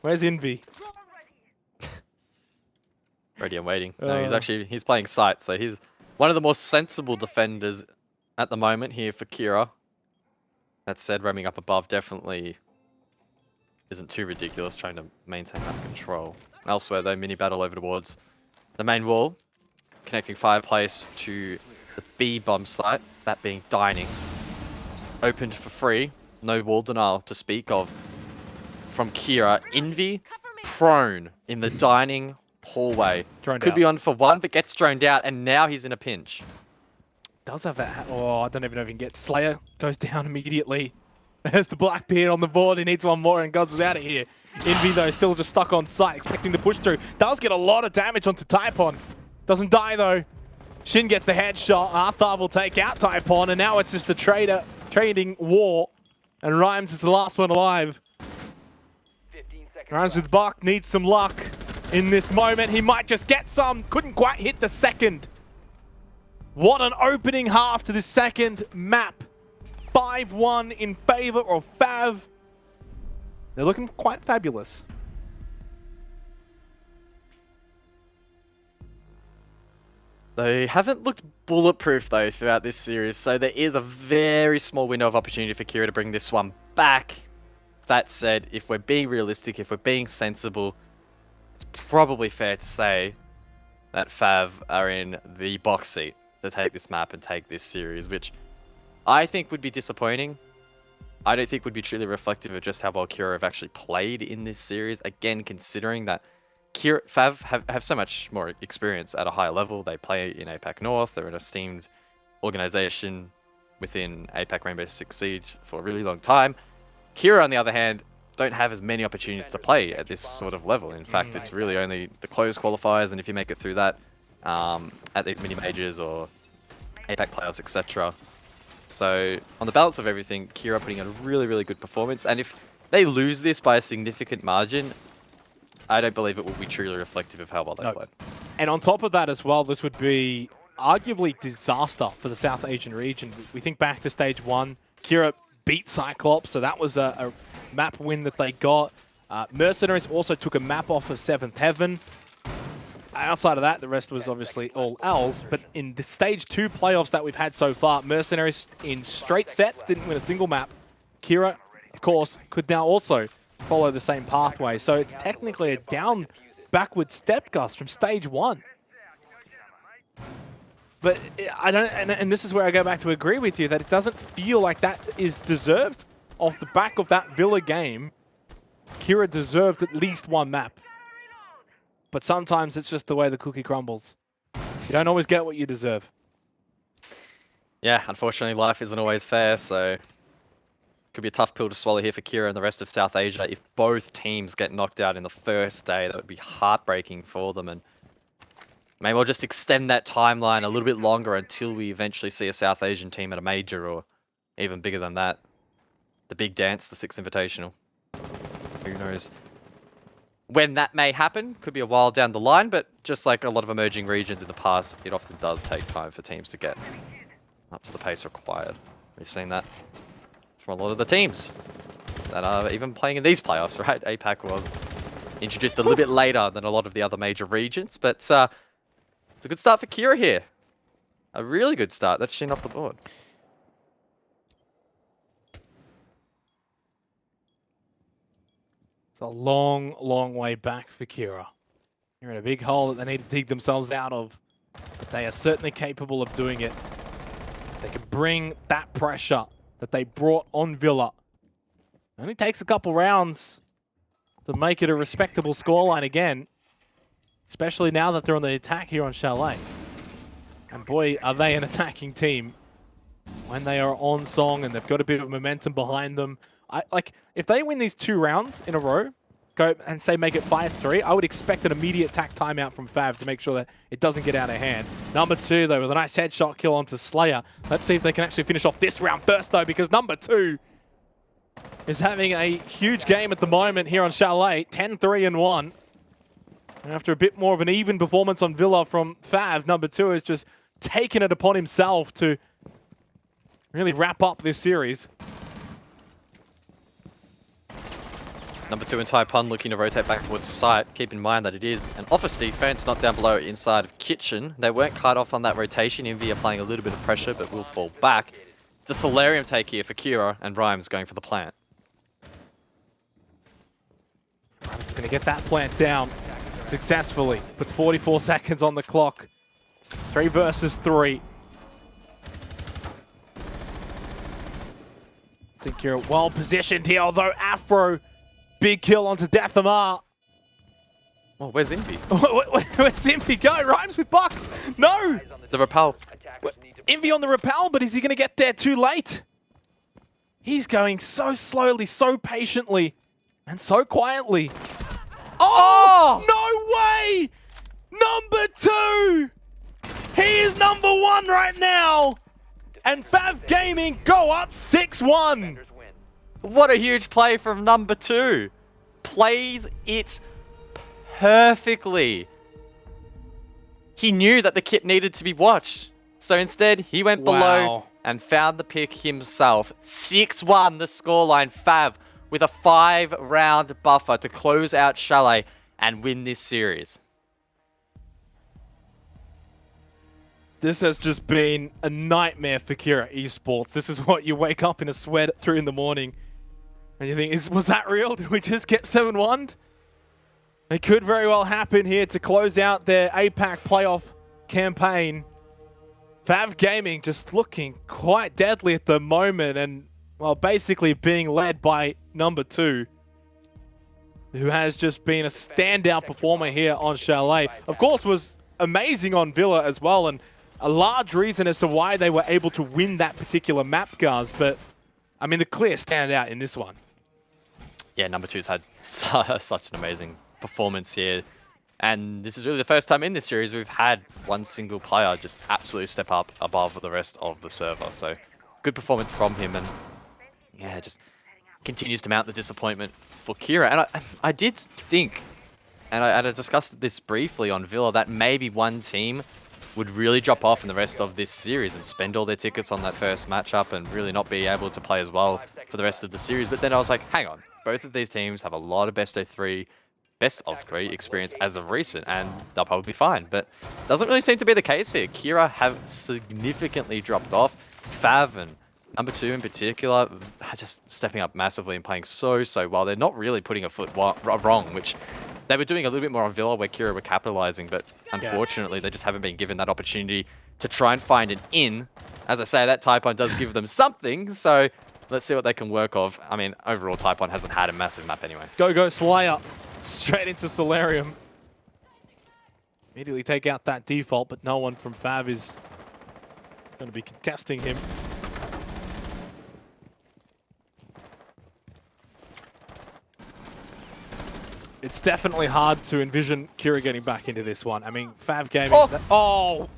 Where's Envy? Ready and waiting. No, he's playing sight, so he's one of the more sensible defenders at the moment here for Kira. That said, roaming up above definitely isn't too ridiculous, trying to maintain that control. Elsewhere, though, mini battle over towards the main wall, connecting fireplace to the B bomb site, that being dining. Opened for free, no wall denial to speak of from Kira. Envy prone in the dining hallway. Could be on for 1, but gets droned out, and now he's in a pinch. Does have that. Oh, I don't even know if he can get. Slayer goes down immediately. There's the Blackbeard on the board. He needs one more, and Guz is out of here. Envy, though, still just stuck on site, expecting to push through. Does get a lot of damage onto Typon. Doesn't die, though. Shin gets the headshot. Arthar will take out Typon, and now it's just a trading war. And Rhymes is the last one alive. Rhymes with Buck needs some luck in this moment. He might just get some. Couldn't quite hit the second. What an opening half to this second map. 5-1 in favor of FAV. They're looking quite fabulous. They haven't looked bulletproof though throughout this series, so there is a very small window of opportunity for Kira to bring this one back. That said, if we're being realistic, if we're being sensible, it's probably fair to say that FAV are in the box seat to take this map and take this series, which I think would be disappointing. I don't think would be truly reflective of just how well Kira have actually played in this series. Again, considering that FAV have so much more experience at a higher level. They play in APAC North. They're an esteemed organization within APAC Rainbow Six Siege for a really long time. Kira, on the other hand, don't have as many opportunities to play at this sort of level. In fact, it's really only the closed qualifiers, and if you make it through that at these mini majors or APAC playoffs, etc. So, on the balance of everything, Kira putting in a really, really good performance. And if they lose this by a significant margin, I don't believe it will be truly reflective of how well they played. And on top of that as well, this would be arguably disaster for the South Asian region. We think back to stage 1, Kira beat Cyclops, so that was a map win that they got. Mercenaries also took a map off of 7th Heaven. Outside of that, the rest was obviously all L's, but in the stage 2 playoffs that we've had so far, Mercenaries in straight sets didn't win a single map. Kira, of course, could now also follow the same pathway, so it's technically a down backward step, Gus, from stage 1. But I don't, and this is where I go back to agree with you that it doesn't feel like that is deserved. Off the back of that Villa game, Kira deserved at least one map. But sometimes it's just the way the cookie crumbles. You don't always get what you deserve. Yeah, unfortunately, life isn't always fair, so could be a tough pill to swallow here for Kira and the rest of South Asia. If both teams get knocked out in the first day, that would be heartbreaking for them. And maybe we'll just extend that timeline a little bit longer until we eventually see a South Asian team at a major, or even bigger than that. The big dance, the 6th Invitational. Who knows when that may happen? Could be a while down the line, but just like a lot of emerging regions in the past, it often does take time for teams to get up to the pace required. We've seen that from a lot of the teams that are even playing in these playoffs, right? APAC was introduced a little bit later than a lot of the other major regions, but it's a good start for Kira here. A really good start. That's Shin off the board. It's a long, long way back for Kira. You're in a big hole that they need to dig themselves out of. But they are certainly capable of doing it. They can bring that pressure that they brought on Villa. It only takes a couple rounds to make it a respectable scoreline again. Especially now that they're on the attack here on Chalet. And boy, are they an attacking team when they are on song and they've got a bit of momentum behind them. If they win these 2 rounds in a row, go and say make it 5-3, I would expect an immediate attack timeout from FAV to make sure that it doesn't get out of hand. Number 2, though, with a nice headshot kill onto Slayer. Let's see if they can actually finish off this round first, though, because number 2 is having a huge game at the moment here on Chalet. 10-3-1. And after a bit more of an even performance on Villa from FAV, number 2 has just taken it upon himself to really wrap up this series. Number 2 in Taipun looking to rotate back towards site. Keep in mind that it is an office defense, not down below inside of kitchen. They weren't cut off on that rotation. Envy applying a little bit of pressure, but will fall back. It's a Solarium take here for Kira, and Rhymes going for the plant. Rhymes is going to get that plant down successfully. Puts 44 seconds on the clock. 3 versus 3. I think you're well positioned here, although Afro, big kill onto Deathamar. Oh, where's Envy? Where's Envy go? Rhymes with Buck. No! The repel. Envy on the repel, but is he going to get there too late? He's going so slowly, so patiently, and so quietly. Oh! No way! Number 2! He is number 1 right now! And FAV Gaming go up 6-1! What a huge play from number 2. Plays it perfectly. He knew that the kit needed to be watched. So instead, he went below and found the pick himself. 6-1 the scoreline. FAV with a 5-round buffer to close out Chalet and win this series. This has just been a nightmare for Kira Esports. This is what you wake up in a sweat at 3 in the morning. And you think, was that real? Did we just get 7-1'd? It could very well happen here to close out their APAC playoff campaign. FAV Gaming just looking quite deadly at the moment and, well, basically being led by number 2, who has just been a standout performer here on Chalet. Of course, was amazing on Villa as well, and a large reason as to why they were able to win that particular map, guys. But, I mean, the clear standout in this one. Yeah, number 2's had such an amazing performance here. And this is really the first time in this series we've had one single player just absolutely step up above the rest of the server. So, good performance from him, and yeah, just continues to mount the disappointment for Kira. And I did think, and I discussed this briefly on Villa, that maybe one team would really drop off in the rest of this series and spend all their tickets on that first matchup and really not be able to play as well for the rest of the series. But then I was like, hang on, both of these teams have a lot of best of three experience as of recent, and they'll probably be fine. But doesn't really seem to be the case here. Kira have significantly dropped off. FAV and number 2 in particular are just stepping up massively and playing so well. They're not really putting a foot wrong, which they were doing a little bit more on Villa where Kira were capitalizing, but unfortunately they just haven't been given that opportunity to try and find an in. As I say, that Type-1 does give them something, so let's see what they can work of. I mean, overall Type-1 hasn't had a massive map anyway. Go Slayer. Straight into Solarium. Immediately take out that default, but no one from FAV is going to be contesting him. It's definitely hard to envision Kira getting back into this one. I mean, FAV Gaming... Oh!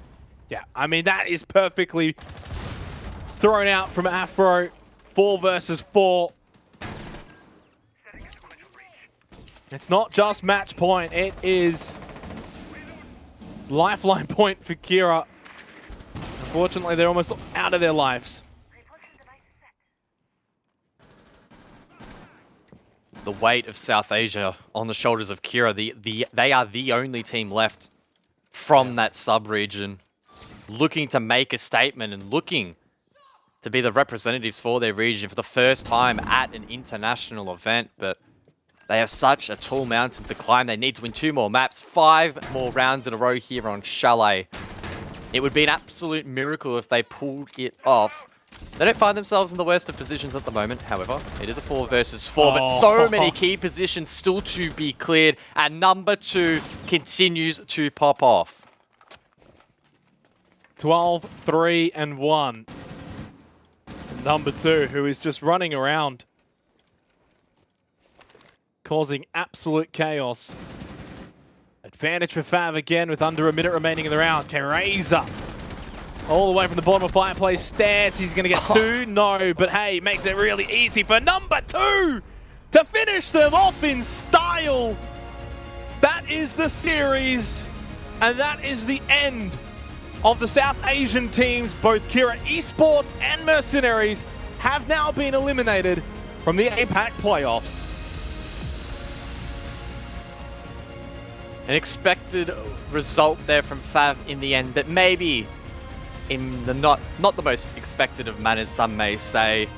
Yeah, I mean, that is perfectly thrown out from Afro. 4 versus 4. It's not just match point, it is lifeline point for Kira. Unfortunately, they're almost out of their lives. The weight of South Asia on the shoulders of Kira. They are the only team left from that sub-region looking to make a statement and looking to be the representatives for their region for the first time at an international event. But they have such a tall mountain to climb. They need to win 2 more maps, 5 more rounds in a row here on Chalet. It would be an absolute miracle if they pulled it off. They don't find themselves in the worst of positions at the moment, however. It is a 4 versus 4, but so many key positions still to be cleared, and number 2 continues to pop off. 12, 3, and 1. Number 2, who is just running around, causing absolute chaos. Advantage for FAV again with under a minute remaining in the round. Teresa all the way from the bottom of Fireplace stairs. He's going to get 2. No, but hey, makes it really easy for number 2 to finish them off in style. That is the series, and that is the end of the South Asian teams. Both Kira Esports and Mercenaries have now been eliminated from the APAC playoffs. An expected result there from FAV in the end, but maybe in the not the most expected of manners, some may say.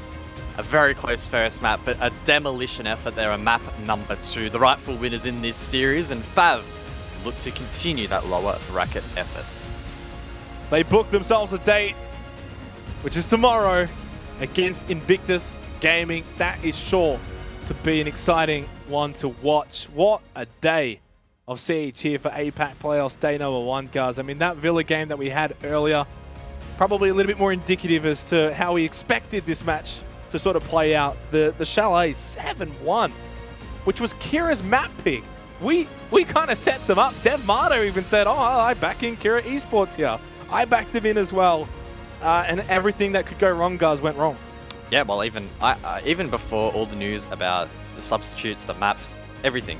A very close first map, but a demolition effort there on map number 2. The rightful winners in this series, and FAV look to continue that lower bracket effort. They book themselves a date, which is tomorrow, against Invictus Gaming. That is sure to be an exciting one to watch. What a day of Siege here for APAC playoffs, day number 1, guys. I mean, that Villa game that we had earlier, probably a little bit more indicative as to how we expected this match to sort of play out. The Chalet 7-1, which was Kira's map pick. We kind of set them up. Dev Marto even said, oh, I back in Kira Esports here. I backed them in as well. And everything that could go wrong, guys, went wrong. Yeah, well, even before all the news about the substitutes, the maps, everything,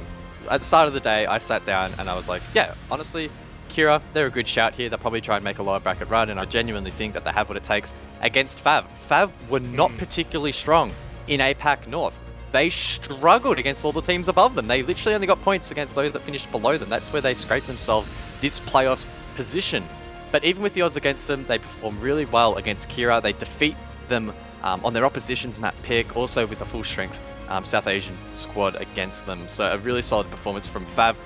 at the start of the day, I sat down and I was like, yeah, honestly, Kira, they're a good shout here. They'll probably try and make a lower bracket run, and I genuinely think that they have what it takes against FAV. FAV were not particularly strong in APAC North. They struggled against all the teams above them. They literally only got points against those that finished below them. That's where they scraped themselves this playoffs position. But even with the odds against them, they perform really well against Kira. They defeat them on their opposition's map pick, also with a full strength South Asian squad against them. So a really solid performance from FAV.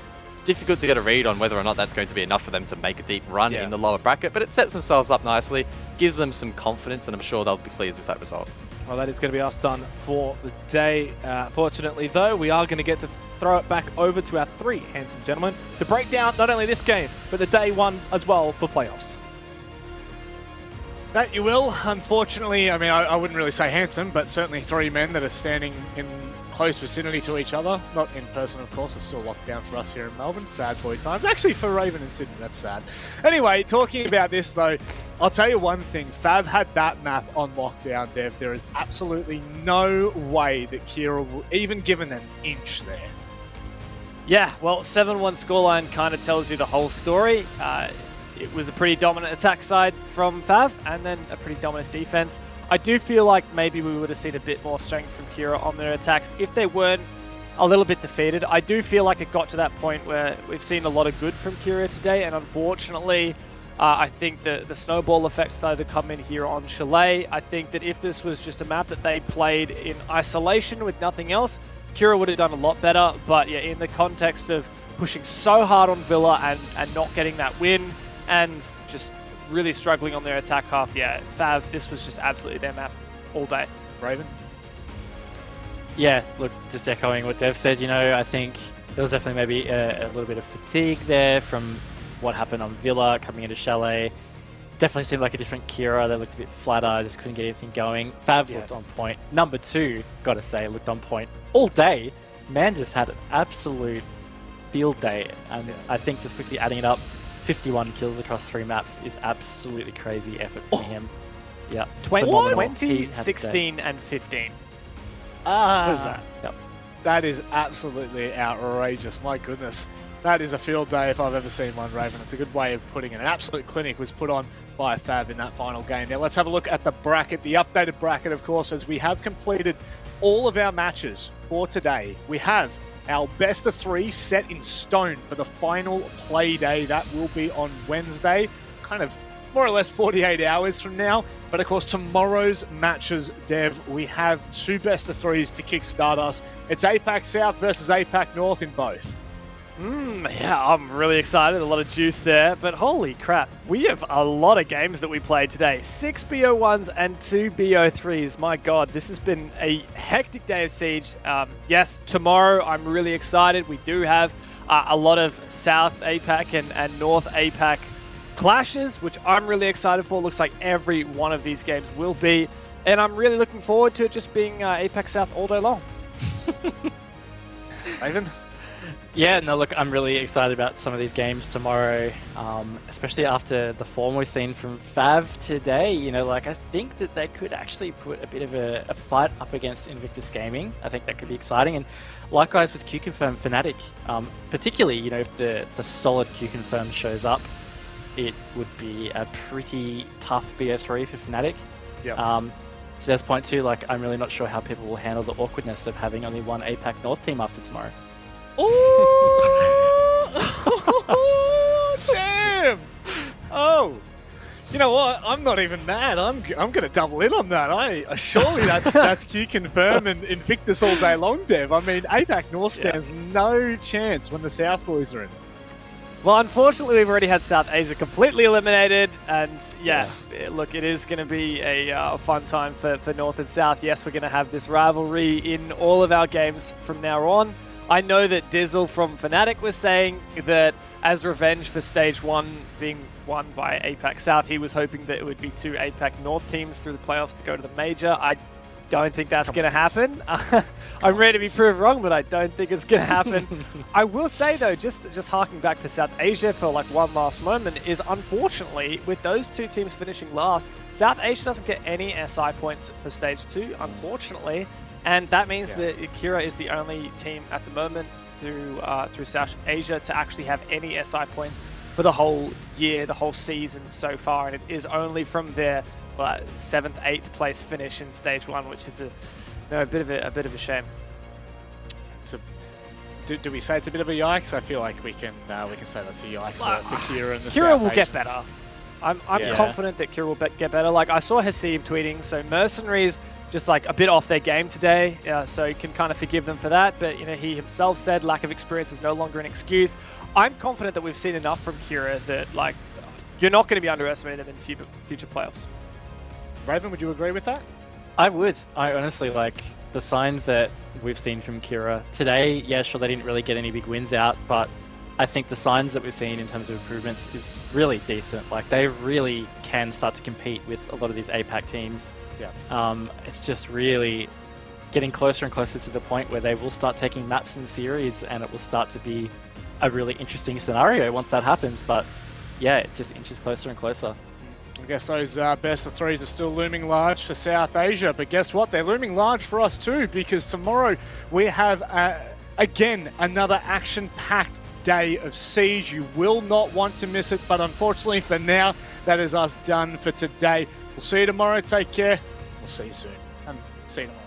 Difficult to get a read on whether or not that's going to be enough for them to make a deep run in the lower bracket, but it sets themselves up nicely, gives them some confidence, and I'm sure they'll be pleased with that result. Well, that is going to be us done for the day. Fortunately, though, we are going to get to throw it back over to our three handsome gentlemen to break down not only this game, but the day one as well for playoffs. That you will. Unfortunately, I mean, I wouldn't really say handsome, but certainly three men that are standing in close vicinity to each other. Not in person, of course. It's still locked down for us here in Melbourne. Sad boy times. Actually, for Raven and Sydney, that's sad. Anyway, talking about this, though, I'll tell you one thing. Fav had that map on lockdown, Dev. There is absolutely no way that Kira will even given an inch there. Yeah, well, 7-1 scoreline kind of tells you the whole story. It was a pretty dominant attack side from Fav, and then a pretty dominant defense. I do feel like maybe we would have seen a bit more strength from Kira on their attacks if they weren't a little bit defeated. I do feel like it got to that point where we've seen a lot of good from Kira today, and unfortunately, I think the snowball effect started to come in here on Chalet. I think that if this was just a map that they played in isolation with nothing else, Kira would have done a lot better. But yeah, in the context of pushing so hard on Villa and not getting that win, and just really struggling on their attack half, yeah, Fav, this was just absolutely their map all day. Raven? Yeah, look, just echoing what Dev said, I think there was definitely maybe a little bit of fatigue there from what happened on Villa coming into Chalet. Definitely seemed like a different Kira. They looked a bit flatter, just couldn't get anything going. Fav looked on point. Number 2, gotta say, looked on point all day. Man just had an absolute field day. And I think just quickly adding it up, 51 kills across 3 maps is absolutely crazy effort from him. Yeah. 20, 16, and 15. What is that? Yep. That is absolutely outrageous. My goodness. That is a field day if I've ever seen one, Raven. It's a good way of putting it. An absolute clinic was put on by Fav in that final game. Now let's have a look at the bracket, the updated bracket, of course, as we have completed all of our matches for today. We have our best of 3 set in stone for the final play day. That will be on Wednesday, kind of more or less 48 hours from now. But of course, tomorrow's matches, Dev, we have 2 best of 3s to kickstart us. It's APAC South versus APAC North in both. Yeah, I'm really excited. A lot of juice there. But holy crap, we have a lot of games that we played today. 6 BO1s and 2 BO3s. My God, this has been a hectic day of Siege. Yes, tomorrow I'm really excited. We do have a lot of South APAC and North APAC clashes, which I'm really excited for. Looks like every one of these games will be. And I'm really looking forward to it just being APAC South all day long. Raven? Yeah, no, look, I'm really excited about some of these games tomorrow, especially after the form we've seen from Fav today. I think that they could actually put a bit of a fight up against Invictus Gaming. I think that could be exciting. And likewise with Q-Confirm Fnatic, particularly, if the solid Q-Confirm shows up, it would be a pretty tough BO3 for Fnatic. Yep. To this point too, I'm really not sure how people will handle the awkwardness of having only one APAC North team after tomorrow. Oh, damn! Oh, you know what? I'm not even mad. I'm going to double in on that. Surely that's Q Confirm and Invictus all day long, Dev. I mean, APAC North stands no chance when the South boys are in. Well, unfortunately, we've already had South Asia completely eliminated, and yes, look, it is going to be a fun time for North and South. Yes, we're going to have this rivalry in all of our games from now on. I know that Dizzle from Fnatic was saying that as revenge for Stage 1 being won by APAC South, he was hoping that it would be 2 APAC North teams through the playoffs to go to the Major. I don't think that's going to happen. I'm ready to be proved wrong, but I don't think it's going to happen. I will say, though, just harking back for South Asia for one last moment, is unfortunately, with those 2 teams finishing last, South Asia doesn't get any SI points for Stage 2, unfortunately. And that means that Kira is the only team at the moment through South Asia to actually have any SI points for the whole year, the whole season so far. And it is only from their 7th, 8th place finish in Stage 1, which is a bit of a shame. Do we say it's a bit of a yikes? I feel like we can say that's a yikes for Kira and the Kira South will get Asians. better. I'm Yeah. confident that Kira will get better. Like, I saw Hasib tweeting, so Mercenaries just like a bit off their game today, so you can kind of forgive them for that. But he himself said lack of experience is no longer an excuse. I'm confident that we've seen enough from Kira that like you're not going to be underestimated in future playoffs. Raven, would you agree with that? I would. I honestly like the signs that we've seen from Kira today. Yeah, sure, they didn't really get any big wins out, but I think the signs that we've seen in terms of improvements is really decent. Like, they really can start to compete with a lot of these APAC teams. Yeah. It's just really getting closer and closer to the point where they will start taking maps in series, and it will start to be a really interesting scenario once that happens. But yeah, it just inches closer and closer. I guess those best of threes are still looming large for South Asia, but guess what? They're looming large for us too, because tomorrow we have, again, another action-packed day of Siege. You will not want to miss it, but unfortunately for now, that is us done for today. We'll see you tomorrow. Take care. We'll see you soon. And see you tomorrow.